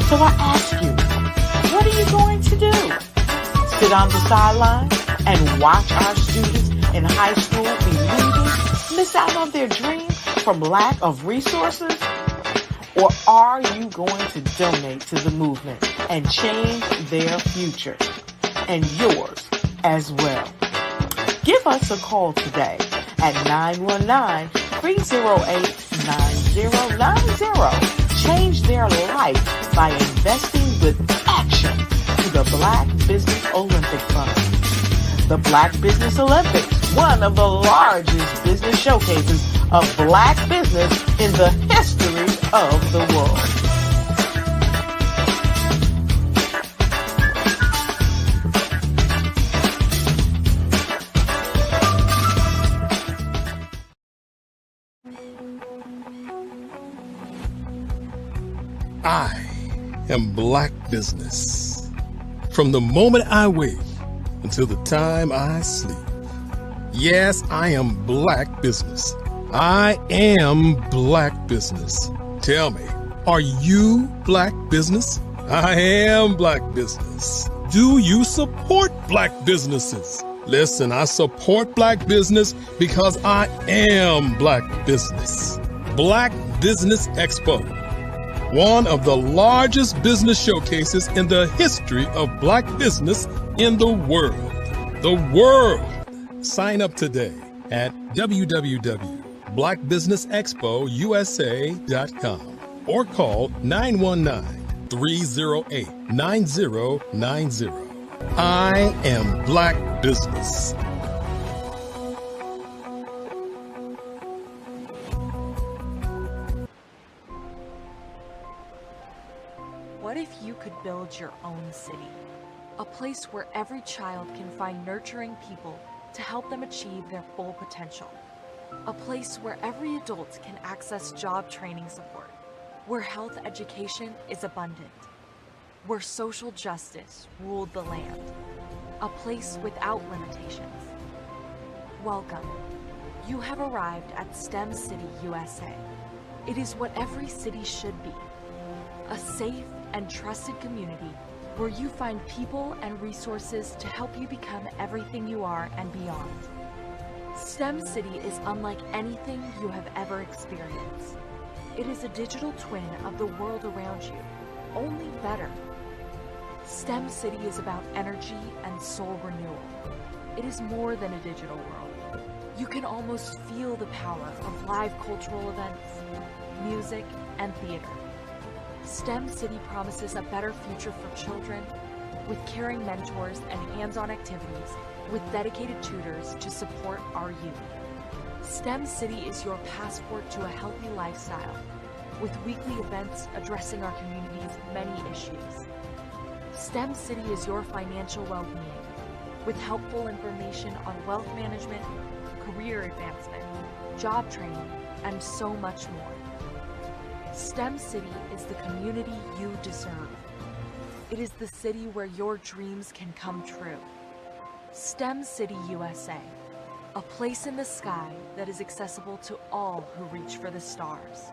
So I ask you, what are you going to do? Sit on the sideline and watch our students in high school be leaders, miss out on their dreams from lack of resources? Or are you going to donate to the movement and change their future and yours as well? Give us a call today at 919-308-9090. Change their life by investing with action to the Black Business Olympic Fund. The Black Business Olympics, one of the largest business showcases of Black business in the history of the world. I am Black Business. From the moment I wake until the time I sleep. Yes, I am Black Business. I am Black Business. Tell me, are you Black Business? I am Black Business. Do you support Black businesses? Listen, I support Black business because I am Black Business. Black Business Expo, one of the largest business showcases in the history of Black business in the world. The world! Sign up today at www.blackbusinessexpousa.com or call 919-308-9090. I am Black Business. What if you could build your own city? A place where every child can find nurturing people to help them achieve their full potential. A place where every adult can access job training support, where health education is abundant, where social justice ruled the land. A place without limitations. Welcome. You have arrived at STEM City USA. It is what every city should be. A safe and trusted community where you find people and resources to help you become everything you are and beyond. STEM City is unlike anything you have ever experienced. It is a digital twin of the world around you, only better. STEM City is about energy and soul renewal. It is more than a digital world. You can almost feel the power of live cultural events, music, and theater. STEM City promises a better future for children with caring mentors and hands-on activities with dedicated tutors to support our youth. STEM City is your passport to a healthy lifestyle with weekly events addressing our community's many issues. STEM City is your financial well-being with helpful information on wealth management, career advancement, job training, and so much more. STEM City is the community you deserve. It is the city where your dreams can come true. STEM City USA, a place in the sky that is accessible to all who reach for the stars.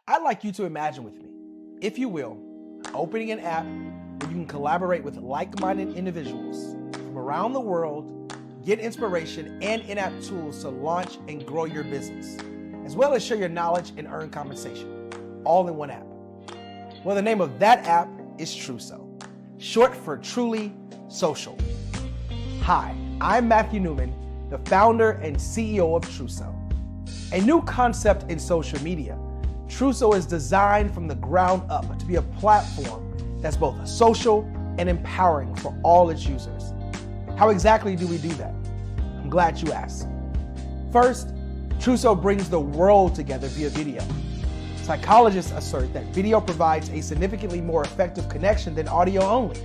I'd like you to imagine with me, if you will, opening an app where you can collaborate with like-minded individuals from around the world, get inspiration and in-app tools to launch and grow your business, as well as share your knowledge and earn compensation, all in one app. Well, the name of that app is Truso, short for Truly Social. Hi, I'm Matthew Newman, the founder and CEO of Truso, a new concept in social media. Truso is designed from the ground up to be a platform that's both social and empowering for all its users. How exactly do we do that? I'm glad you asked. First, Truso brings the world together via video. Psychologists assert that video provides a significantly more effective connection than audio only.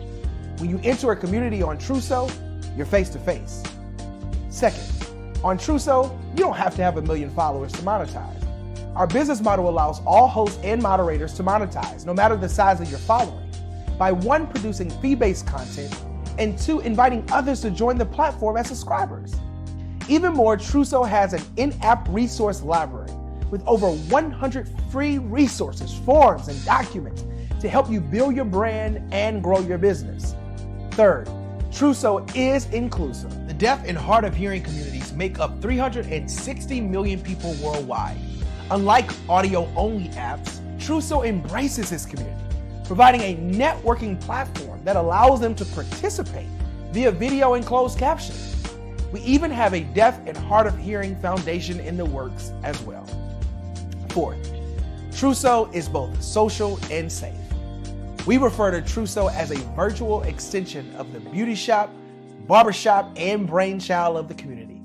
When you enter a community on Truso, you're face to face. Second, on Truso, you don't have to have 1 million followers to monetize. Our business model allows all hosts and moderators to monetize, no matter the size of your following, by 1, producing fee-based content, and 2, inviting others to join the platform as subscribers. Even more, Truso has an in-app resource library with over 100 free resources, forms, and documents to help you build your brand and grow your business. Third, Truso is inclusive. The deaf and hard of hearing communities make up 360 million people worldwide. Unlike audio-only apps, Truso embraces this community, providing a networking platform that allows them to participate via video and closed captioning. We even have a deaf and hard of hearing foundation in the works as well. Fourth, Trousseau is both social and safe. We refer to Trousseau as a virtual extension of the beauty shop, barbershop, and brainchild of the community.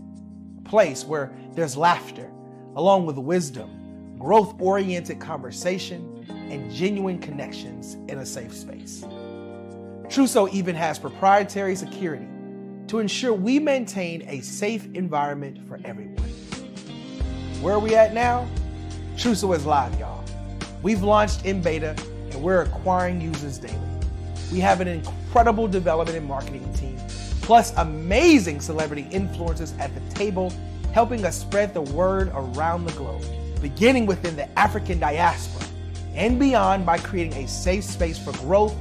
A place where there's laughter, along with wisdom, growth-oriented conversation, and genuine connections in a safe space. Trousseau even has proprietary security to ensure we maintain a safe environment for everyone. Where are we at now? Trousseau is live, y'all. We've launched in beta and we're acquiring users daily. We have an incredible development and marketing team, plus amazing celebrity influencers at the table, helping us spread the word around the globe, beginning within the African diaspora and beyond by creating a safe space for growth,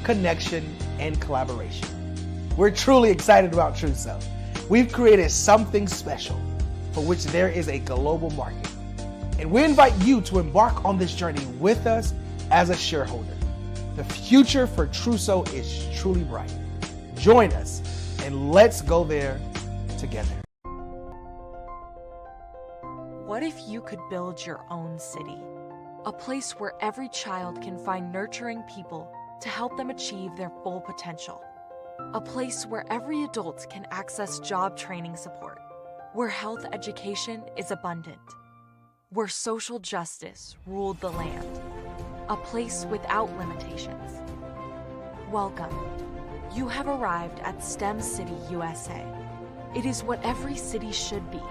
connection, and collaboration. We're truly excited about Trousseau. We've created something special for which there is a global market. And we invite you to embark on this journey with us as a shareholder. The future for Trousseau is truly bright. Join us and let's go there together. What if you could build your own city? A place where every child can find nurturing people to help them achieve their full potential. A place where every adult can access job training support. Where health education is abundant. Where social justice ruled the land. A place without limitations. Welcome. You have arrived at STEM City USA. It is what every city should be.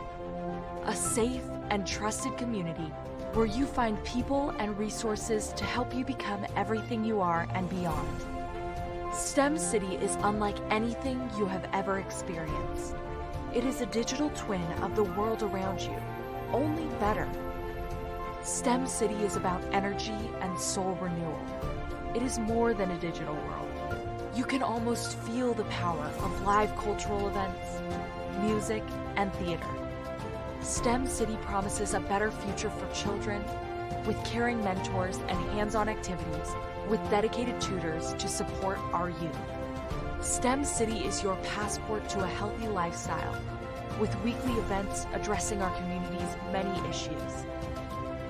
A safe and trusted community where you find people and resources to help you become everything you are and beyond. STEM City is unlike anything you have ever experienced. It is a digital twin of the world around you, only better. STEM City is about energy and soul renewal. It is more than a digital world. You can almost feel the power of live cultural events, music, and theater. STEM City promises a better future for children with caring mentors and hands-on activities with dedicated tutors to support our youth. STEM City is your passport to a healthy lifestyle with weekly events addressing our community's many issues.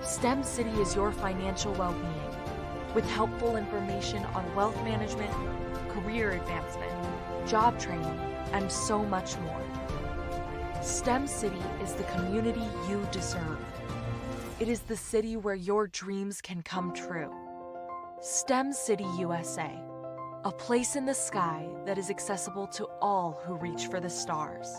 STEM City is your financial well-being with helpful information on wealth management, career advancement, job training, and so much more. STEM City is the community you deserve. It is the city where your dreams can come true. STEM City USA, a place in the sky that is accessible to all who reach for the stars.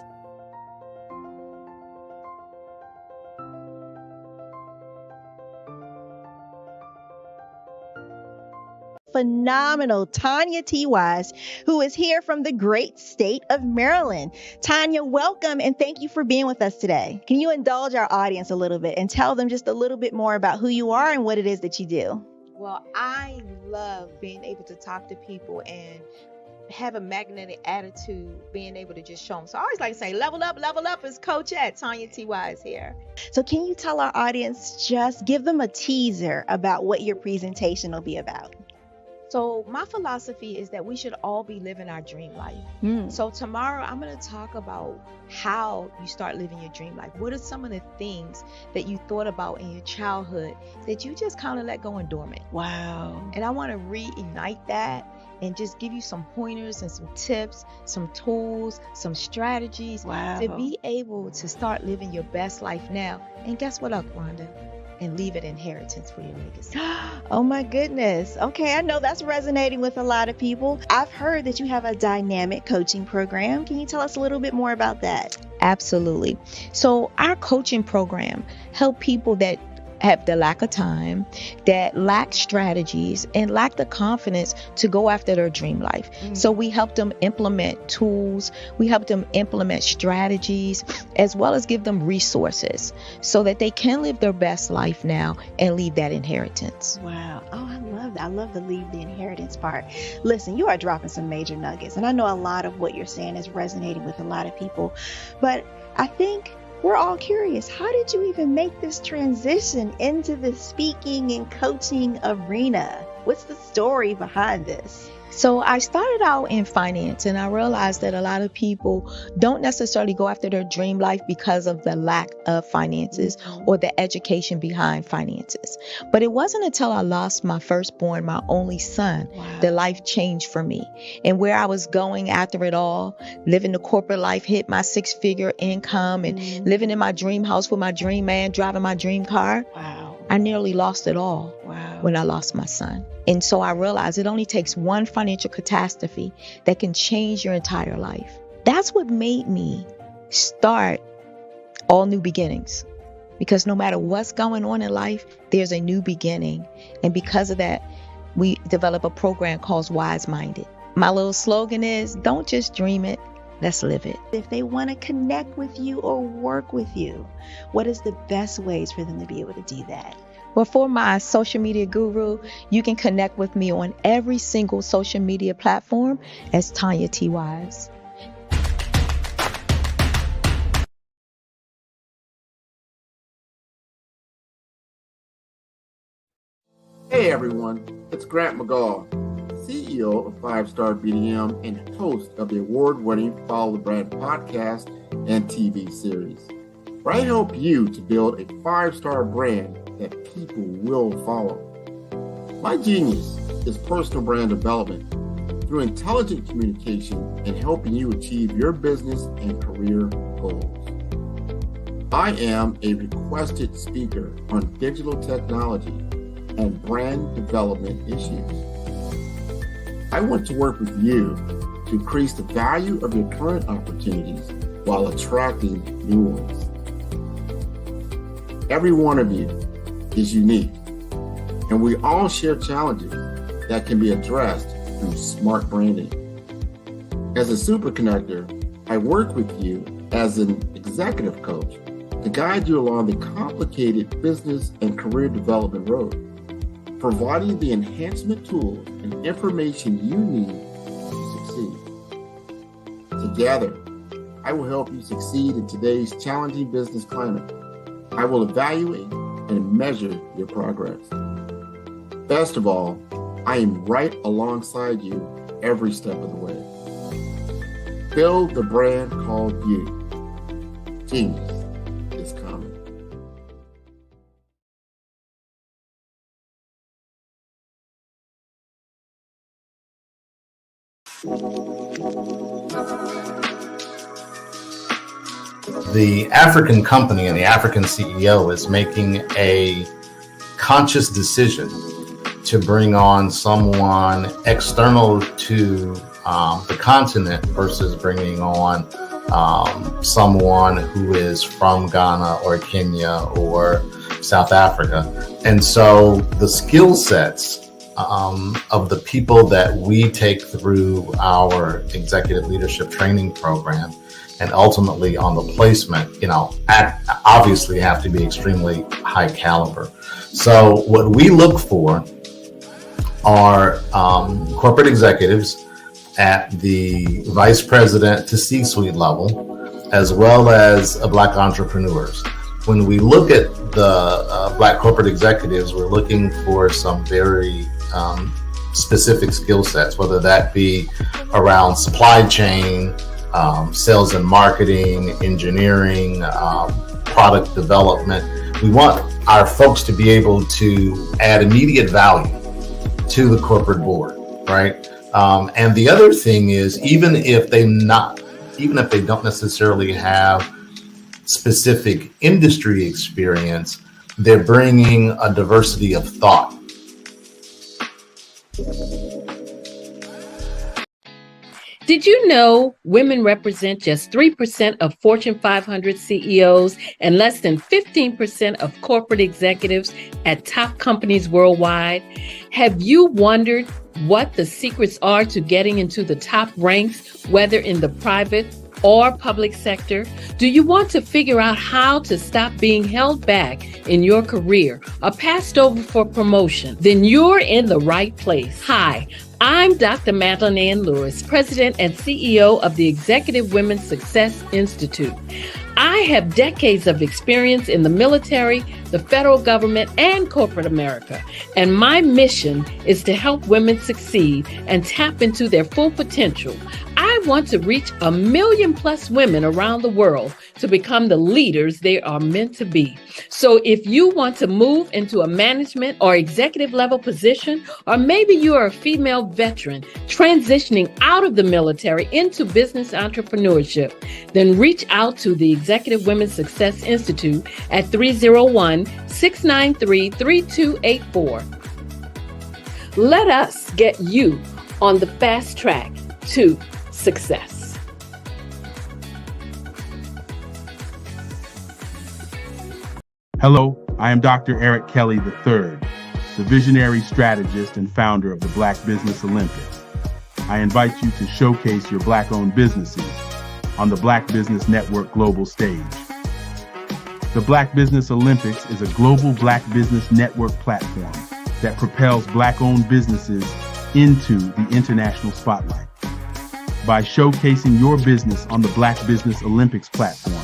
Phenomenal Tanya T. Wise, who is here from the great state of Maryland. Tanya, welcome and thank you for being with us today. Can you indulge our audience a little bit and tell them just a little bit more about who you are and what it is that you do? Well, I love being able to talk to people and have a magnetic attitude, being able to just show them. So I always like to say, level up is Coach at Tanya T. Wise here. So can you tell our audience, just give them a teaser about what your presentation will be about? So my philosophy is that we should all be living our dream life. So tomorrow I'm going to talk about how you start living your dream life. What are some of the things that you thought about in your childhood that you just kind of let go and dormant? Wow. And I want to reignite that and just give you some pointers and some tips, some tools, some strategies to be able to start living your best life now. And guess what, Rhonda? And leave it inheritance for your legacy. Oh my goodness. Okay, I know that's resonating with a lot of people. I've heard that you have a dynamic coaching program. Can you tell us a little bit more about that? Absolutely. So our coaching program help people that have the lack of time, that lack strategies, and lack the confidence to go after their dream life. So we help them implement tools, we help them implement strategies, as well as give them resources so that they can live their best life now and leave that inheritance. Wow. Oh, I love that. I love the leave the inheritance part. Listen, you are dropping some major nuggets, and I know a lot of what you're saying is resonating with a lot of people, but I think we're all curious, how did you even make this transition into the speaking and coaching arena? What's the story behind this? So I started out in finance, and I realized that a lot of people don't necessarily go after their dream life because of the lack of finances or the education behind finances. But it wasn't until I lost my firstborn, my only son, that life changed for me. And where I was going after it all, living the corporate life, hit my 6-figure income and living in my dream house with my dream man, driving my dream car. I nearly lost it all when I lost my son. And so I realized it only takes one financial catastrophe that can change your entire life. That's what made me start All New Beginnings. Because no matter what's going on in life, there's a new beginning. And because of that, we develop a program called Wise Minded. My little slogan is, don't just dream it, let's live it. If they want to connect with you or work with you, what is the best ways for them to be able to do that? Well, for my social media guru, you can connect with me on every single social media platform as Tanya T. Wise. Hey everyone, it's Grant McGaw, CEO of 5-Star BDM and host of the award-winning Follow the Brand podcast and TV series, where I help you to build a 5-star brand that people will follow. My genius is personal brand development through intelligent communication and helping you achieve your business and career goals. I am a requested speaker on digital technology and brand development issues. I want to work with you to increase the value of your current opportunities while attracting new ones. Every one of you is unique, and we all share challenges that can be addressed through smart branding. As a super connector, I work with you as an executive coach to guide you along the complicated business and career development road, providing the enhancement tools and information you need to succeed. Together, I will help you succeed in today's challenging business climate. I will evaluate and measure your progress. Best of all, I am right alongside you every step of the way. Build the brand called you. Genius is coming. The African company and the African CEO is making a conscious decision to bring on someone external to the continent versus bringing on someone who is from Ghana or Kenya or South Africa. And so the skill sets of the people that we take through our executive leadership training program and ultimately on the placement, obviously have to be extremely high caliber. So what we look for are corporate executives at the vice president to C-suite level, as well as Black entrepreneurs. When we look at the Black corporate executives, we're looking for some very specific skill sets, whether that be around supply chain, sales and marketing, engineering, product development. We want our folks to be able to add immediate value to the corporate board, right? And the other thing is, even if they don't necessarily have specific industry experience, they're bringing a diversity of thought. Did you know women represent just 3% of Fortune 500 CEOs and less than 15% of corporate executives at top companies worldwide? Have you wondered what the secrets are to getting into the top ranks, whether in the private or public sector? Do you want to figure out how to stop being held back in your career or passed over for promotion? Then you're in the right place. Hi, I'm Dr. Madeline Ann Lewis, President and CEO of the Executive Women's Success Institute. I have decades of experience in the military, the federal government, and corporate America, and my mission is to help women succeed and tap into their full potential. I want to reach 1 million+ women around the world to become the leaders they are meant to be. So if you want to move into a management or executive level position, or maybe you are a female veteran transitioning out of the military into business entrepreneurship, then reach out to the Executive Women's Success Institute at 301-693-3284. Let us get you on the fast track to success. Hello, I am Dr. Eric Kelly III, the visionary strategist and founder of the Black Business Olympics. I invite you to showcase your Black-owned businesses on the Black Business Network global stage. The Black Business Olympics is a global Black Business Network platform that propels Black-owned businesses into the international spotlight. By showcasing your business on the Black Business Olympics platform,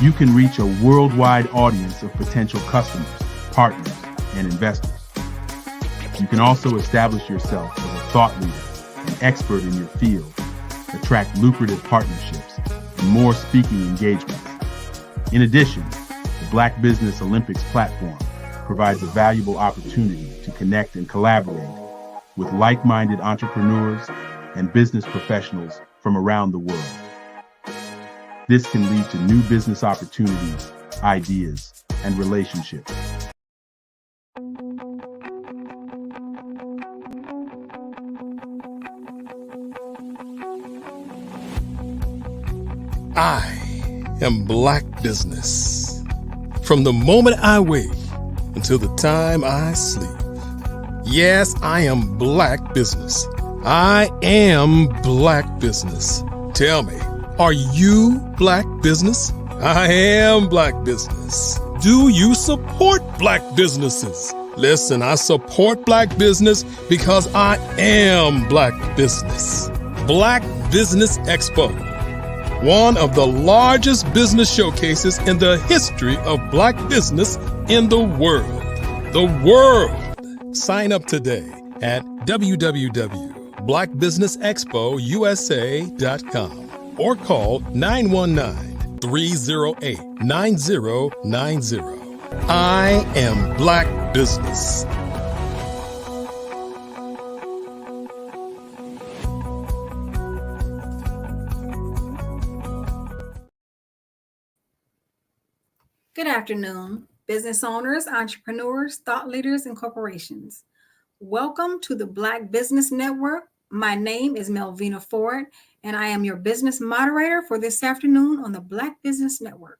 you can reach a worldwide audience of potential customers, partners, and investors. You can also establish yourself as a thought leader and expert in your field, attract lucrative partnerships, and more speaking engagements. In addition, the Black Business Olympics platform provides a valuable opportunity to connect and collaborate with like-minded entrepreneurs and business professionals from around the world. This can lead to new business opportunities, ideas, and relationships. I am Black Business. From the moment I wake until the time I sleep. Yes, I am Black Business. I am Black Business. Tell me, are you Black Business? I am Black Business. Do you support Black businesses? Listen, I support Black business because I am Black Business. Black Business Expo, one of the largest business showcases in the history of Black business in the world. The world. Sign up today at www.blackbusinessexpousa.com or call 919-308-9090. I am Black Business. Good afternoon, business owners, entrepreneurs, thought leaders, and corporations. Welcome to the Black Business Network. My name is Melvina Ford, and I am your business moderator for this afternoon on the Black Business Network.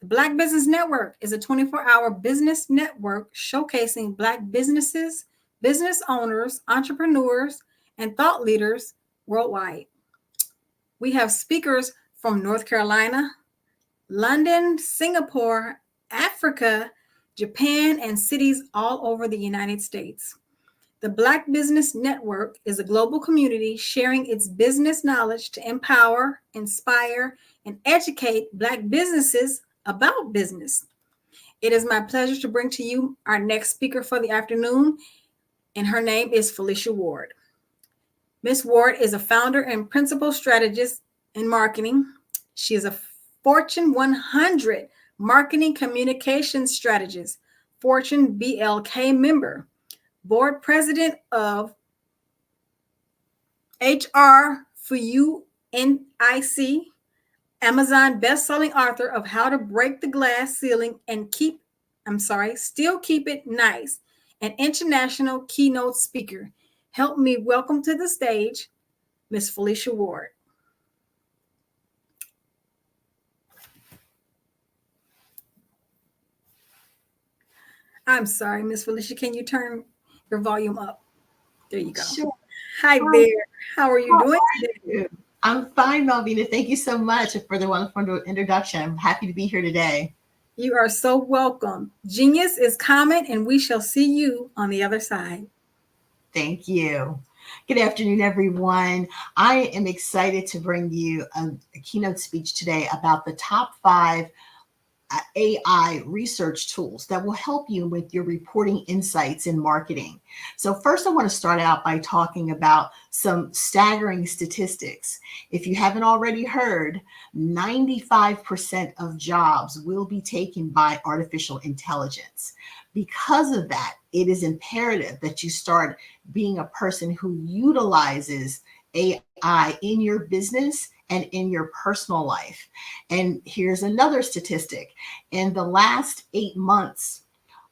The Black Business Network is a 24-hour business network showcasing Black businesses, business owners, entrepreneurs, and thought leaders worldwide. We have speakers from North Carolina, London, Singapore, Africa, Japan, and cities all over the United States. The Black Business Network is a global community sharing its business knowledge to empower, inspire, and educate Black businesses about business. It is my pleasure to bring to you our next speaker for the afternoon, and her name is Felicia Ward. Ms. Ward is a founder and principal strategist in marketing. She is a Fortune 100 marketing communications strategist, Fortune BLK member, board president of HR for You NIC, Amazon best-selling author of How to Break the Glass Ceiling and Still Keep It Nice, an international keynote speaker. Help me welcome to the stage, Ms. Felicia Ward. I'm sorry, Ms. Felicia, can you turn your volume up? There you go. Sure. Hi there. How are you doing today? I'm fine, Melvina. Thank you so much for the wonderful introduction. I'm happy to be here today. You are so welcome. Genius is common, and we shall see you on the other side. Thank you. Good afternoon, everyone. I am excited to bring you a keynote speech today about the top 5 AI research tools that will help you with your reporting insights in marketing. So first, I want to start out by talking about some staggering statistics. If you haven't already heard, 95% of jobs will be taken by artificial intelligence. Because of that, it is imperative that you start being a person who utilizes AI in your business and in your personal life. And here's another statistic. In the last 8 months,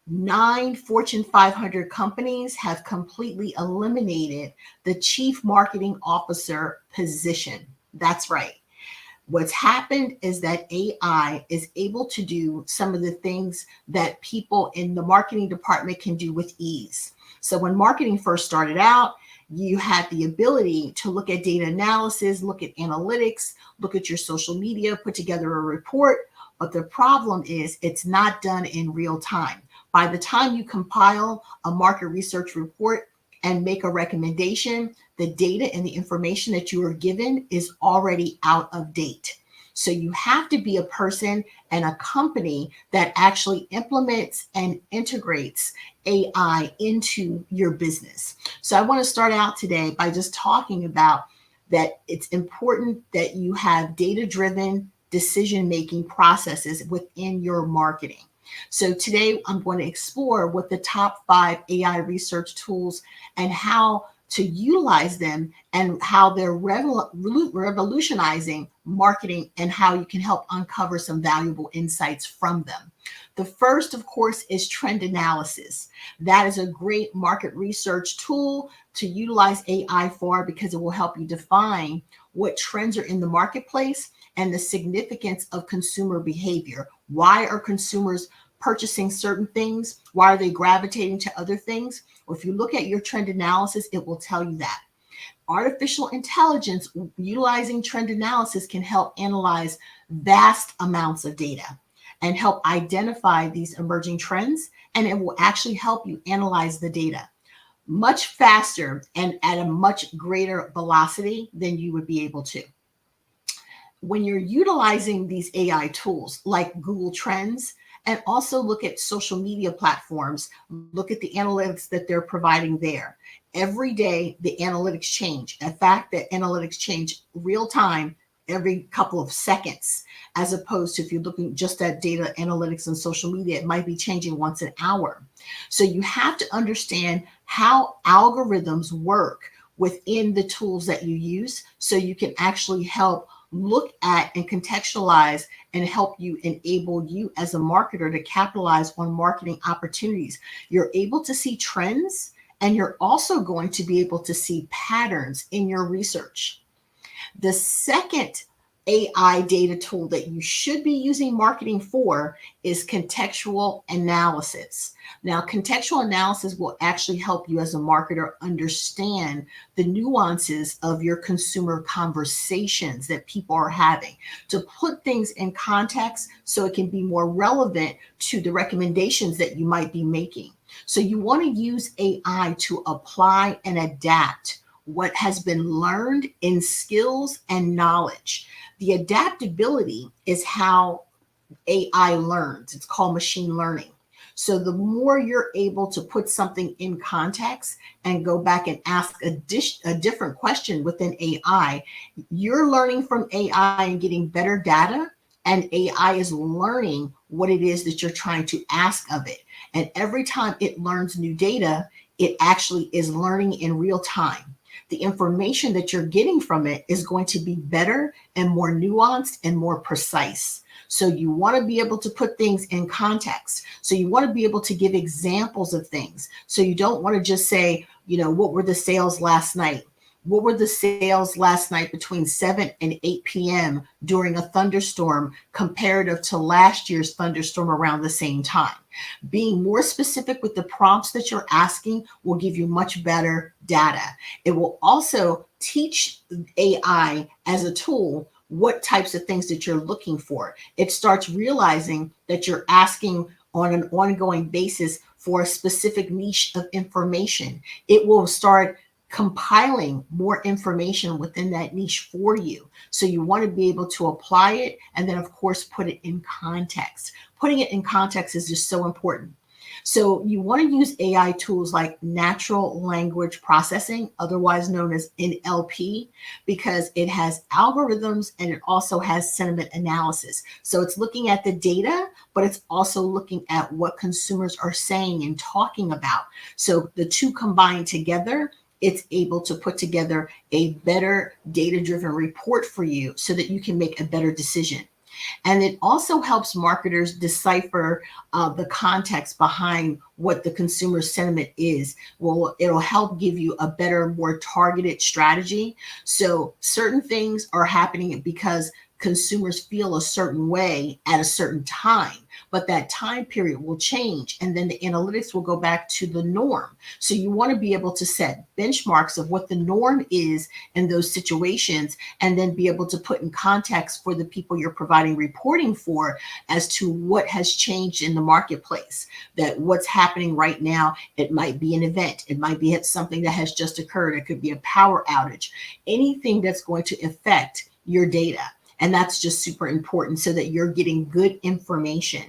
9 Fortune 500 companies have completely eliminated the chief marketing officer position. That's right. What's happened is that AI is able to do some of the things that people in the marketing department can do with ease. So when marketing first started out, you had the ability to look at data analysis, look at analytics, look at your social media, put together a report. But the problem is it's not done in real time. By the time you compile a market research report and make a recommendation, the data and the information that you are given is already out of date. So you have to be a person and a company that actually implements and integrates AI into your business. So I want to start out today by just talking about that it's important that you have data-driven decision-making processes within your marketing. So today I'm going to explore what the top 5 AI research tools and how to utilize them and how they're revolutionizing marketing and how you can help uncover some valuable insights from them. The first, of course, is trend analysis. That is a great market research tool to utilize AI for because it will help you define what trends are in the marketplace and the significance of consumer behavior. Why are consumers purchasing certain things? Why are they gravitating to other things? Well, if you look at your trend analysis, it will tell you that. Artificial intelligence utilizing trend analysis can help analyze vast amounts of data and help identify these emerging trends, and it will actually help you analyze the data much faster and at a much greater velocity than you would be able to. When you're utilizing these AI tools like Google Trends, and also look at social media platforms, look at the analytics that they're providing there. Every day, the analytics change. In fact, the analytics change real time every couple of seconds, as opposed to if you're looking just at data analytics and social media, it might be changing once an hour. So you have to understand how algorithms work within the tools that you use so you can actually help look at and contextualize and help you enable you as a marketer to capitalize on marketing opportunities. You're able to see trends, and you're also going to be able to see patterns in your research. The second AI data tool that you should be using marketing for is contextual analysis. Now, contextual analysis will actually help you as a marketer understand the nuances of your consumer conversations that people are having, to put things in context so it can be more relevant to the recommendations that you might be making. So you want to use AI to apply and adapt what has been learned in skills and knowledge. The adaptability is how AI learns. It's called machine learning. So the more you're able to put something in context and go back and ask a different question within AI, you're learning from AI and getting better data, and AI is learning what it is that you're trying to ask of it. And every time it learns new data, it actually is learning in real time. The information that you're getting from it is going to be better and more nuanced and more precise. So you want to be able to put things in context. So you want to be able to give examples of things. So you don't want to just say, what were the sales last night? What were the sales last night between 7 and 8 p.m. during a thunderstorm comparative to last year's thunderstorm around the same time? Being more specific with the prompts that you're asking will give you much better data. It will also teach AI as a tool what types of things that you're looking for. It starts realizing that you're asking on an ongoing basis for a specific niche of information. It will start compiling more information within that niche for you. So you want to be able to apply it and then, of course, put it in context. Putting it in context is just so important. So you want to use AI tools like natural language processing, otherwise known as NLP, because it has algorithms and it also has sentiment analysis. So it's looking at the data, but it's also looking at what consumers are saying and talking about. So the two combined together, it's able to put together a better data-driven report for you so that you can make a better decision. And it also helps marketers decipher the context behind what the consumer sentiment is. Well, it'll help give you a better, more targeted strategy. So certain things are happening because consumers feel a certain way at a certain time, but that time period will change and then the analytics will go back to the norm. So you want to be able to set benchmarks of what the norm is in those situations and then be able to put in context for the people you're providing reporting for as to what has changed in the marketplace, that what's happening right now. It might be an event. It might be something that has just occurred. It could be a power outage, anything that's going to affect your data. And that's just super important so that you're getting good information.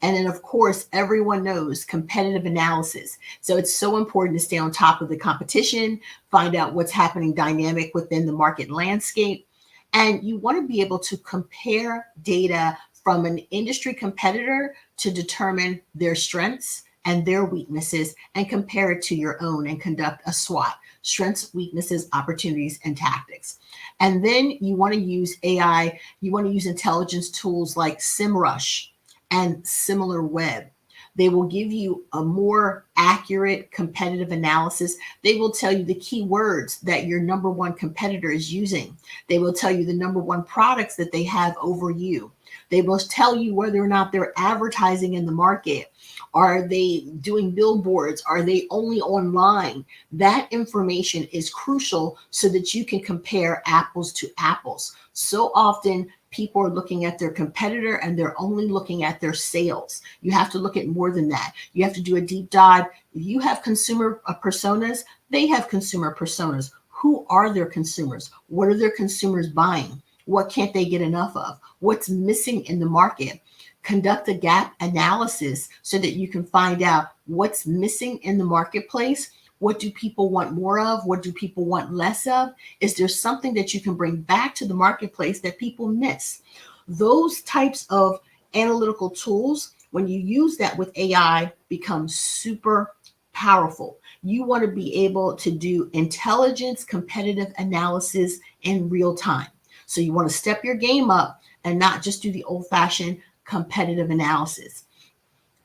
And then, of course, everyone knows competitive analysis. So it's so important to stay on top of the competition, find out what's happening dynamic within the market landscape. And you want to be able to compare data from an industry competitor to determine their strengths and their weaknesses and compare it to your own and conduct a SWOT. Strengths, weaknesses, opportunities, and tactics. And then you want to use AI, you want to use intelligence tools like SEMrush and SimilarWeb. They will give you a more accurate competitive analysis. They will tell you the keywords that your number one competitor is using. They will tell you the number one products that they have over you. They will tell you whether or not they're advertising in the market. Are they doing billboards? Are they only online? That information is crucial so that you can compare apples to apples. So often people are looking at their competitor and they're only looking at their sales. You have to look at more than that. You have to do a deep dive. If you have consumer personas, they have consumer personas. Who are their consumers? What are their consumers buying? What can't they get enough of? What's missing in the market? Conduct a gap analysis so that you can find out what's missing in the marketplace. What do people want more of? What do people want less of? Is there something that you can bring back to the marketplace that people miss? Those types of analytical tools, when you use that with AI, become super powerful. You want to be able to do intelligence, competitive analysis in real time. So you want to step your game up and not just do the old-fashioned competitive analysis.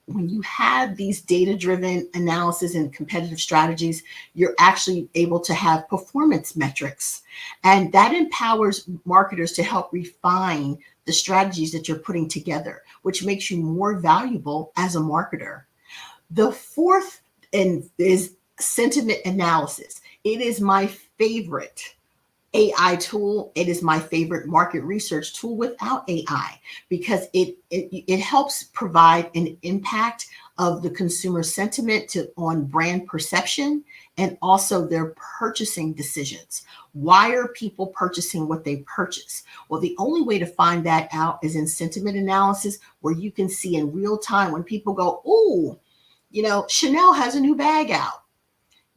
When you have these data-driven analysis and competitive strategies, you're actually able to have performance metrics. And that empowers marketers to help refine the strategies that you're putting together, which makes you more valuable as a marketer. The fourth is sentiment analysis. It is my favorite AI tool. It is my favorite market research tool without AI because it helps provide an impact of the consumer sentiment on brand perception and also their purchasing decisions. Why are people purchasing what they purchase? Well, the only way to find that out is in sentiment analysis, where you can see in real time when people go, "Ooh, Chanel has a new bag out."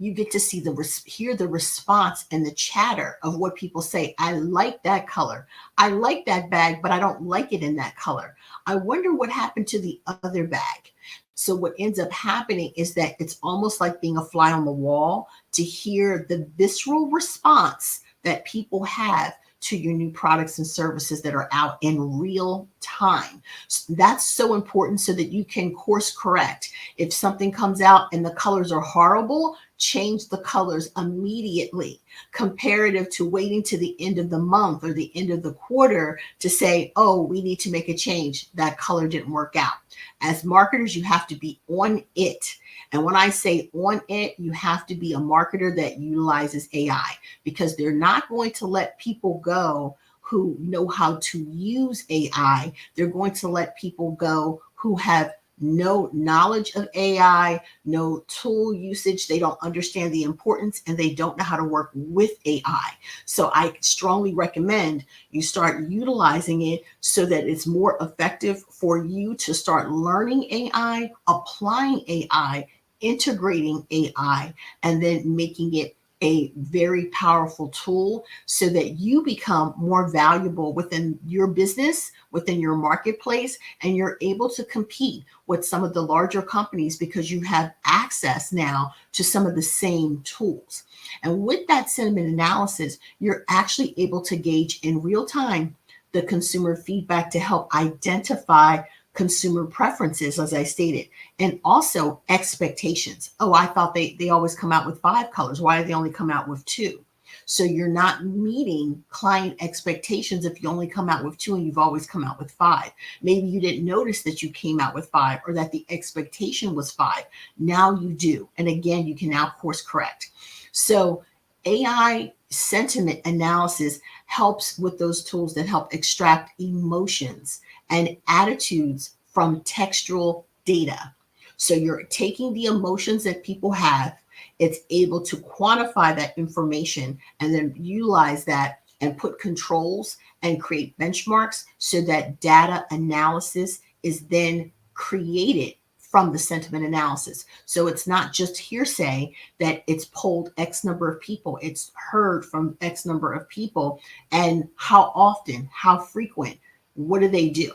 You get to see hear the response and the chatter of what people say. I like that color. I like that bag, but I don't like it in that color. I wonder what happened to the other bag. So what ends up happening is that it's almost like being a fly on the wall to hear the visceral response that people have to your new products and services that are out in real time. That's so important so that you can course correct. If something comes out and the colors are horrible, change the colors immediately, comparative to waiting to the end of the month or the end of the quarter to say, oh, we need to make a change. That color didn't work out. As marketers, you have to be on it. And when I say on it, you have to be a marketer that utilizes AI, because they're not going to let people go who know how to use AI. They're going to let people go who have no knowledge of AI, no tool usage. They don't understand the importance, and they don't know how to work with AI. So I strongly recommend you start utilizing it so that it's more effective for you to start learning AI, applying AI, integrating AI, and then making it a very powerful tool so that you become more valuable within your business, within your marketplace, and you're able to compete with some of the larger companies because you have access now to some of the same tools. And with that sentiment analysis, you're actually able to gauge in real time the consumer feedback to help identify consumer preferences, as I stated, and also expectations. Oh, I thought they always come out with 5 colors. Why do they only come out with 2? So you're not meeting client expectations if you only come out with 2 and you've always come out with 5. Maybe you didn't notice that you came out with 5 or that the expectation was 5. Now you do. And again, you can now course correct. So AI sentiment analysis helps with those tools that help extract emotions and attitudes from textual data. So you're taking the emotions that people have, it's able to quantify that information and then utilize that and put controls and create benchmarks so that data analysis is then created from the sentiment analysis. So it's not just hearsay that it's polled X number of people, it's heard from X number of people, and how often, how frequent, what do they do?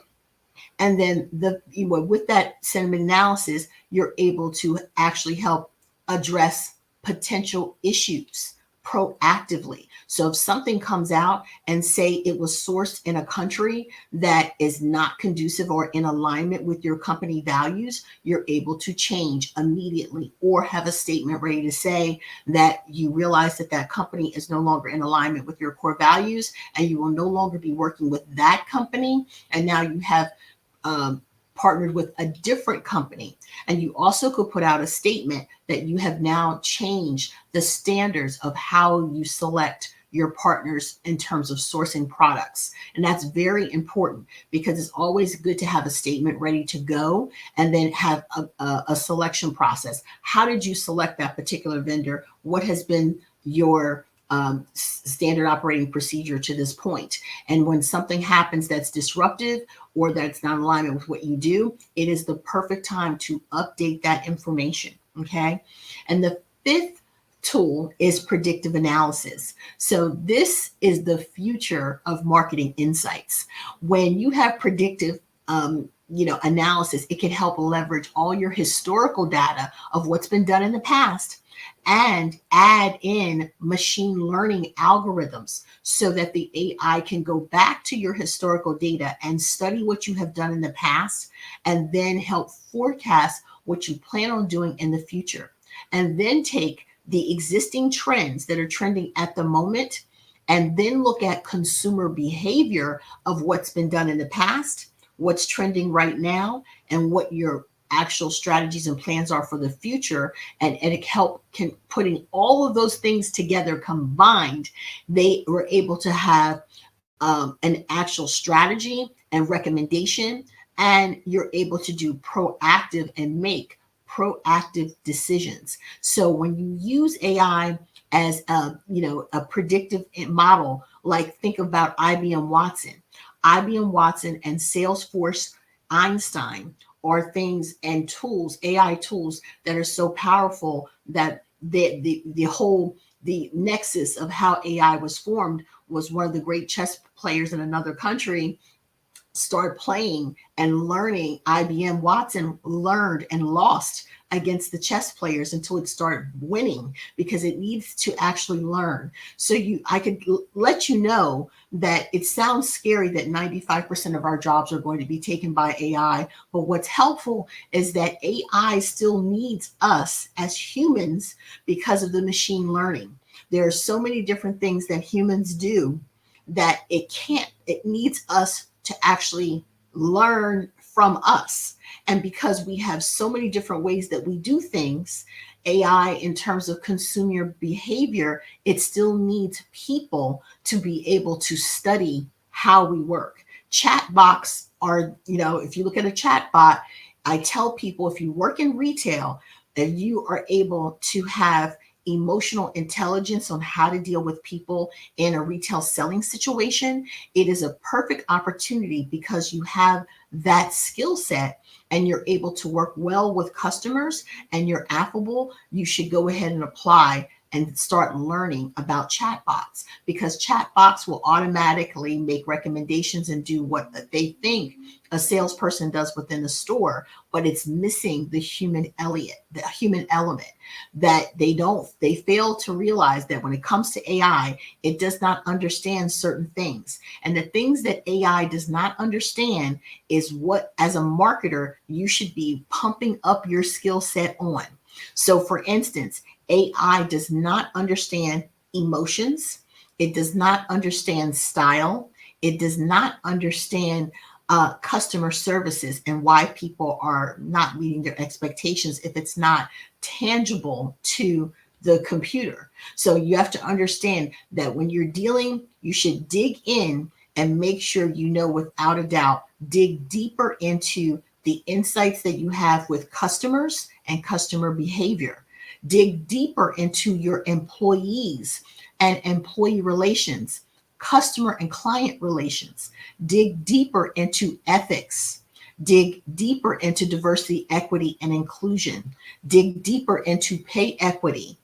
And then with that sentiment analysis, you're able to actually help address potential issues proactively. So if something comes out and say it was sourced in a country that is not conducive or in alignment with your company values, you're able to change immediately or have a statement ready to say that you realize that that company is no longer in alignment with your core values and you will no longer be working with that company. And now you have partnered with a different company. And you also could put out a statement that you have now changed the standards of how you select your partners in terms of sourcing products. And that's very important because it's always good to have a statement ready to go and then have a selection process. How did you select that particular vendor? What has been your standard operating procedure to this point? And when something happens that's disruptive or that's not in alignment with what you do, it is the perfect time to update that information. Okay. And the 5th tool is predictive analysis. So this is the future of marketing insights. When you have predictive analysis, it can help leverage all your historical data of what's been done in the past and add in machine learning algorithms so that the AI can go back to your historical data and study what you have done in the past and then help forecast what you plan on doing in the future. And then take the existing trends that are trending at the moment and then look at consumer behavior of what's been done in the past, what's trending right now, and what your actual strategies and plans are for the future. And it can putting all of those things together combined, they were able to have an actual strategy and recommendation, and you're able to do proactive and make proactive decisions. So when you use AI as a predictive model, like think about IBM Watson and Salesforce Einstein are things and tools, AI tools that are so powerful that the nexus of how AI was formed was one of the great chess players in another country start playing and learning. IBM Watson learned and lost against the chess players until it started winning because it needs to actually learn. So I could let you know that it sounds scary that 95% of our jobs are going to be taken by AI, but what's helpful is that AI still needs us as humans because of the machine learning. There are so many different things that humans do that it needs us to actually learn from us. And because we have so many different ways that we do things, AI in terms of consumer behavior, it still needs people to be able to study how we work. Chatbots are, if you look at a chatbot, I tell people if you work in retail, that you are able to have emotional intelligence on how to deal with people in a retail selling situation, it is a perfect opportunity because you have that skill set and you're able to work well with customers and you're affable. You should go ahead and apply and start learning about chatbots, because chatbots will automatically make recommendations and do what they think a salesperson does within the store, but it's missing the human element that they fail to realize that when it comes to AI, it does not understand certain things. And the things that AI does not understand is what, as a marketer, you should be pumping up your skill set on. So for instance, AI does not understand emotions. It does not understand style. It does not understand customer services and why people are not meeting their expectations if it's not tangible to the computer. So you have to understand that when you're dealing, you should dig in and make sure you know without a doubt, dig deeper into the insights that you have with customers and customer behavior. Dig deeper into your employees and employee relations, customer and client relations. Dig deeper into ethics. Dig deeper into diversity, equity, and inclusion. Dig deeper into pay equity,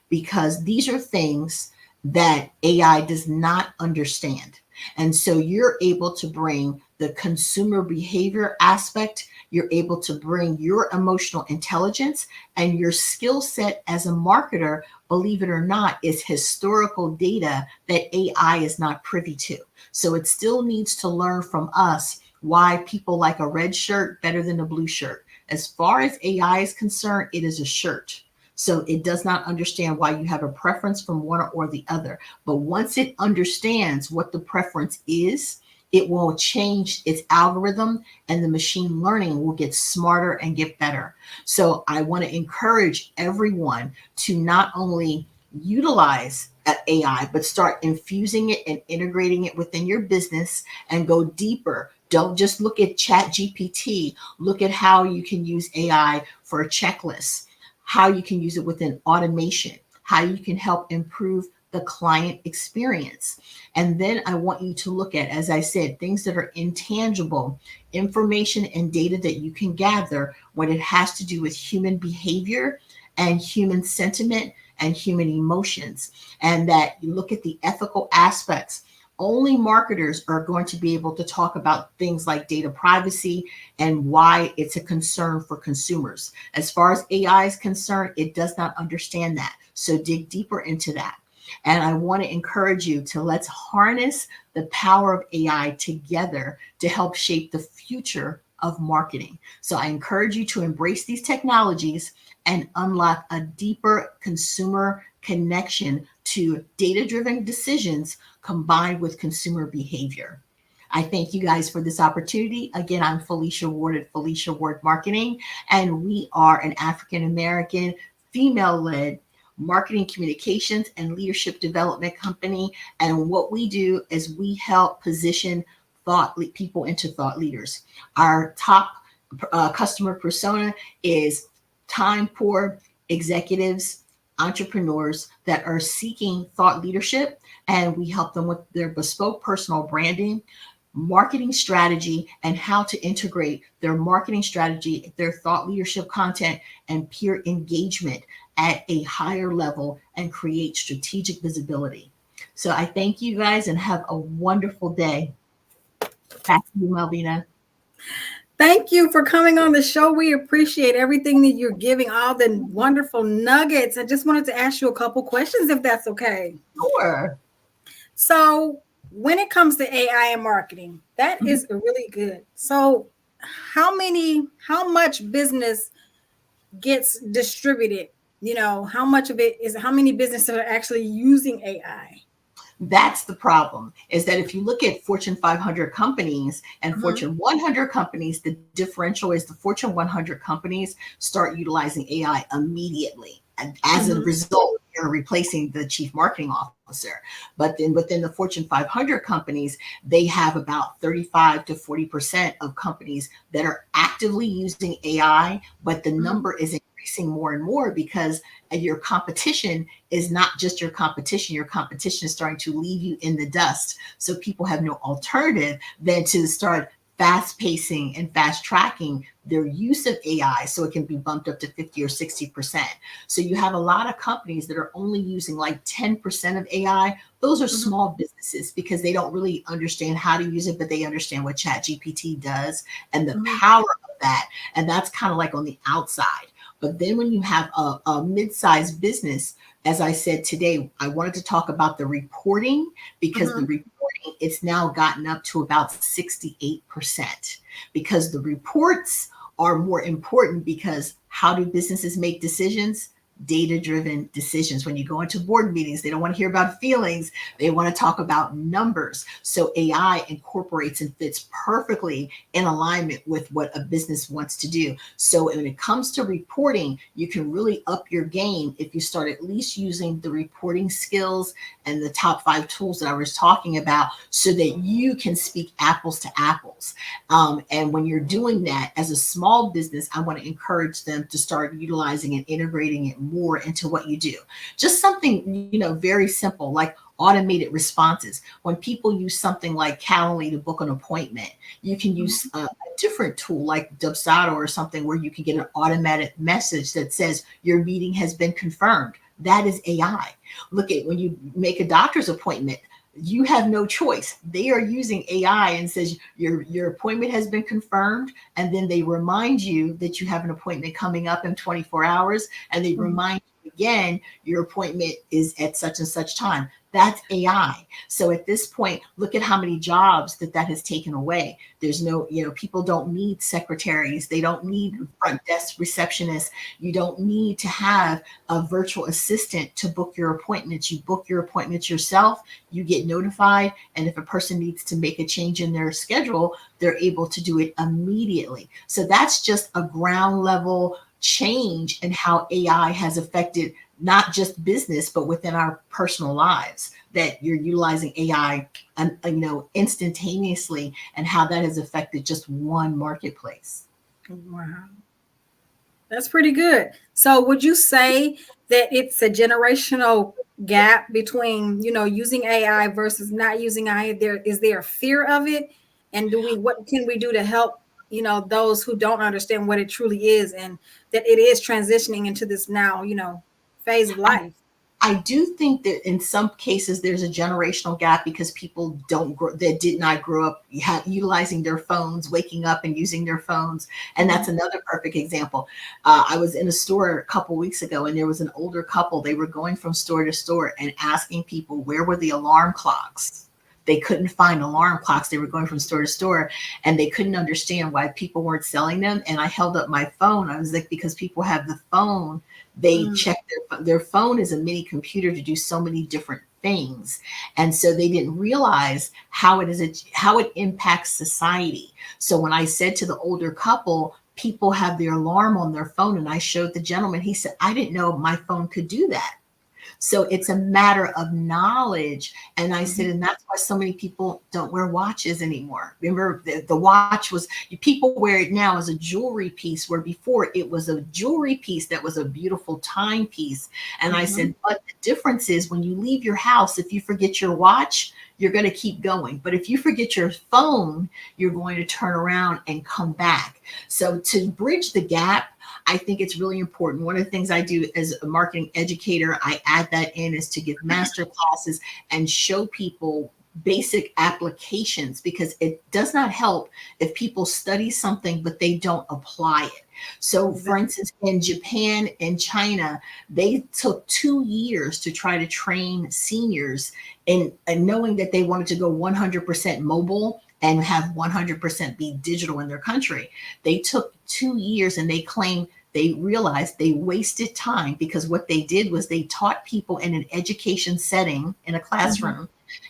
because these are things that AI does not understand. And so you're able to bring the consumer behavior aspect, you're able to bring your emotional intelligence and your skill set as a marketer, believe it or not, is historical data that AI is not privy to. So it still needs to learn from us why people like a red shirt better than a blue shirt. As far as AI is concerned, it is a shirt. So it does not understand why you have a preference from one or the other. But once it understands what the preference is, it will change its algorithm and the machine learning will get smarter and get better. So I want to encourage everyone to not only utilize AI, but start infusing it and integrating it within your business and go deeper. Don't just look at ChatGPT. Look at how you can use AI for a checklist, how you can use it within automation, how you can help improve the client experience. And then I want you to look at, as I said, things that are intangible, information and data that you can gather when it has to do with human behavior and human sentiment and human emotions. And that you look at the ethical aspects. Only marketers are going to be able to talk about things like data privacy and why it's a concern for consumers. As far as AI is concerned, it does not understand that. So dig deeper into that. And I want to encourage you to let's harness the power of AI together to help shape the future of marketing. So I encourage you to embrace these technologies and unlock a deeper consumer connection to data-driven decisions combined with consumer behavior. I thank you guys for this opportunity. Again, I'm Felicia Ward at Felicia Ward Marketing, and we are an African-American, female-led marketing communications and leadership development company. And what we do is we help position people into thought leaders. Our top customer persona is time-poor executives, entrepreneurs that are seeking thought leadership, and we help them with their bespoke personal branding, marketing strategy, and how to integrate their marketing strategy, their thought leadership content, and peer engagement at a higher level and create strategic visibility. So I thank you guys and have a wonderful day. Back to you, Melvina. Thank you for coming on the show. We appreciate everything that you're giving, all the wonderful nuggets. I just wanted to ask you a couple questions, if that's okay. Sure. So when it comes to AI and marketing, that is really good. So how much business gets distributed? How much of it is, how many businesses are actually using AI? That's the problem, is that if you look at Fortune 500 companies and Fortune 100 companies, the differential is the Fortune 100 companies start utilizing AI immediately. And as a result, you're replacing the chief marketing officer. But then within the Fortune 500 companies, they have about 35 to 40% of companies that are actively using AI, but the number is increasing more and more because your competition is not just your competition. Your competition is starting to leave you in the dust. So people have no alternative than to start fast pacing and fast tracking their use of AI so it can be bumped up to 50 or 60%. So you have a lot of companies that are only using like 10% of AI. Those are small businesses because they don't really understand how to use it, but they understand what ChatGPT does and the power of that. And that's kind of like on the outside. But then when you have a mid-sized business, as I said today, I wanted to talk about the reporting because the reporting, it's now gotten up to about 68% because the reports are more important because how do businesses make decisions? Data-driven decisions. When you go into board meetings, they don't want to hear about feelings. They want to talk about numbers. So AI incorporates and fits perfectly in alignment with what a business wants to do. So when it comes to reporting, you can really up your game if you start at least using the reporting skills and the top 5 tools that I was talking about so that you can speak apples to apples. And when you're doing that as a small business, I want to encourage them to start utilizing and integrating it more into what you do. Just something, very simple, like automated responses. When people use something like Calendly to book an appointment, you can use a different tool like Dubsado or something where you can get an automatic message that says your meeting has been confirmed. That is AI. Look at when you make a doctor's appointment, you have no choice. They are using AI and says your appointment has been confirmed. And then they remind you that you have an appointment coming up in 24 hours. And they remind you again, your appointment is at such and such time. That's AI. So at this point, look at how many jobs that has taken away. There's no, people don't need secretaries. They don't need front desk receptionists. You don't need to have a virtual assistant to book your appointments. You book your appointments yourself, you get notified. And if a person needs to make a change in their schedule, they're able to do it immediately. So that's just a ground level change in how AI has affected not just business, but within our personal lives, that you're utilizing AI, instantaneously, and how that has affected just one marketplace. Wow. That's pretty good. So would you say that it's a generational gap between, using AI versus not using AI? Is there a fear of it? And what can we do to help, those who don't understand what it truly is and that it is transitioning into this now, phase of life? I do think that in some cases there's a generational gap because people that did not grow up utilizing their phones, waking up and using their phones. And that's another perfect example. I was in a store a couple weeks ago and there was an older couple. They were going from store to store and asking people, where were the alarm clocks? They couldn't find alarm clocks. They were going from store to store and they couldn't understand why people weren't selling them. And I held up my phone. I was like, because people have the phone. They check their phone is a mini computer to do so many different things. And so they didn't realize how it impacts society. So when I said to the older couple, people have their alarm on their phone, and I showed the gentleman, he said, I didn't know my phone could do that. So it's a matter of knowledge. And I said, and that's why so many people don't wear watches anymore. Remember, the watch people wear it now as a jewelry piece, where before it was a jewelry piece that was a beautiful timepiece. And I said, but the difference is when you leave your house, if you forget your watch, you're going to keep going. But if you forget your phone, you're going to turn around and come back. So to bridge the gap, I think it's really important. One of the things I do as a marketing educator, I add that in, is to give master classes and show people basic applications, because it does not help if people study something but they don't apply it. So for instance, in Japan and China, they took 2 years to try to train seniors and knowing that they wanted to go 100% mobile and have 100% be digital in their country. They took 2 years and they realized they wasted time, because what they did was they taught people in an education setting in a classroom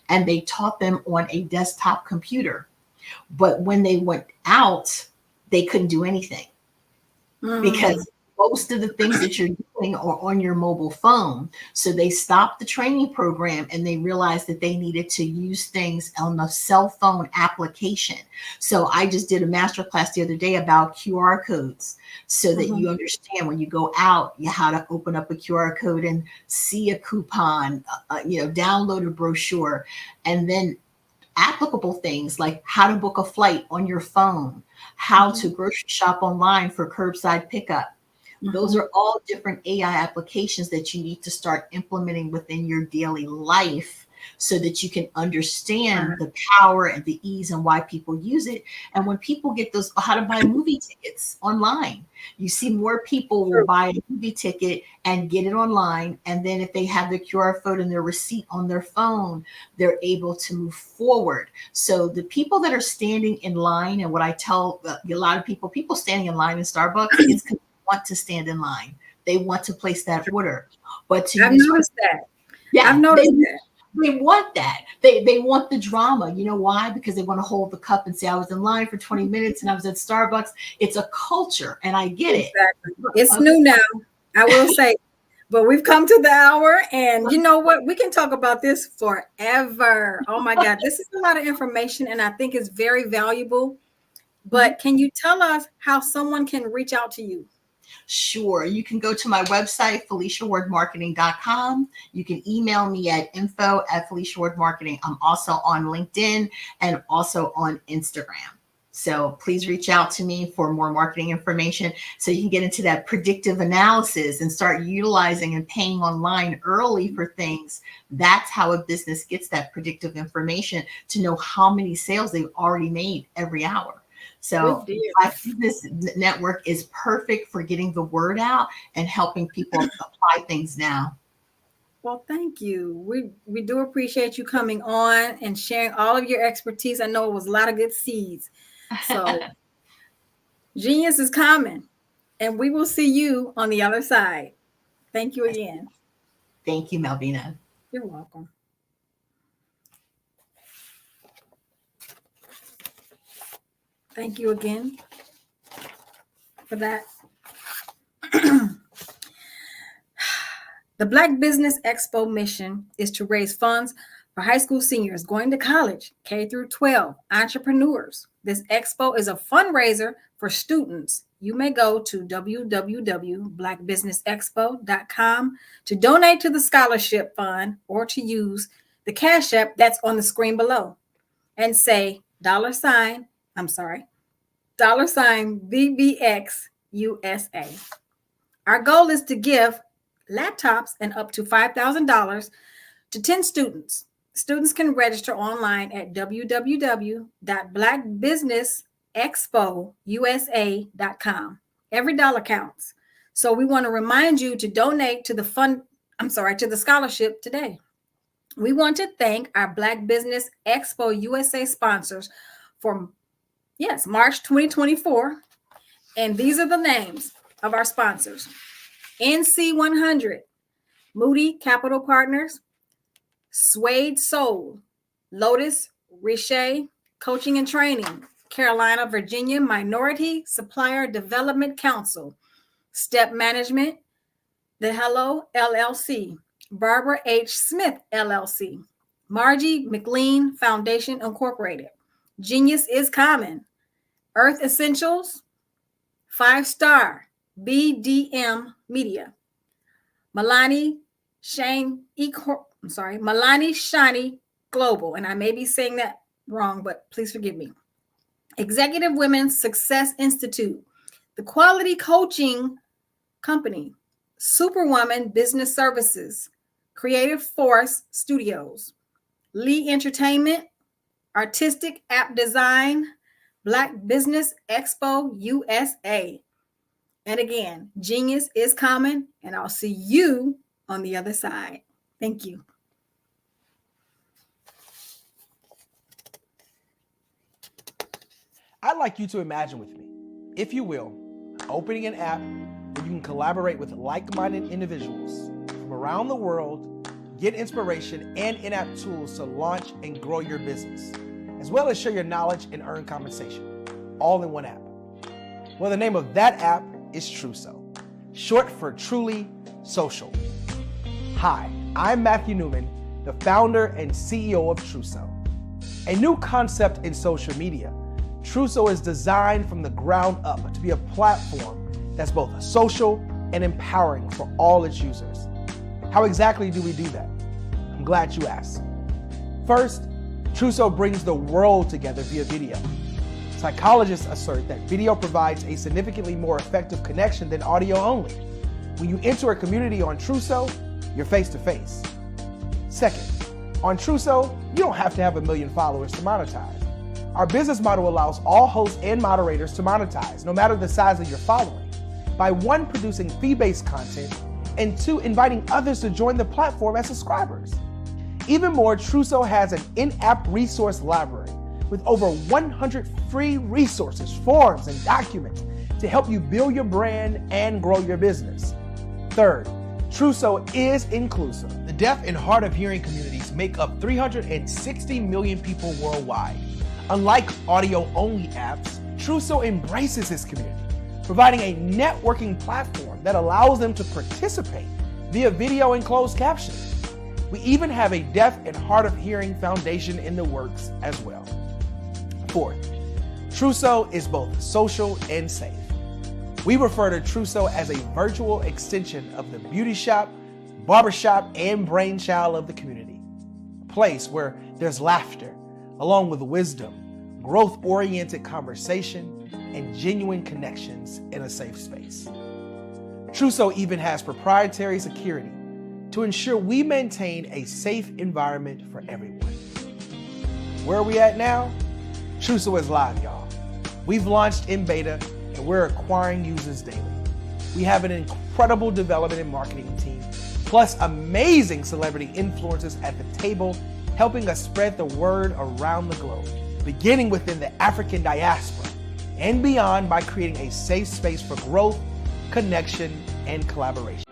and they taught them on a desktop computer. But when they went out, they couldn't do anything because most of the things that you're doing are on your mobile phone. So they stopped the training program and they realized that they needed to use things on the cell phone application. So I just did a masterclass the other day about QR codes so that you understand when you go out, how to open up a QR code and see a coupon, download a brochure, and then applicable things like how to book a flight on your phone, how to grocery shop online for curbside pickup. Those are all different AI applications that you need to start implementing within your daily life so that you can understand the power and the ease and why people use it. And when people get those, how to buy movie tickets online, you see more people will buy a movie ticket and get it online. And then if they have the QR code and their receipt on their phone, they're able to move forward. So the people that are standing in line, and what I tell a lot of people standing in line in Starbucks, is want to stand in line. They want to place that order. But I've noticed that. Yeah, I've noticed that. They want that. They want the drama. You know why? Because they want to hold the cup and say, I was in line for 20 minutes and I was at Starbucks. It's a culture, and I get it. It's new now, I will say. But we've come to the hour, and you know what? We can talk about this forever. Oh my God, this is a lot of information, and I think it's very valuable. But can you tell us how someone can reach out to you? Sure. You can go to my website, FeliciaWardMarketing.com. You can email me at info@FeliciaWardMarketing. I'm also on LinkedIn and also on Instagram. So please reach out to me for more marketing information so you can get into that predictive analysis and start utilizing and paying online early for things. That's how a business gets that predictive information to know how many sales they've already made every hour. So Black Business Network is perfect for getting the word out and helping people apply things now. Well, thank you. We do appreciate you coming on and sharing all of your expertise. I know it was a lot of good seeds. So genius is coming, and we will see you on the other side. Thank you again. Thank you, Malvina. You're welcome. Thank you again for that. The Black Business Expo mission is to raise funds for high school seniors going to college, K through 12, entrepreneurs. This expo is a fundraiser for students. You may go to www.blackbusinessexpo.com to donate to the scholarship fund or to use the Cash App that's on the screen below and say $BBX USA. Our goal is to give laptops and up to $5,000 to 10 students. Students can register online at www.blackbusinessexpousa.com. Every dollar counts. So we want to remind you to donate to the scholarship today. We want to thank our Black Business Expo USA sponsors for March 2024. And these are the names of our sponsors: NC100, Moody Capital Partners, Suede Soul, Lotus Riche Coaching and Training, Carolina, Virginia Minority Supplier Development Council, Step Management, The Hello LLC, Barbara H. Smith LLC, Margie McLean Foundation Incorporated, Genius is Common, Earth Essentials, 5-Star, BDM Media, Milani Shani Global, and I may be saying that wrong, but please forgive me. Executive Women's Success Institute, the Quality Coaching Company, Superwoman Business Services, Creative Force Studios, Lee Entertainment, Artistic App Design, Black Business Expo USA. And again, Genius is Common, and I'll see you on the other side. Thank you. I'd like you to imagine with me, if you will, opening an app where you can collaborate with like-minded individuals from around the world, get inspiration and in-app tools to launch and grow your business, as well as share your knowledge and earn compensation, all in one app. Well, the name of that app is Truso, short for Truly Social. Hi, I'm Matthew Newman, the founder and CEO of Truso. A new concept in social media, Truso is designed from the ground up to be a platform that's both social and empowering for all its users. How exactly do we do that? I'm glad you asked. First, Truso brings the world together via video. Psychologists assert that video provides a significantly more effective connection than audio only. When you enter a community on Truso, you're face to face. Second, on Truso, you don't have to have 1 million followers to monetize. Our business model allows all hosts and moderators to monetize, no matter the size of your following, by 1, producing fee-based content, and 2, inviting others to join the platform as subscribers. Even more, Truso has an in-app resource library with over 100 free resources, forms, and documents to help you build your brand and grow your business. Third, Truso is inclusive. The deaf and hard of hearing communities make up 360 million people worldwide. Unlike audio-only apps, Truso embraces this community, providing a networking platform that allows them to participate via video and closed captioning. We even have a deaf and hard of hearing foundation in the works as well. Fourth, Truso is both social and safe. We refer to Truso as a virtual extension of the beauty shop, barbershop, and brainchild of the community. A place where there's laughter, along with wisdom, growth-oriented conversation, and genuine connections in a safe space. Truso even has proprietary security to ensure we maintain a safe environment for everyone. Where are we at now? Truso is live, y'all. We've launched in beta and we're acquiring users daily. We have an incredible development and marketing team, plus amazing celebrity influencers at the table, helping us spread the word around the globe, beginning within the African diaspora and beyond by creating a safe space for growth, connection, and collaboration.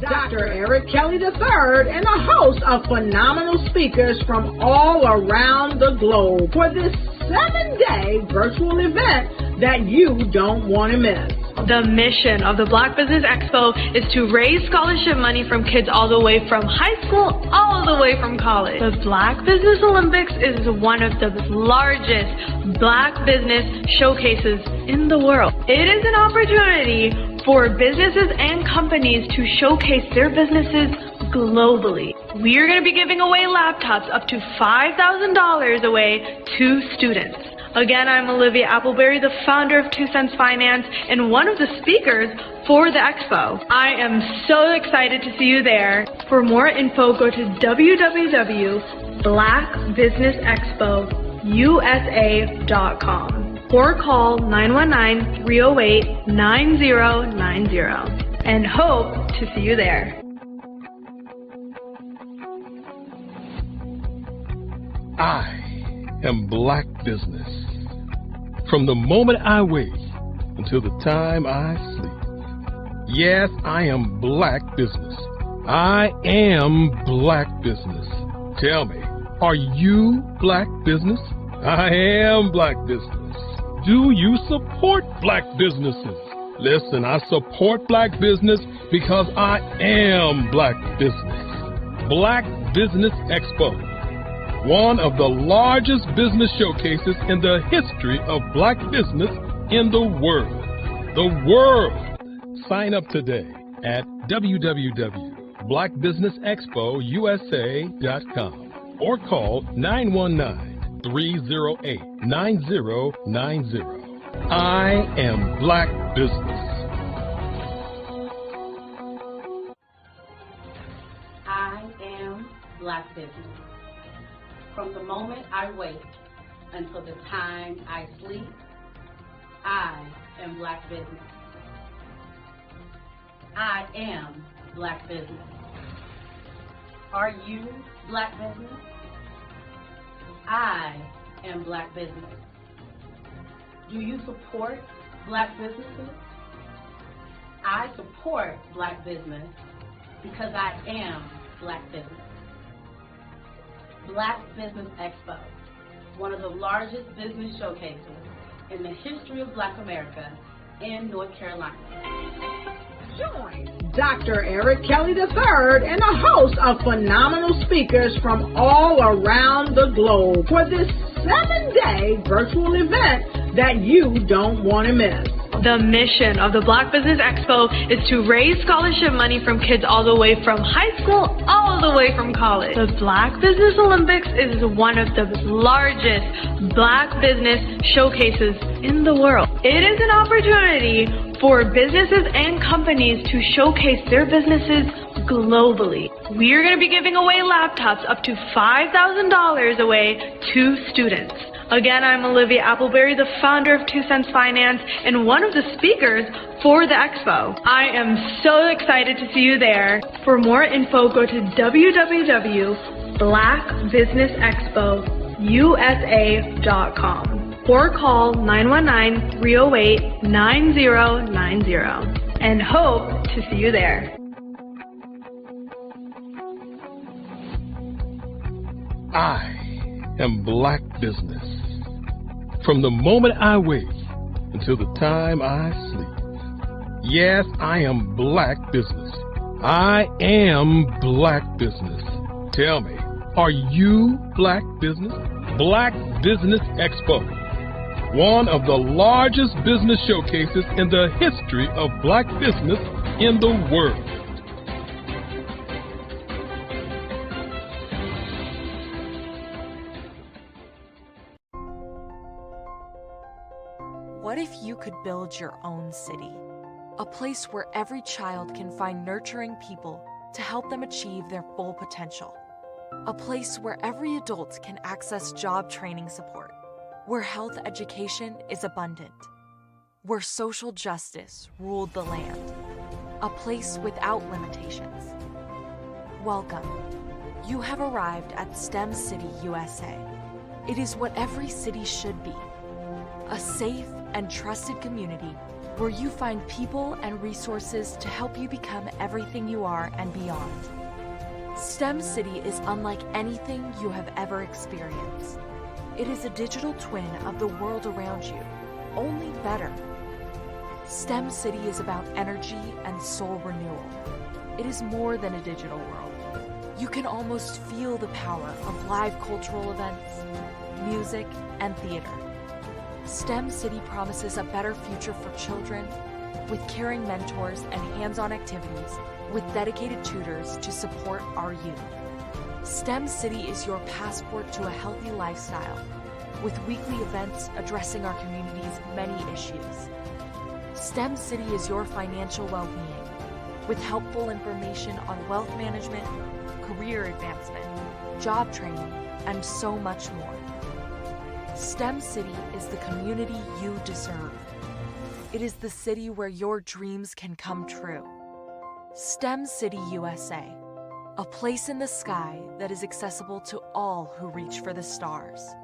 Dr. Eric Kelly III and a host of phenomenal speakers from all around the globe for this 7-day virtual event that you don't want to miss. The mission of the Black Business Expo is to raise scholarship money from kids all the way from high school all the way from college. The Black Business Olympics is one of the largest Black business showcases in the world. It is an opportunity for businesses and companies to showcase their businesses globally. We are going to be giving away laptops up to $5,000 away to students. Again, I'm Olivia Appleberry, the founder of 2 Cents Finance and one of the speakers for the expo. I am so excited to see you there. For more info, go to www.blackbusinessexpousa.com or call 919-308-9090 and hope to see you there. I am Black Business. From the moment I wake until the time I sleep. Yes, I am Black Business. I am Black Business. Tell me, are you Black Business? I am Black Business. Do you support Black businesses? Listen, I support Black business because I am Black Business. Black Business Expo, one of the largest business showcases in the history of Black business in the world. The world! Sign up today at www.blackbusinessexpousa.com or call 919-308-9090. I am Black Business. business. From the moment I wake until the time I sleep, I am Black business. I am Black business. Are you Black business? I am Black business. Do you support Black businesses? I support Black business because I am Black business. Black Business Expo, one of the largest business showcases in the history of Black America in North Carolina. Join Dr. Eric Kelly III and a host of phenomenal speakers from all around the globe for this 7-day virtual event that you don't want to miss. The mission of the Black Business Expo is to raise scholarship money from kids all the way from high school, all the way from college. The Black Business Olympics is one of the largest Black business showcases in the world. It is an opportunity for businesses and companies to showcase their businesses globally. We are going to be giving away laptops up to $5,000 away to students. Again, I'm Olivia Appleberry, the founder of 2 Cents Finance and one of the speakers for the expo. I am so excited to see you there. For more info, go to www.blackbusinessexpousa.com or call 919-308-9090 and hope to see you there. I am Black business. From the moment I wake until the time I sleep. Yes, I am Black business. I am Black business. Tell me, are you Black business? Black Business Expo, one of the largest business showcases in the history of Black business in the world. What if you could build your own city? A place where every child can find nurturing people to help them achieve their full potential. A place where every adult can access job training support. Where health education is abundant. Where social justice ruled the land. A place without limitations. Welcome. You have arrived at STEM City, USA. It is what every city should be. A safe and trusted community where you find people and resources to help you become everything you are and beyond. STEM City is unlike anything you have ever experienced. It is a digital twin of the world around you, only better. STEM City is about energy and soul renewal. It is more than a digital world. You can almost feel the power of live cultural events, music, and theater. STEM City promises a better future for children with caring mentors and hands-on activities with dedicated tutors to support our youth. STEM City is your passport to a healthy lifestyle with weekly events addressing our community's many issues. STEM City is your financial well-being with helpful information on wealth management, career advancement, job training, and so much more. STEM City is the community you deserve. It is the city where your dreams can come true. STEM City USA, a place in the sky that is accessible to all who reach for the stars.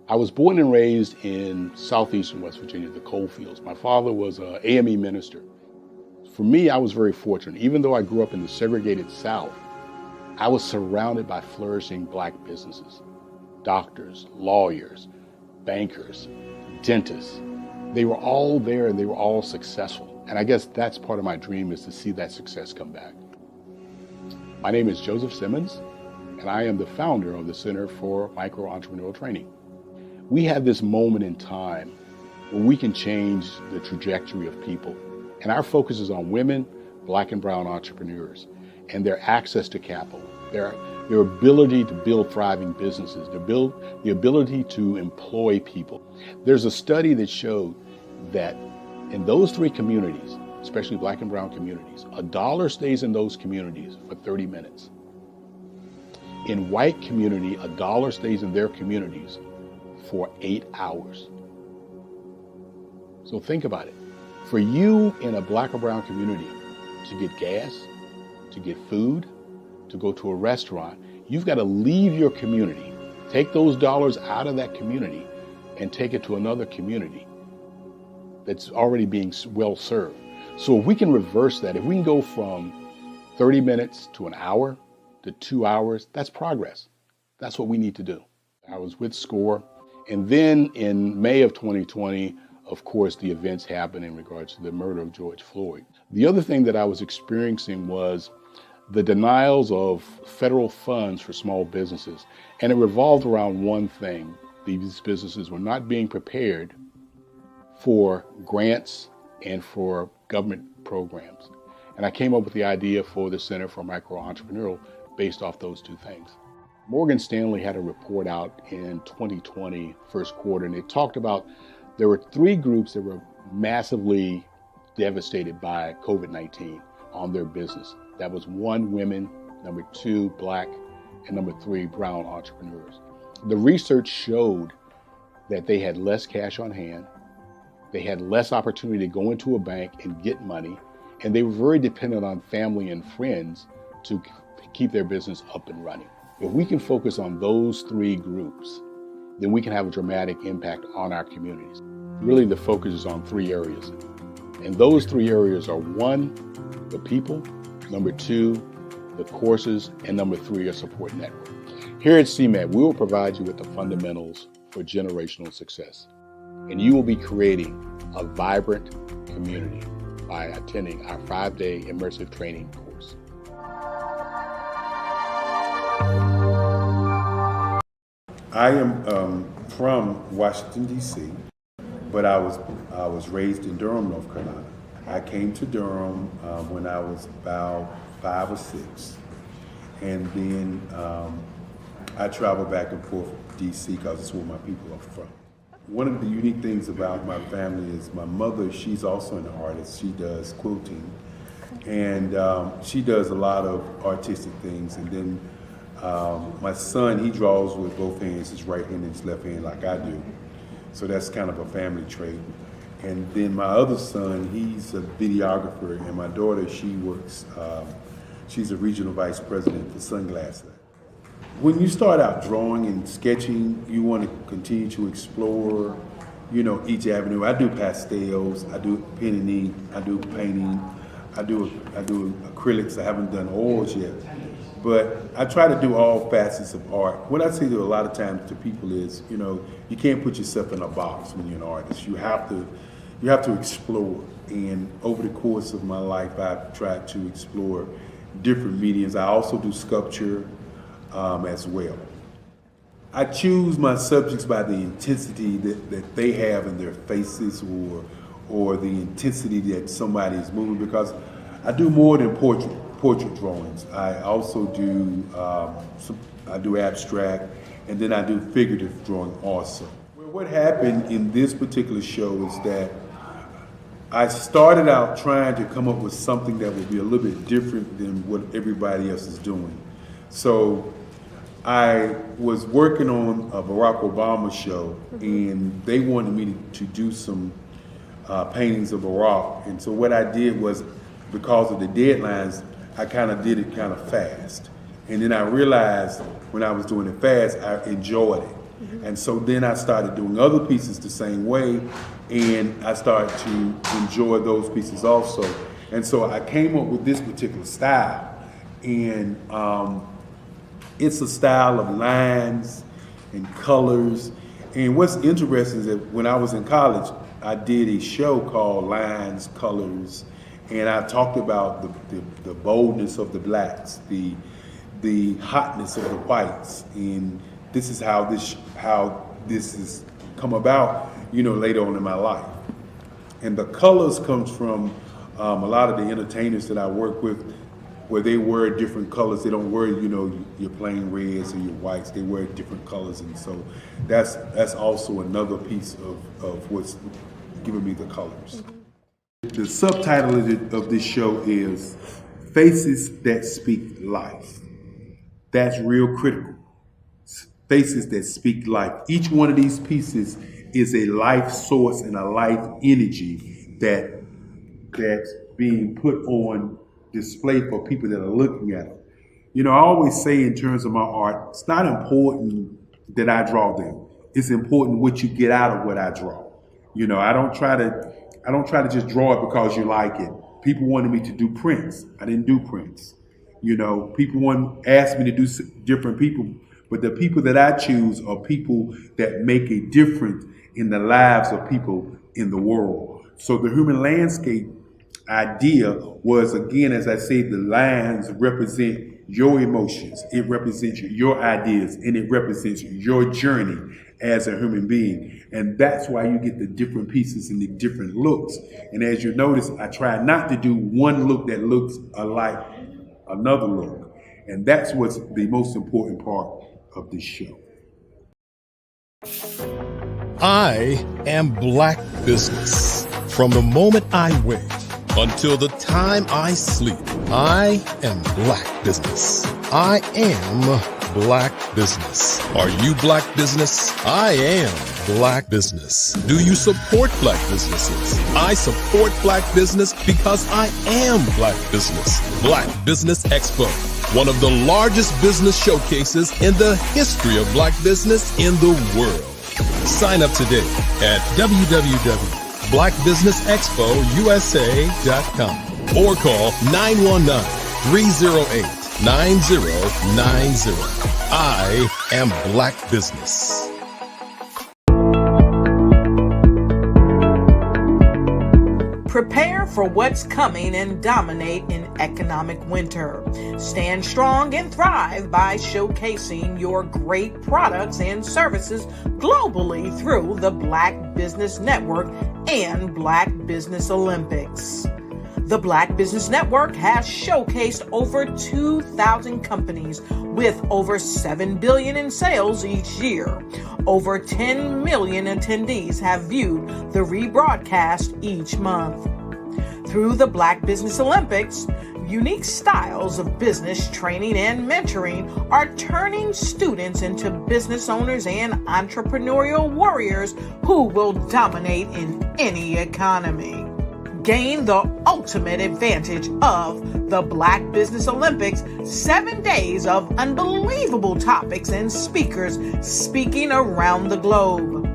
I was born and raised in southeastern West Virginia, the coal fields. My father was an AME minister. For me, I was very fortunate. Even though I grew up in the segregated South, I was surrounded by flourishing Black businesses. Doctors, lawyers, bankers, dentists. They were all there and they were all successful. And I guess that's part of my dream, is to see that success come back. My name is Joseph Simmons, and I am the founder of the Center for Micro-Entrepreneurial Training. We have this moment in time where we can change the trajectory of people. And our focus is on women, Black and brown entrepreneurs, and their access to capital, their their ability to build thriving businesses, the ability to employ people. There's a study that showed that in those three communities, especially Black and brown communities, $1 stays in those communities for 30 minutes. In white community, $1 stays in their communities for 8 hours. So think about it. For you in a Black or brown community to get gas, to get food, to go to a restaurant, you've got to leave your community, take those dollars out of that community and take it to another community that's already being well served. So if we can reverse that, if we can go from 30 minutes to an hour to 2 hours, that's progress. That's what we need to do. I was with SCORE, and then in May of 2020, of course, the events happened in regards to the murder of George Floyd. The other thing that I was experiencing was the denials of federal funds for small businesses. And it revolved around one thing. These businesses were not being prepared for grants and for government programs. And I came up with the idea for the Center for Micro-Entrepreneurial based off those two things. Morgan Stanley had a report out in 2020, first quarter, and it talked about there were 3 groups that were massively devastated by COVID-19 on their business. That was 1, women, number 2, Black, and number 3, brown entrepreneurs. The research showed that they had less cash on hand, they had less opportunity to go into a bank and get money, and they were very dependent on family and friends to keep their business up and running. If we can focus on those 3 groups, then we can have a dramatic impact on our communities. Really, the focus is on 3 areas. And those 3 areas are 1, the people, number 2, the courses, and number 3, a support network. Here at CMAT, we will provide you with the fundamentals for generational success. And you will be creating a vibrant community by attending our 5-day immersive training course. I am from Washington, D.C., but I was raised in Durham, North Carolina. I came to Durham when I was about 5 or 6, and then I traveled back and forth to D.C. because it's where my people are from. One of the unique things about my family is my mother, she's also an artist. She does quilting, and she does a lot of artistic things. And then my son, he draws with both hands, his right hand and his left hand like I do. So that's kind of a family trait. And then my other son, he's a videographer, and my daughter, she works, she's a regional vice president for Sunglass Lab. When you start out drawing and sketching, you want to continue to explore, each avenue. I do pastels, I do pen and ink, I do painting, I do acrylics. I haven't done oils yet. But I try to do all facets of art. What I say to a lot of times to people is, you can't put yourself in a box when you're an artist. You have to explore. And over the course of my life, I've tried to explore different mediums. I also do sculpture as well. I choose my subjects by the intensity that they have in their faces or the intensity that somebody is moving, because I do more than portrait drawings. I also do I do abstract, and then I do figurative drawing also. What happened in this particular show is that I started out trying to come up with something that would be a little bit different than what everybody else is doing. So I was working on a Barack Obama show, and they wanted me to do some paintings of Barack. And so what I did was, because of the deadlines, I kind of did it kind of fast. And then I realized when I was doing it fast, I enjoyed it. And so then I started doing other pieces the same way, and I started to enjoy those pieces also. And so I came up with this particular style. And it's a style of lines and colors. And what's interesting is that when I was in college, I did a show called Lines, Colors, and I talked about the boldness of the blacks, the hotness of the whites, and this is how this has come about, later on in my life. And the colors comes from a lot of the entertainers that I work with. where they wear different colors. They don't wear, your plain reds or your whites. They wear different colors, and so that's also another piece of what's giving me the colors. The subtitle of this show is Faces That Speak Life. That's real critical. Faces that speak life. Each one of these pieces is a life source and a life energy that's being put on display for people that are looking at it. I always say in terms of my art, it's not important that I draw them. It's important what you get out of what I draw. I don't try to just draw it because you like it. People wanted me to do prints. I didn't do prints. People asked me to do different people, but the people that I choose are people that make a difference in the lives of people in the world. So the human landscape idea was, again, as I say, the lines represent your emotions, it represents your ideas, and it represents your journey as a human being. And that's why you get the different pieces and the different looks. And as you notice, I try not to do one look that looks alike another look. And that's what's the most important part of this show. I am Black Business. From the moment I wake until the time I sleep, I am Black Business. I am Black Business. Are you Black Business? I am Black Business. Do you support Black businesses? I support Black business because I am Black Business. Black Business Expo, one of the largest business showcases in the history of Black business in the world. Sign up today at www.blackbusinessexpousa.com or call 919-308-9090. I am Black Business. Prepare for what's coming and dominate in economic winter. Stand strong and thrive by showcasing your great products and services globally through the Black Business Network and Black Business Olympics. The Black Business Network has showcased over 2,000 companies with over $7 billion in sales each year. Over 10 million attendees have viewed the rebroadcast each month. Through the Black Business Olympics, unique styles of business training and mentoring are turning students into business owners and entrepreneurial warriors who will dominate in any economy. Gain the ultimate advantage of the Black Business Olympics, 7 days of unbelievable topics and speakers speaking around the globe.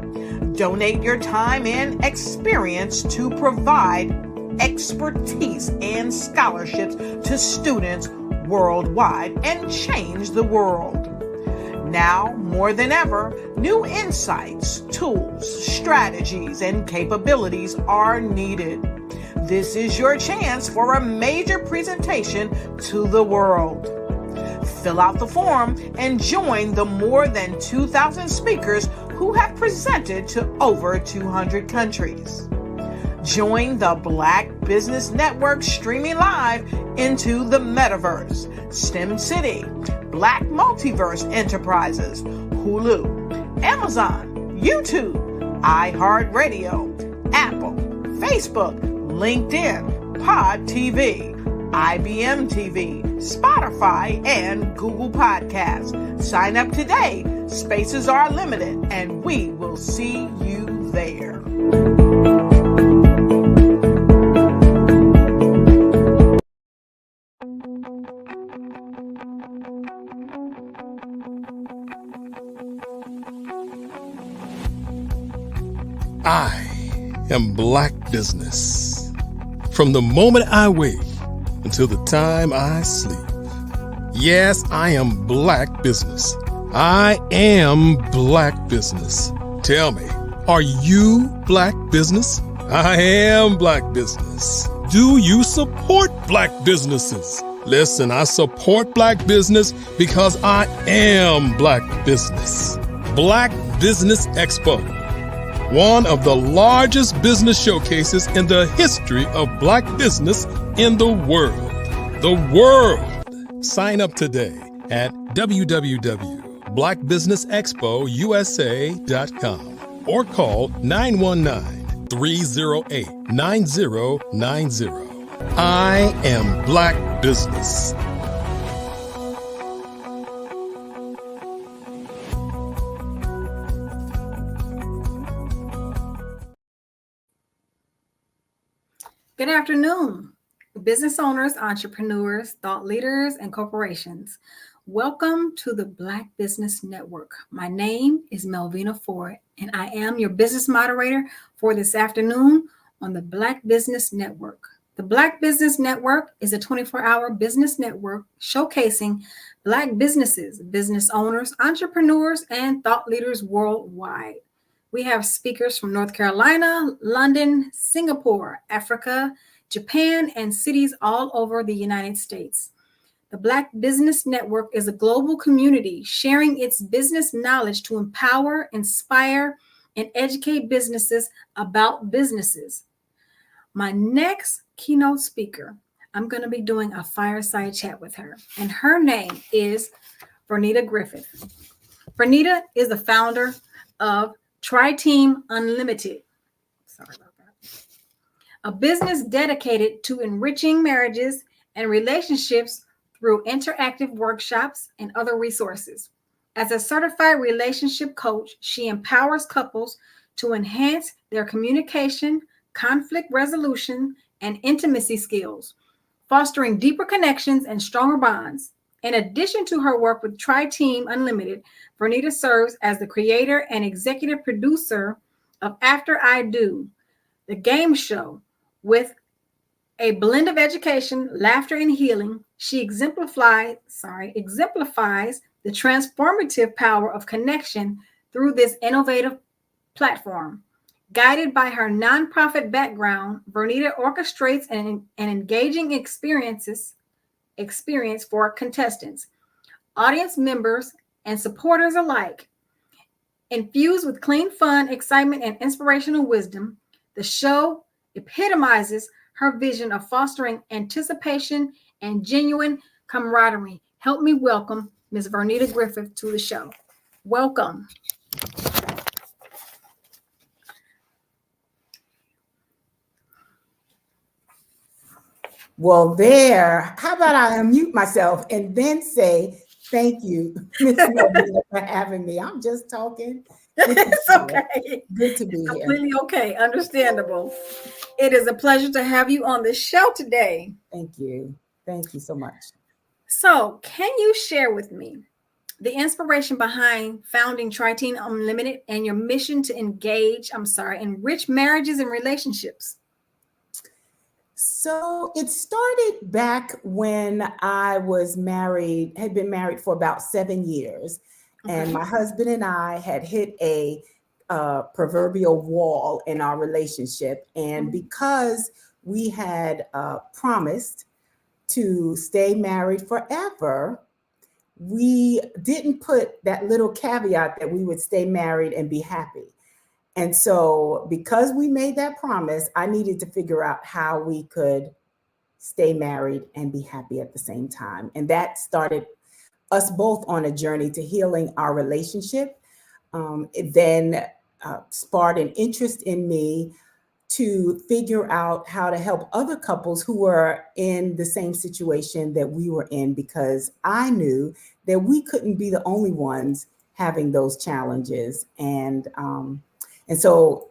Donate your time and experience to provide expertise and scholarships to students worldwide and change the world. Now, more than ever, new insights, tools, strategies, and capabilities are needed. This is your chance for a major presentation to the world. Fill out the form and join the more than 2,000 speakers who have presented to over 200 countries. Join the Black Business Network streaming live into the Metaverse, STEM City, Black Multiverse Enterprises, Hulu, Amazon, YouTube, iHeartRadio, Apple, Facebook, LinkedIn, Pod TV, IBM TV, Spotify, and Google Podcasts. Sign up today. Spaces are limited, and we will see you there. I am Black Business. From the moment I wake until the time I sleep. Yes, I am Black Business. I am Black Business. Tell me, are you Black Business? I am Black Business. Do you support Black businesses? Listen, I support Black business because I am Black Business. Black Business Expo, one of the largest business showcases in the history of Black business in the world. the world. Sign up today at www.blackbusinessexpousa.com or call 919-308-9090. I am Black Business. Good afternoon, business owners, entrepreneurs, thought leaders, and corporations. Welcome to the Black Business Network. My name is Melvina Ford, and I am your business moderator for this afternoon on the Black Business Network. The Black Business Network is a 24-hour business network showcasing Black businesses, business owners, entrepreneurs, and thought leaders worldwide. We have speakers from North Carolina, London, Singapore, Africa, Japan, and cities all over the United States. The Black Business Network is a global community sharing its business knowledge to empower, inspire, and educate businesses about businesses. My next keynote speaker, I'm going to be doing a fireside chat with her, and her name is Vernita Griffith. Vernita is the founder of Tri-Team Unlimited. Sorry about that. A business dedicated to enriching marriages and relationships through interactive workshops and other resources. As a certified relationship coach, she empowers couples to enhance their communication, conflict resolution, and intimacy skills, fostering deeper connections and stronger bonds. In addition to her work with Tri-Team Unlimited, Vernita serves as the creator and executive producer of After I Do, the game show. With a blend of education, laughter, and healing, she exemplifies the transformative power of connection through this innovative platform. Guided by her nonprofit background, Vernita orchestrates an engaging experience for contestants, audience members, and supporters alike. Infused with clean fun, excitement, and inspirational wisdom, the show epitomizes her vision of fostering anticipation and genuine camaraderie. Help me welcome Ms. Vernita Griffith to the show. Welcome. Well, how about I unmute myself and then say thank you, Ms. Melvina, for having me. I'm just talking. It's okay. Good to be here. Completely okay. Understandable. It is a pleasure to have you on the show today. Thank you. Thank you so much. So, can you share with me the inspiration behind founding Tri-Team Unlimited and your mission to enrich marriages and relationships? So it started back when I was married, had been married for about 7 years. And my husband and I had hit a proverbial wall in our relationship. And because we had promised to stay married forever, we didn't put that little caveat that we would stay married and be happy. And so because we made that promise, I needed to figure out how we could stay married and be happy at the same time. And that started us both on a journey to healing our relationship. It then sparked an interest in me to figure out how to help other couples who were in the same situation that we were in, because I knew that we couldn't be the only ones having those challenges. And so,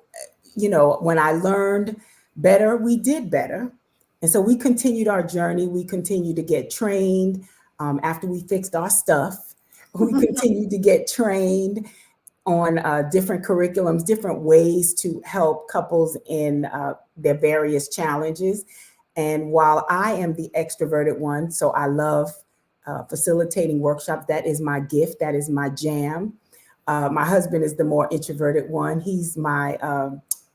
when I learned better, we did better. And so we continued our journey. We continued to get trained. After we fixed our stuff, we continued to get trained on different curriculums, different ways to help couples in their various challenges. And while I am the extroverted one, so I love facilitating workshops, that is my gift, that is my jam. My husband is the more introverted one. He's my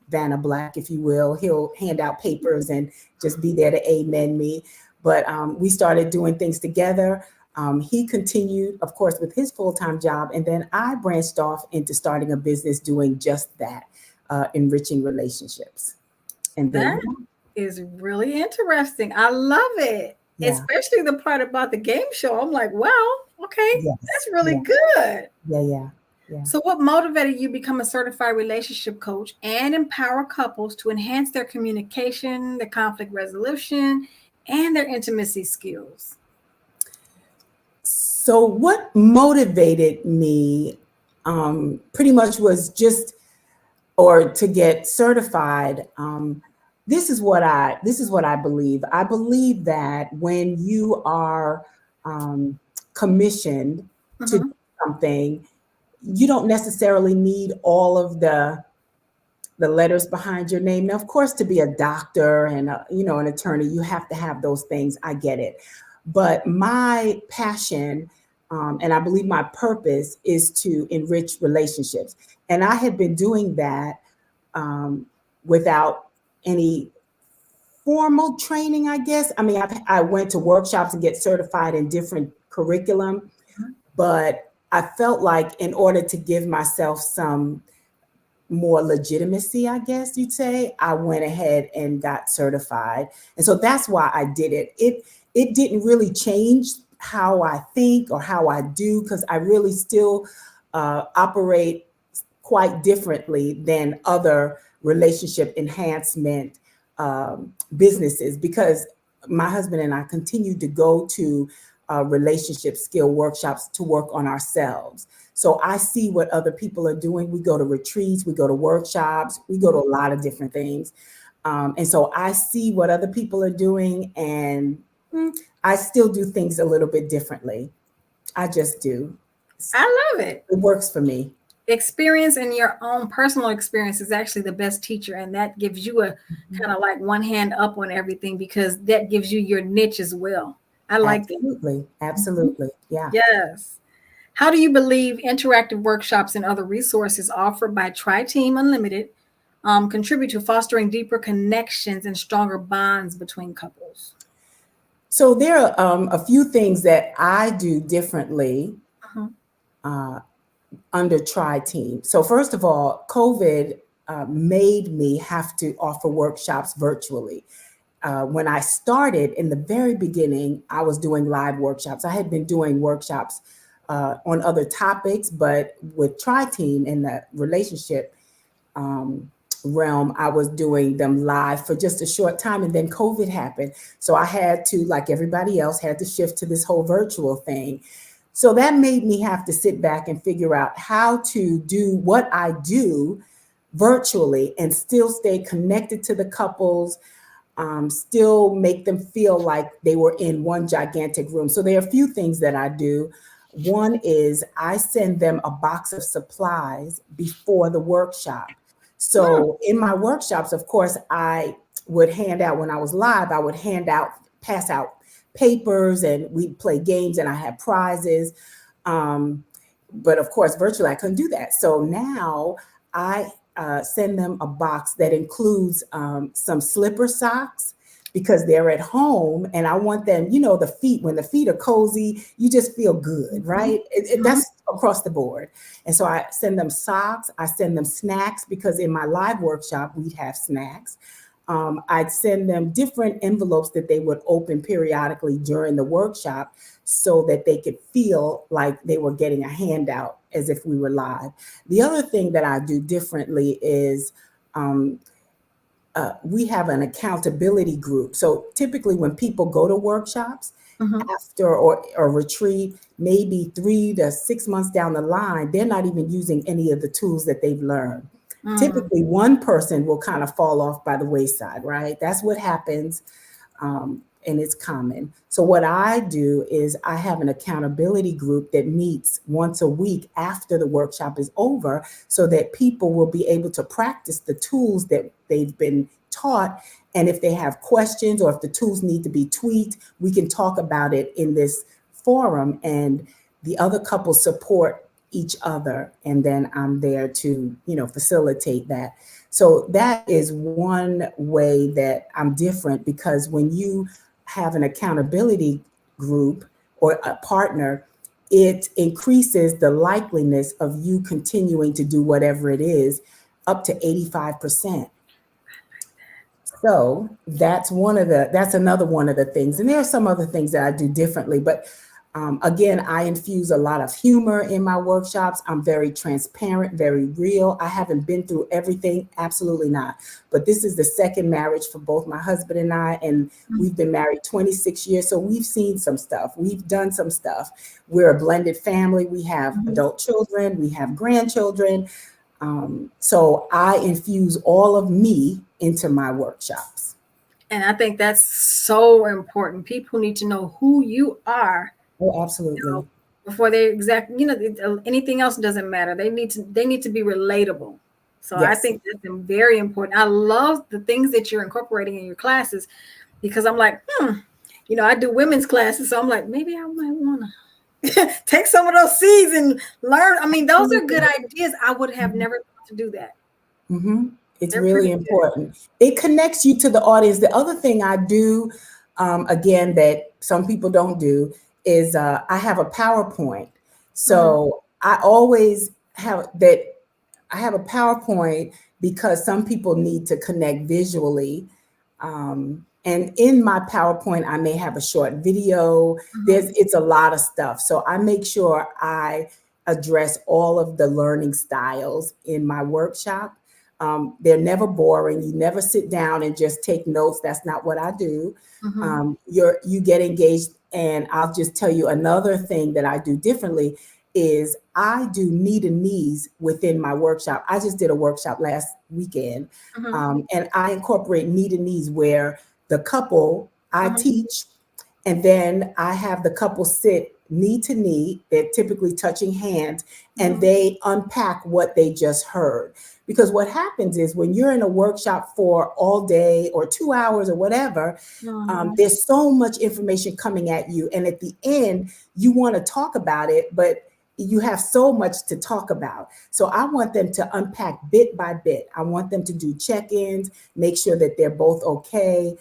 Vanna Black, if you will. He'll hand out papers and just be there to amen me. But we started doing things together. He continued, of course, with his full-time job. And then I branched off into starting a business doing just that, enriching relationships. And then that is really interesting. I love it. Especially the part about the game show. I'm like, wow, okay, that's really good. Yeah. So what motivated you to become a certified relationship coach and empower couples to enhance their communication, their conflict resolution, and their intimacy skills? So what motivated me pretty much was just, or to get certified. This is what I believe. I believe that when you are commissioned to do something, you don't necessarily need all of the letters behind your name. Now, of course, to be a doctor and an attorney, you have to have those things. I get it. But my passion, and I believe my purpose, is to enrich relationships. And I had been doing that without any formal training, I guess. I mean, I went to workshops and get certified in different curriculum, but I felt like in order to give myself some more legitimacy, I guess you'd say, I went ahead and got certified. And so that's why I did it. It didn't really change how I think or how I do, because I really still operate quite differently than other relationship enhancement businesses, because my husband and I continue to go to relationship skill workshops to work on ourselves. So I see what other people are doing. We go to retreats, we go to workshops, we go to a lot of different things. And so I see what other people are doing, and I still do things a little bit differently. I just do. I love it. It works for me. Experience and your own personal experience is actually the best teacher, and that gives you a kind of like one hand up on everything, because that gives you your niche as well. I like that. Absolutely. Yeah. Yes. How do you believe interactive workshops and other resources offered by Tri-Team Unlimited contribute to fostering deeper connections and stronger bonds between couples? So there are a few things that I do differently under Tri-Team. So first of all, COVID made me have to offer workshops virtually. When I started in the very beginning, I was doing live workshops. I had been doing workshops on other topics, but with Tri-Team in the relationship realm, I was doing them live for just a short time, and then COVID happened. So I had to, like everybody else, had to shift to this whole virtual thing. So that made me have to sit back and figure out how to do what I do virtually and still stay connected to the couples, still make them feel like they were in one gigantic room. So there are a few things that I do. One is I send them a box of supplies before the workshop. So in my workshops, of course, I would hand out, when I was live, I would pass out papers, and we'd play games, and I had prizes. But of course, virtually, I couldn't do that. So now I send them a box that includes some slipper socks, because they're at home, and I want them, the feet, when the feet are cozy, you just feel good, right? That's across the board. And so I send them socks, I send them snacks, because in my live workshop, we'd have snacks. I'd send them different envelopes that they would open periodically during the workshop, so that they could feel like they were getting a handout as if we were live. The other thing that I do differently is we have an accountability group. So typically when people go to workshops after or retreat, maybe 3 to 6 months down the line, they're not even using any of the tools that they've learned. Typically one person will kind of fall off by the wayside, right? That's what happens. And it's common. So what I do is I have an accountability group that meets once a week after the workshop is over, so that people will be able to practice the tools that they've been taught. And if they have questions, or if the tools need to be tweaked, we can talk about it in this forum, and the other couples support each other. And then I'm there to, facilitate that. So that is one way that I'm different, because when you have an accountability group or a partner, it increases the likeliness of you continuing to do whatever it is up to 85%. So that's another one of the things. And there are some other things that I do differently, but again, I infuse a lot of humor in my workshops. I'm very transparent, very real. I haven't been through everything, absolutely not. But this is the second marriage for both my husband and I, and we've been married 26 years. So we've seen some stuff. We've done some stuff. We're a blended family. We have adult children. We have grandchildren. So I infuse all of me into my workshops. And I think that's so important. People need to know who you are. Oh, absolutely. Before they anything else doesn't matter. They need to be relatable. So yes. I think that's very important. I love the things that you're incorporating in your classes, because I'm like, I do women's classes. So I'm like, maybe I might want to take some of those seeds and learn. I mean, those are good ideas. I would have never thought to do that. It's really important. It connects you to the audience. The other thing I do, again, that some people don't do is I have a PowerPoint. So I always have that. I have a PowerPoint because some people need to connect visually. And in my PowerPoint, I may have a short video. It's a lot of stuff. So I make sure I address all of the learning styles in my workshop. They're never boring. You never sit down and just take notes. That's not what I do. You get engaged. And I'll just tell you another thing that I do differently is I do knee to knees within my workshop. I just did a workshop last weekend, and I incorporate knee to knees where the couple I teach, and then I have the couple sit knee to knee. They're typically touching hands, and they unpack what they just heard. Because what happens is when you're in a workshop for all day or 2 hours or whatever, there's so much information coming at you. And at the end, you want to talk about it, but you have so much to talk about. So I want them to unpack bit by bit. I want them to do check-ins, make sure that they're both okay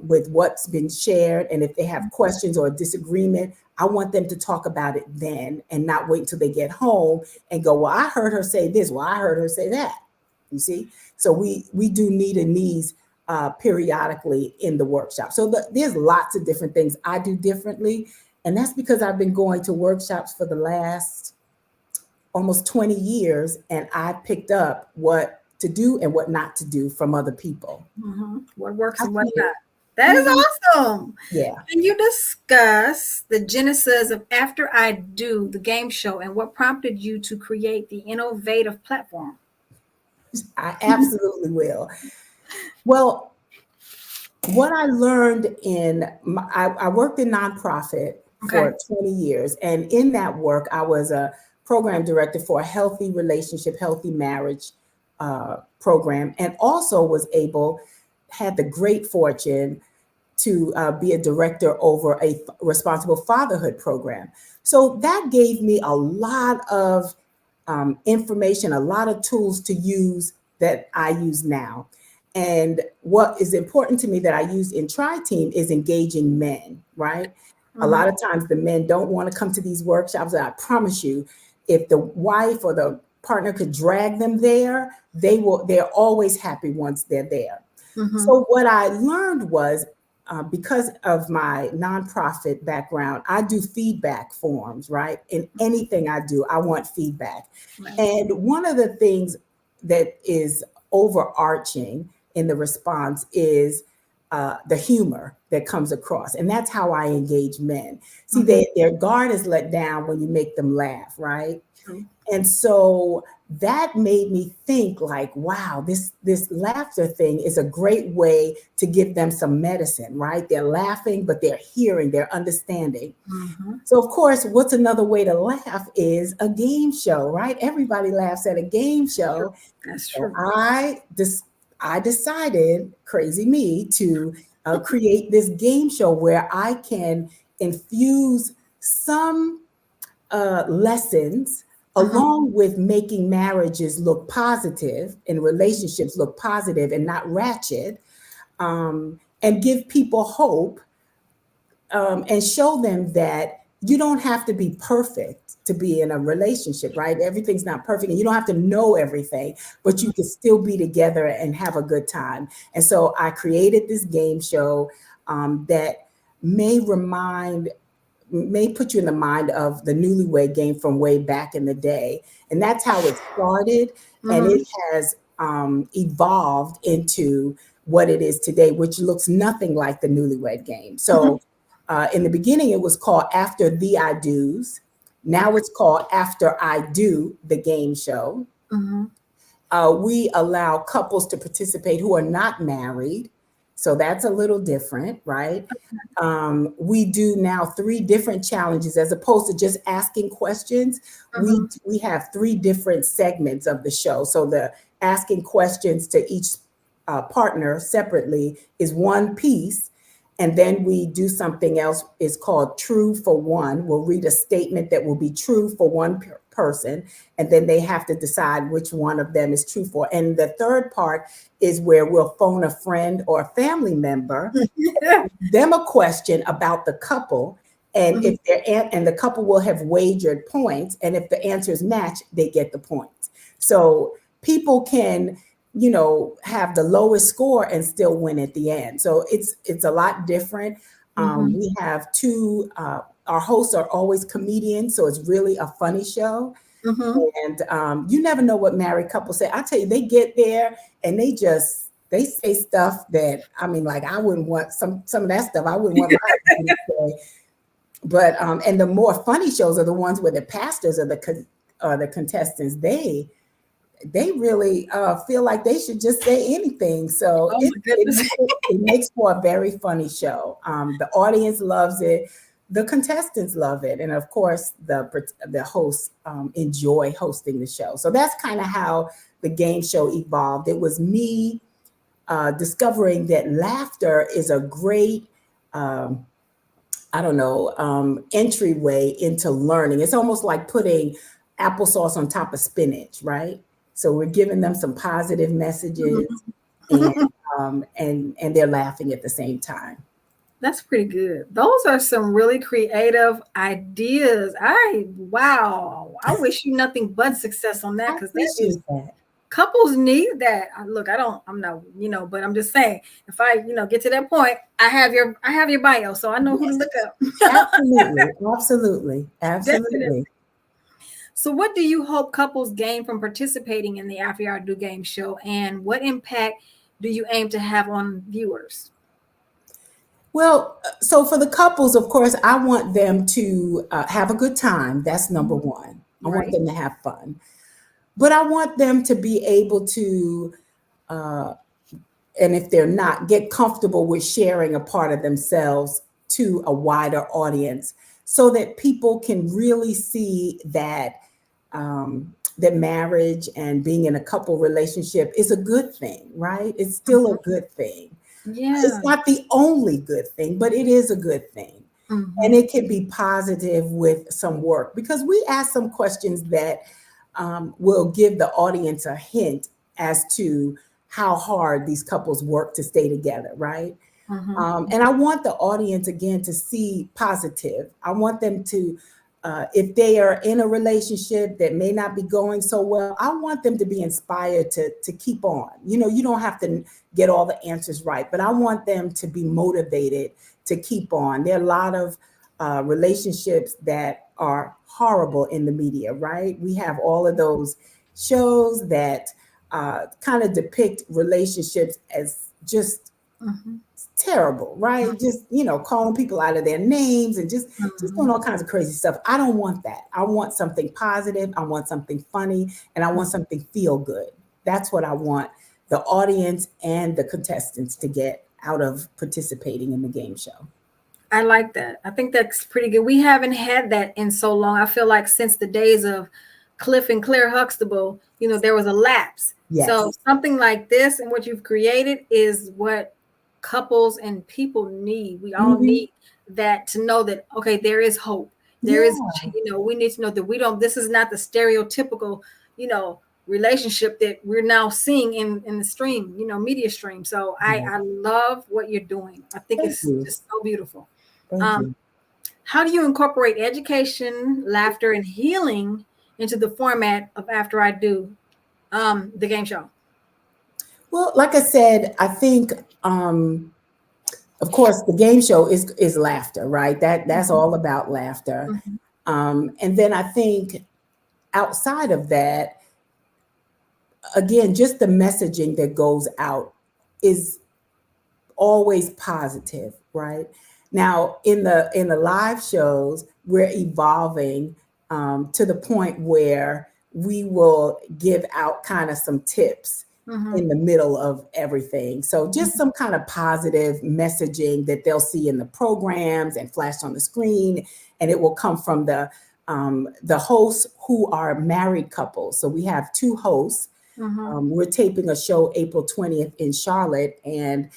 with what's been shared. And if they have questions or a disagreement, I want them to talk about it then and not wait until they get home and go, well, I heard her say this. Well, I heard her say that. You see? So we do knee to knees periodically in the workshop. So there's lots of different things I do differently. And that's because I've been going to workshops for the last almost 20 years. And I picked up what to do and what not to do from other people. What works and what not. That is awesome. Yeah. Can you discuss the genesis of After I Do, the game show, and what prompted you to create the innovative platform? I absolutely will. Well, what I learned I worked in nonprofit for 20 years. And in that work, I was a program director for a healthy relationship, healthy marriage program, and also had the great fortune to be a director over a responsible fatherhood program. So that gave me a lot of information, a lot of tools to use that I use now. And what is important to me that I use in Tri-Team is engaging men, right? A lot of times the men don't want to come to these workshops. And I promise you, if the wife or the partner could drag them there, they're always happy once they're there. So what I learned was, because of my nonprofit background, I do feedback forms, right? In anything I do, I want feedback. And one of the things that is overarching in the response is the humor that comes across. And that's how I engage men. See, their guard is let down when you make them laugh, right? And so that made me think like, wow, this laughter thing is a great way to give them some medicine, right? They're laughing, but they're hearing, they're understanding. So of course, what's another way to laugh is a game show, right? Everybody laughs at a game show. That's true. So I decided, crazy me, to create this game show where I can infuse some lessons along with making marriages look positive and relationships look positive and not ratchet, and give people hope, and show them that you don't have to be perfect to be in a relationship, right? Everything's not perfect and you don't have to know everything, but you can still be together and have a good time. And so I created this game show that may put you in the mind of the Newlywed Game from way back in the day. And that's how it started. And it has evolved into what it is today, which looks nothing like the Newlywed Game. So in the beginning, it was called After the I Do's. Now it's called After I Do, the game show. We allow couples to participate who are not married. So that's a little different, right? We do now 3 different challenges as opposed to just asking questions. We have 3 different segments of the show. So the asking questions to each partner separately is one piece. And then we do something else. It's called True for One. We'll read a statement that will be true for one person, and then they have to decide which one of them is true for. And the third part is where we'll phone a friend or a family member, them a question about the couple, and if and the couple will have wagered points, and if the answers match, they get the points. So people can, you know, have the lowest score and still win at the end. So it's a lot different. We have 2, our hosts are always comedians, so it's really a funny show. And you never know what married couples say. I tell you, they get there and they say stuff that, I mean, like I wouldn't want some of that stuff. I wouldn't want my husband to say. But and the more funny shows are the ones where the pastors or the contestants, they really feel like they should just say anything. So it makes for a very funny show. The audience loves it. The contestants love it. And of course, the hosts enjoy hosting the show. So that's kind of how the game show evolved. It was me discovering that laughter is a great, entryway into learning. It's almost like putting applesauce on top of spinach, right? So we're giving them some positive messages and they're laughing at the same time. That's pretty good. Those are some really creative ideas. Wow. I wish you nothing but success on that, because couples need that. Look, I'm not, but I'm just saying, if I, get to that point, I have your bio, so I know who to look up. Absolutely. Definitely. So what do you hope couples gain from participating in the After I Do game show, and what impact do you aim to have on viewers? Well, so for the couples, of course, I want them to have a good time. That's number one. I want them to have fun. But I want them to be able to, and if they're not, get comfortable with sharing a part of themselves to a wider audience so that people can really see that that marriage and being in a couple relationship is a good thing, right? It's still a good thing. Yeah. It's not the only good thing, but it is a good thing. And it can be positive with some work, because we ask some questions that will give the audience a hint as to how hard these couples work to stay together, right? And I want the audience, again, to see positive. I want them to, if they are in a relationship that may not be going so well, I want them to be inspired to keep on. You don't have to get all the answers right, but I want them to be motivated to keep on. There are a lot of relationships that are horrible in the media, right? We have all of those shows that kind of depict relationships as just terrible, right? Just, calling people out of their names and just doing all kinds of crazy stuff. I don't want that. I want something positive. I want something funny, and I want something feel good. That's what I want the audience and the contestants to get out of participating in the game show. I like that. I think that's pretty good. We haven't had that in so long. I feel like since the days of Cliff and Claire Huxtable, there was a lapse. Yes. So something like this and what you've created is what couples and people need. We all need that, to know that, okay, there is hope. There is, we need to know that this is not the stereotypical, relationship that we're now seeing in the stream, media stream. So I love what you're doing. I think it's just so beautiful. How do you incorporate education, laughter, and healing into the format of After I Do, the game show? Well, like I said, I think, of course, the game show is laughter, right? That's all about laughter. And then I think outside of that, again, just the messaging that goes out is always positive, right? Now, in the live shows, we're evolving to the point where we will give out kind of some tips in the middle of everything. So just some kind of positive messaging that they'll see in the programs and flash on the screen, and it will come from the hosts who are married couples. So we have 2 hosts. We're taping a show April 20th in Charlotte, and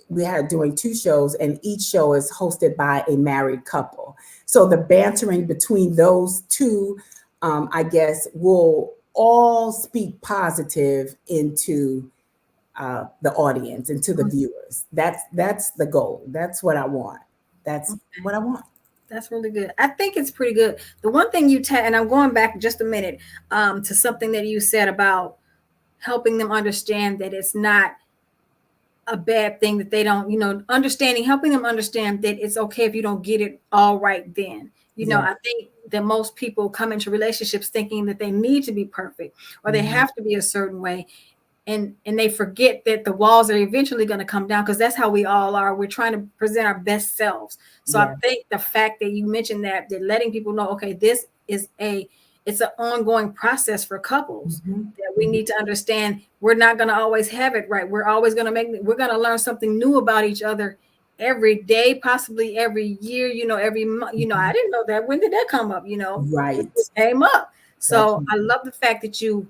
we are doing 2 shows, and each show is hosted by a married couple. So the bantering between those 2, I guess, will all speak positive into the audience, into the viewers. That's the goal. That's what I want. That's what I want. That's really good. I think it's pretty good. The one thing and I'm going back just a minute to something that you said about helping them understand that it's not a bad thing that they don't, helping them understand that it's okay if you don't get it all right then. I think that most people come into relationships thinking that they need to be perfect or they have to be a certain way. And they forget that the walls are eventually going to come down, because that's how we all are. We're trying to present our best selves. So I think the fact that you mentioned that letting people know, okay, this is it's an ongoing process for couples that we need to understand. We're not going to always have it right. We're always going to we're going to learn something new about each other every day, possibly every year, every month. I didn't know that. When did that come up? Right. It just came up. So I love the fact that you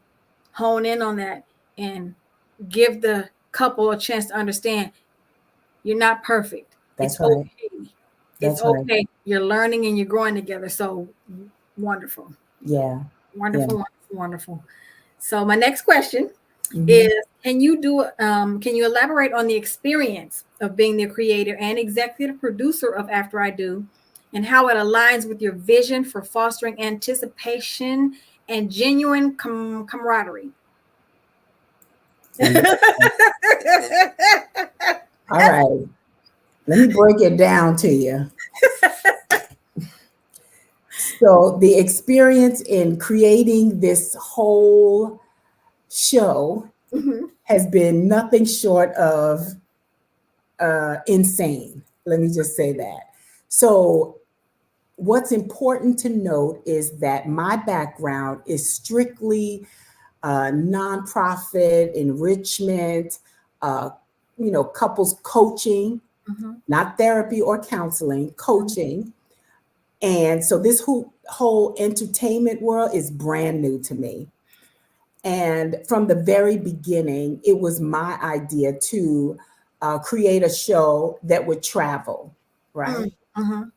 hone in on that and give the couple a chance to understand you're not perfect. That's it's right. okay. It's okay. Right. You're learning and you're growing together. So wonderful. Yeah. Wonderful, wonderful. So my next question is, can you elaborate on the experience of being the creator and executive producer of After I Do, and how it aligns with your vision for fostering anticipation and genuine camaraderie? All right. Let me break it down to you. So the experience in creating this whole show has been nothing short of insane. Let me just say that. So what's important to note is that my background is strictly nonprofit enrichment, couples coaching, not therapy or counseling, coaching. And so this whole entertainment world is brand new to me. And from the very beginning, it was my idea to create a show that would travel, right? And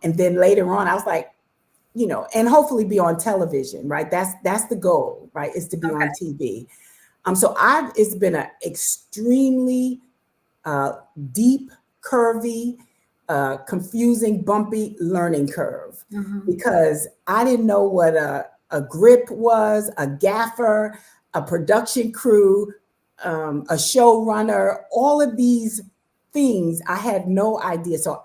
then later on, I was like, and hopefully be on television, right? That's the goal, right? Is to be on TV. So it's been an extremely deep, curvy, confusing, bumpy learning curve, because I didn't know what a grip was, a gaffer, a production crew, a showrunner, all of these things. I had no idea. So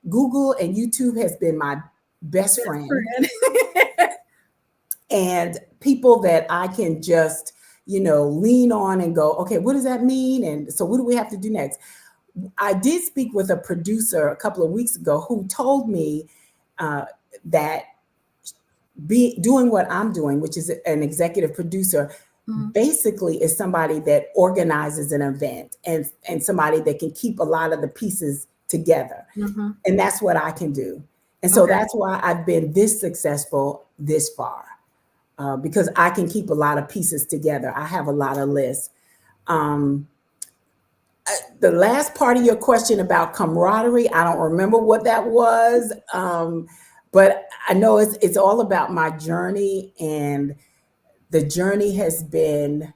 Google and YouTube has been my best friend. And people that I can just, lean on and go, okay, what does that mean? And so what do we have to do next? I did speak with a producer a couple of weeks ago who told me that doing what I'm doing, which is an executive producer, basically is somebody that organizes an event and somebody that can keep a lot of the pieces together. And that's what I can do. And so that's why I've been this successful this far, because I can keep a lot of pieces together. I have a lot of lists. The last part of your question about camaraderie, I don't remember what that was, but I know it's all about my journey, and the journey has been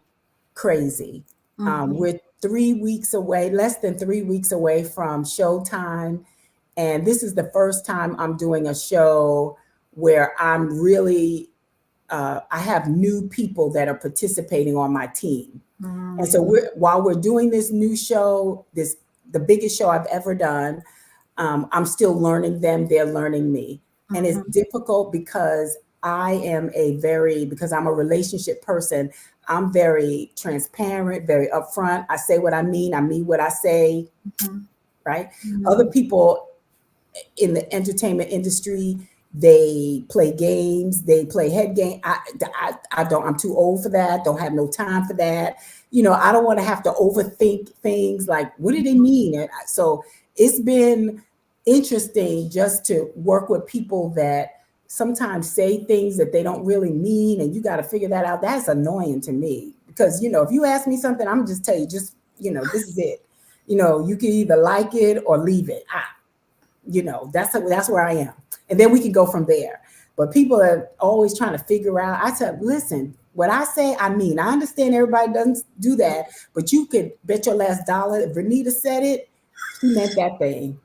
crazy. We're 3 weeks away, less than 3 weeks away from showtime And this is the first time I'm doing a show where I'm really, I have new people that are participating on my team. And so while we're doing this new show, the biggest show I've ever done, I'm still learning them, they're learning me. And it's difficult because because I'm a relationship person, I'm very transparent, very upfront. I say what I mean what I say, right? Other people in the entertainment industry, they play games, they play head game. I don't, I'm too old for that, don't have no time for that. I don't want to have to overthink things like, what do they mean? And so it's been interesting just to work with people that sometimes say things that they don't really mean, and you got to figure that out. That's annoying to me because, if you ask me something, I'm just tell you, this is it. You can either like it or leave it. That's where I am. And then we can go from there. But people are always trying to figure out. I said, listen, what I say, I mean. I understand everybody doesn't do that, but you could bet your last dollar if Renita said it, she meant that thing.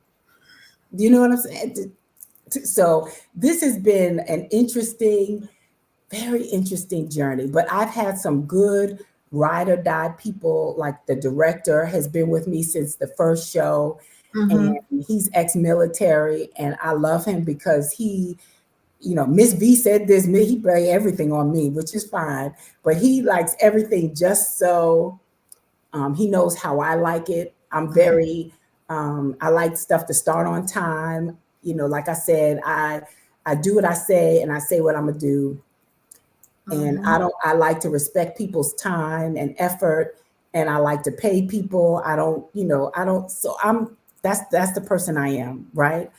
You know what I'm saying? So this has been an very interesting journey, but I've had some good ride or die people. Like the director has been with me since the first show, and he's ex-military, and I love him because he, Miss V said this, he play everything on me, which is fine, but he likes everything just so he knows how I like it. I'm very, I like stuff to start on time. Like I said, I do what I say and I say what I'm gonna do. And I like to respect people's time and effort, and I like to pay people. That's the person I am, right?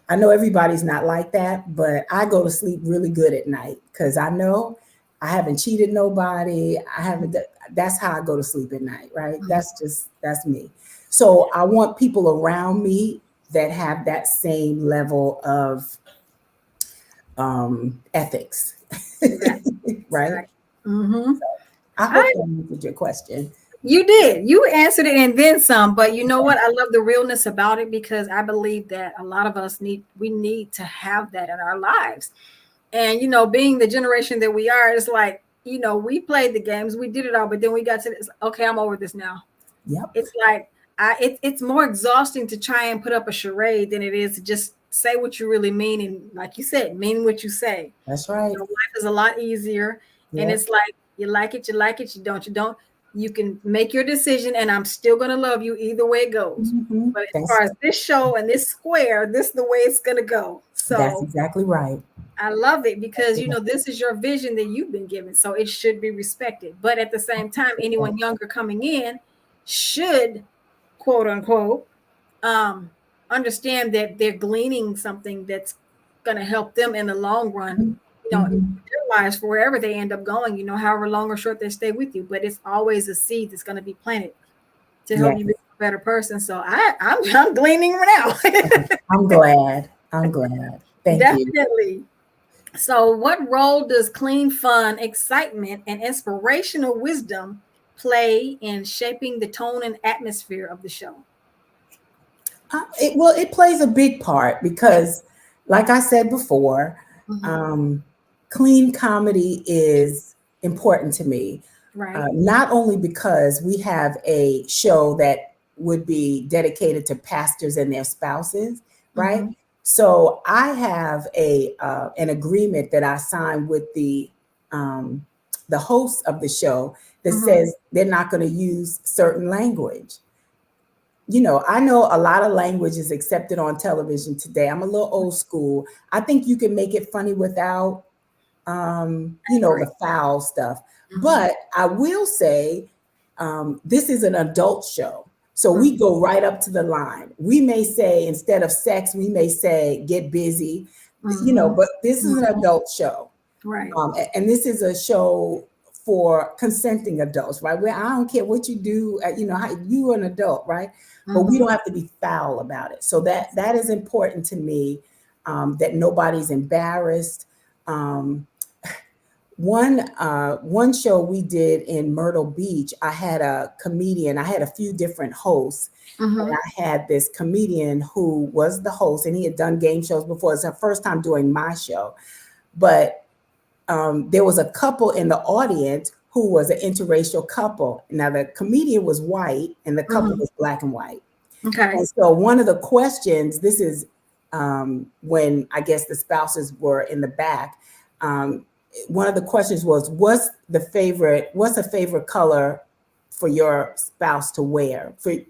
I know everybody's not like that, but I go to sleep really good at night because I know I haven't cheated nobody. That's how I go to sleep at night, right? That's me. So I want people around me that have that same level of ethics, right? So I hope that answered your question. You did. You answered it and then some. But you know what? I love the realness about it because I believe that a lot of us need to have that in our lives. And being the generation that we are, it's like, we played the games, we did it all, but then we got to this. Okay, I'm over this now. Yep. It's like it's more exhausting to try and put up a charade than it is to just say what you really mean, and like you said, mean what you say. That's right. Life is a lot easier, and it's like you like it, you don't. You can make your decision, and I'm still gonna love you either way it goes. But as far as this show and this square, this is the way it's gonna go. So that's exactly right. I love it because this is your vision that you've been given, so it should be respected. But at the same time, anyone younger coming in should, quote unquote, understand that they're gleaning something that's going to help them in the long run, their lives for wherever they end up going, however long or short they stay with you. But it's always a seed that's going to be planted to help you become a better person. So I'm gleaning now. I'm glad. Thank you. Definitely. So what role does clean fun, excitement, and inspirational wisdom play in shaping the tone and atmosphere of the show? It plays a big part because, like I said before, clean comedy is important to me. Right. Not only because we have a show that would be dedicated to pastors and their spouses, right? So I have an agreement that I signed with the host of the show that says they're not going to use certain language. I know a lot of language is accepted on television today. I'm a little old school. I think you can make it funny without, the foul stuff. But I will say, this is an adult show. So we go right up to the line. We may say, instead of sex, we may say, get busy, but this is an adult show. Right. And this is a show for consenting adults, right? Where I don't care what you do, you're an adult, right? But we don't have to be foul about it. So that is important to me, that nobody's embarrassed. one show we did in Myrtle Beach, I had a comedian. I had a few different hosts. And I had this comedian who was the host, and he had done game shows before. It's her first time doing my show. But there was a couple in the audience who was an interracial couple. Now, the comedian was white, and the couple was black and white. Okay. And so one of the questions, this is when I guess the spouses were in the back. One of the questions was, what's a favorite color for your spouse to wear, for you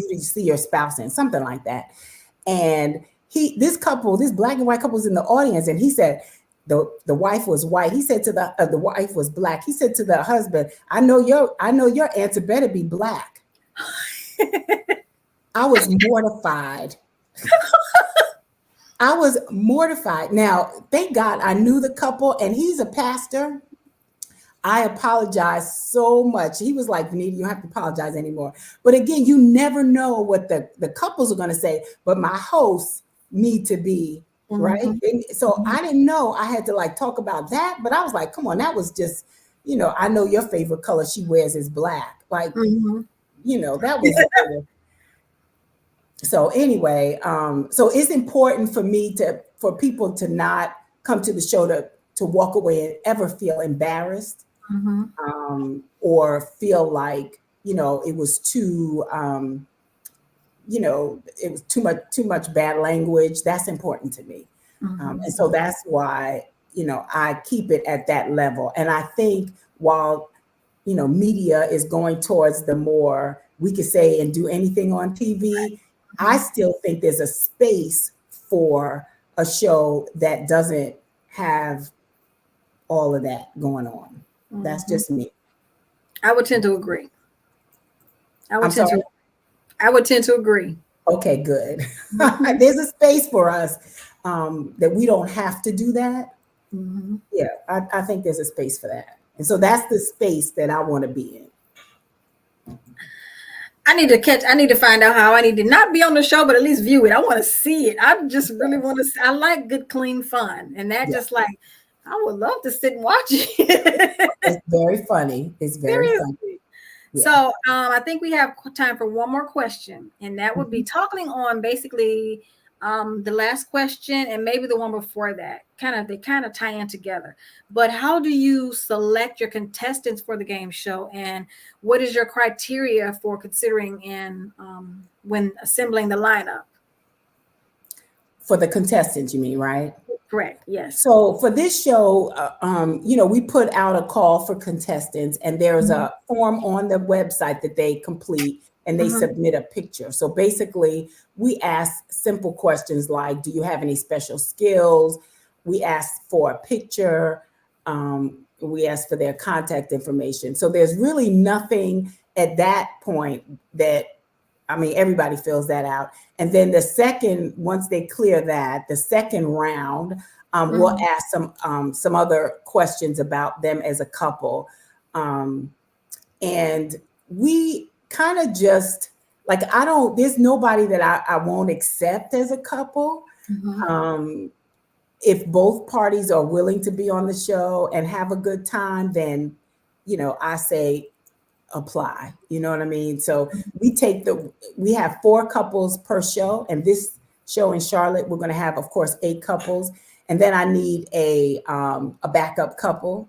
to see your spouse in, something like that. And this black and white couple was in the audience, and he said the wife was white. He said to the wife was black. He said to the husband, I know your answer better be black. I was mortified. I was mortified. Now, thank God I knew the couple, and he's a pastor. I apologize so much. He was like, Vanita, you don't have to apologize anymore. But again, you never know what the couples are going to say, but my hosts need to be, right? And so I didn't know I had to like talk about that, but I was like, come on, that was just, I know your favorite color she wears is black. Like, that was, so anyway, so it's important for people to not come to the show to walk away and ever feel embarrassed. Or feel like, it was too, it was too much bad language. That's important to me. And so that's why, I keep it at that level. And I think while, media is going towards the more we could say and do anything on TV, I still think there's a space for a show that doesn't have all of that going on. That's just me. I would tend to agree. I would tend to agree. Okay, good. There's a space for us that we don't have to do that. Yeah, I think there's a space for that. And so that's the space that I want to be in. I need to find out how I need to not be on the show, but at least view it. I want to see it. I just really want to I like good, clean fun. And that just like, I would love to sit and watch it. It's very funny. It's very funny. Yeah. So I think we have time for one more question, and that would be talking on basically the last question and maybe the one before that. They kind of tie in together. But how do you select your contestants for the game show, and what is your criteria for considering when assembling the lineup? For the contestants, you mean, right? Correct. Yes. So for this show, we put out a call for contestants, and there's a form on the website that they complete, and they submit a picture. So basically, we ask simple questions like, do you have any special skills? We ask for a picture. We ask for their contact information. So there's really nothing at that point everybody fills that out. And then once they clear that, the second round, we'll ask some other questions about them as a couple. And we kind of just, there's nobody that I won't accept as a couple. If both parties are willing to be on the show and have a good time, then, I say, apply, you know what I mean? So we have 4 couples per show, and this show in Charlotte, we're going to have, of course, 8 couples. And then I need a backup couple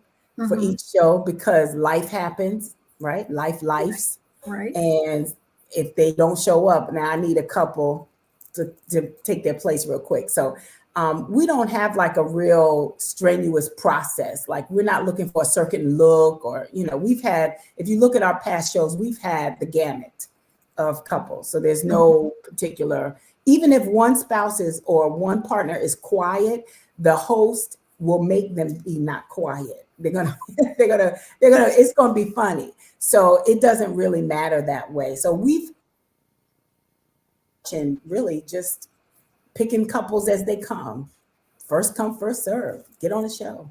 for each show, because life happens, right? Lifes. Right. And if they don't show up, now I need a couple to take their place real quick. So we don't have like a real strenuous process. Like, we're not looking for a certain look or, if you look at our past shows, we've had the gamut of couples. So there's no particular, even if one spouse or one partner is quiet, the host will make them be not quiet. It's going to be funny. So it doesn't really matter that way. So we've really just picking couples as they come. First come, first serve. Get on the show.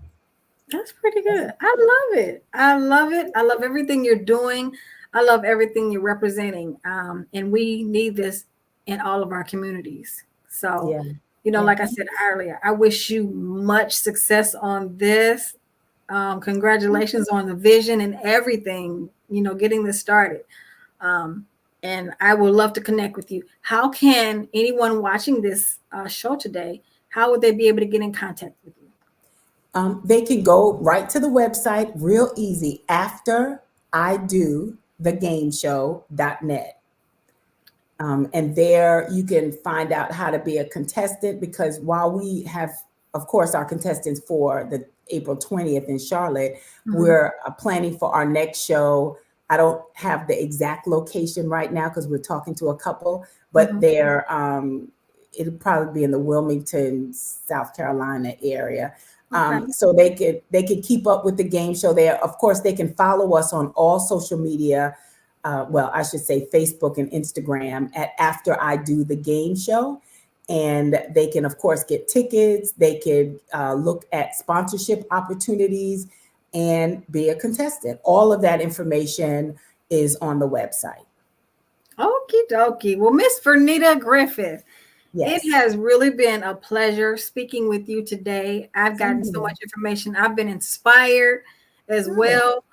That's pretty good. I love it. I love everything you're doing. I love everything you're representing. And we need this in all of our communities. So, like I said earlier, I wish you much success on this. Congratulations on the vision and everything, getting this started. And I would love to connect with you. How can anyone watching this show today, how would they be able to get in contact with you? They can go right to the website, real easy, afteridothegameshow.net. And there you can find out how to be a contestant, because while we have, of course, our contestants for the April 20th in Charlotte, we're planning for our next show. I don't have the exact location right now because we're talking to a couple, but they're it'll probably be in the Wilmington, South Carolina area. So they could keep up with the game show there. Of course, they can follow us on all social media. Well, I should say Facebook and Instagram at After I Do the Game Show. And they can, of course, get tickets. They could look at sponsorship opportunities and be a contestant. All of that information is on the website. Okie dokie. Well, Miss Vernita Griffith, yes, it has really been a pleasure speaking with you today. I've gotten so much information. I've been inspired as well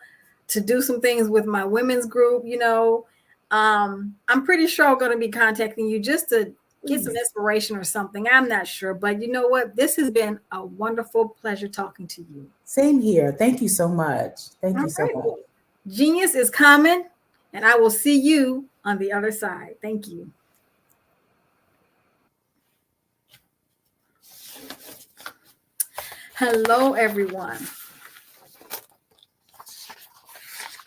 to do some things with my women's group. I'm pretty sure I'm going to be contacting you just to get some inspiration or something. I'm not sure, but you know what? This has been a wonderful pleasure talking to you. Same here. Thank you so much. Thank you so much. Genius is coming, and I will see you on the other side. Thank you. Hello, everyone.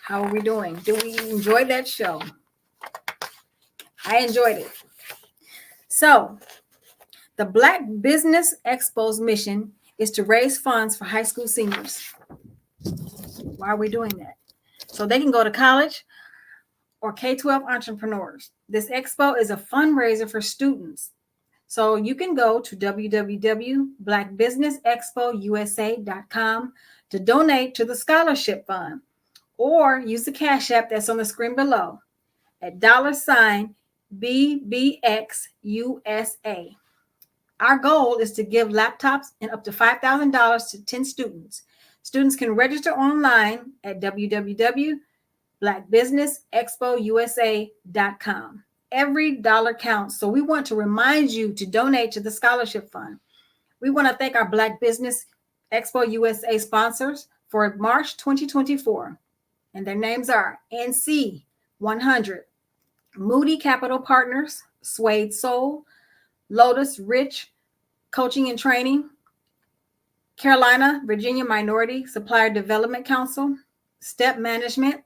How are we doing? Do we enjoy that show? I enjoyed it. So, the Black Business Expo's mission is to raise funds for high school seniors. Why are we doing that? So they can go to college or K-12 entrepreneurs. This expo is a fundraiser for students. So you can go to www.blackbusinessexpousa.com to donate to the scholarship fund, or use the Cash App that's on the screen below at $BBXUSA. Our goal is to give laptops and up to $5,000 to 10 students. Students can register online at www.blackbusinessexpousa.com. Every dollar counts, so we want to remind you to donate to the scholarship fund. We want to thank our Black Business Expo USA sponsors for March 2024, and their names are NC 100, Moody Capital Partners, Suede Soul, Lotus Rich Coaching and Training, Carolina, Virginia Minority Supplier Development Council, Step Management,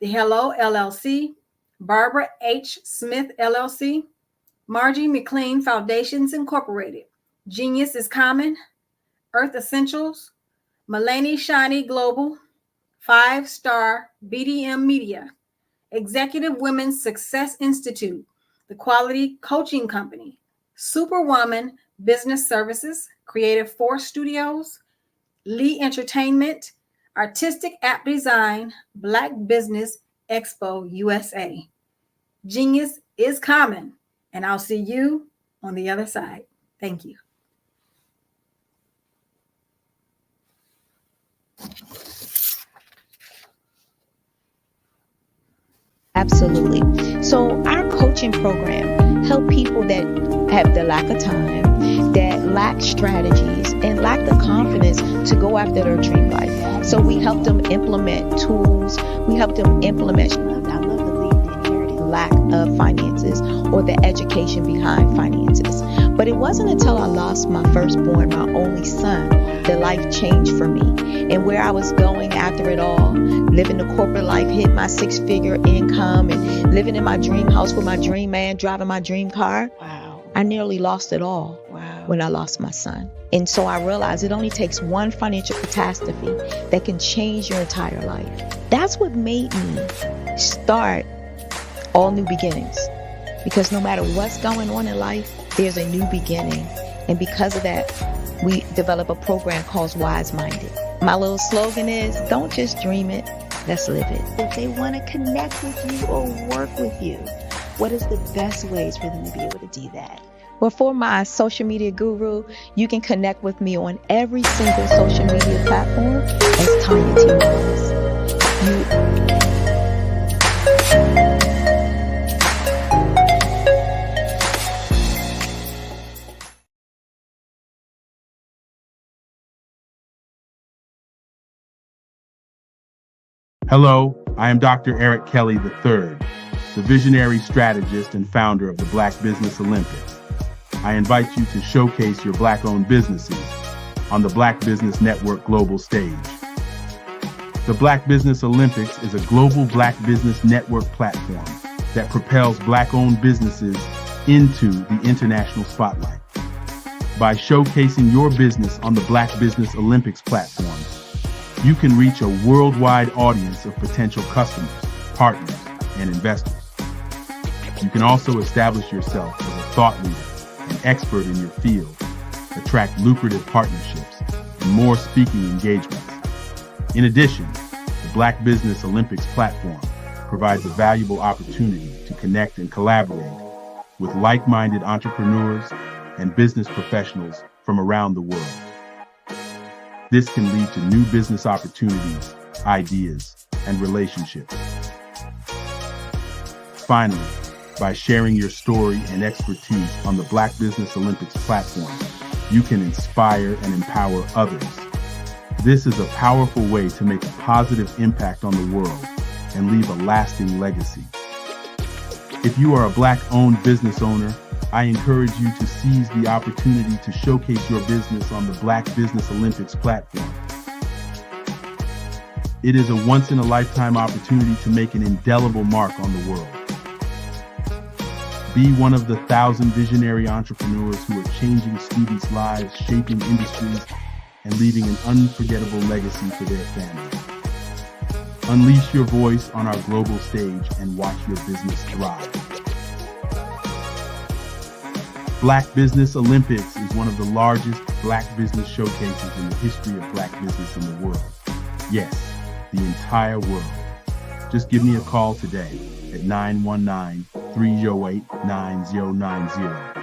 The Hello LLC, Barbara H. Smith LLC, Margie McLean Foundations Incorporated, Genius is Common, Earth Essentials, Mulaney Shiny Global, 5-Star BDM Media, Executive Women's Success Institute, The Quality Coaching Company, Superwoman Business Services, Creative Force Studios, Lee Entertainment, Artistic App Design, Black Business Expo USA. Genius is common, and I'll see you on the other side. Thank you. Absolutely. So our coaching program help people that have the lack of time, that lack strategies, and lack the confidence to go after their dream life. So we help them implement tools. We help them implement, I love to leave the inherited lack of finances or the education behind finances. But it wasn't until I lost my firstborn, my only son, that life changed for me. And where I was going after it all, living the corporate life, hit my 6-figure income, and living in my dream house with my dream man, driving my dream car. Wow. I nearly lost it all when I lost my son. And so I realized it only takes one financial catastrophe that can change your entire life. That's what made me start All New Beginnings. Because no matter what's going on in life, there's a new beginning. And because of that, we develop a program called Wise Minded. My little slogan is, don't just dream it, let's live it. If they want to connect with you or work with you, what is the best ways for them to be able to do that? Well, for my social media guru, you can connect with me on every single social media platform as Tanya T. Wallace. Hello, I am Dr. Eric Kelly III, the visionary strategist and founder of the Black Business Olympics. I invite you to showcase your Black-owned businesses on the Black Business Network global stage. The Black Business Olympics is a global Black Business Network platform that propels Black-owned businesses into the international spotlight. By showcasing your business on the Black Business Olympics platform, you can reach a worldwide audience of potential customers, partners, and investors. You can also establish yourself as a thought leader and expert in your field, attract lucrative partnerships, and more speaking engagements. In addition, the Black Business Olympics platform provides a valuable opportunity to connect and collaborate with like-minded entrepreneurs and business professionals from around the world. This can lead to new business opportunities, ideas, and relationships. Finally, by sharing your story and expertise on the Black Business Olympics platform, you can inspire and empower others. This is a powerful way to make a positive impact on the world and leave a lasting legacy. If you are a Black-owned business owner, I encourage you to seize the opportunity to showcase your business on the Black Business Olympics platform. It is a once-in-a-lifetime opportunity to make an indelible mark on the world. Be one of the 1,000 visionary entrepreneurs who are changing students' lives, shaping industries, and leaving an unforgettable legacy for their families. Unleash your voice on our global stage and watch your business thrive. Black Business Olympics is one of the largest Black business showcases in the history of Black business in the world. Yes, the entire world. Just give me a call today at 919-308-9090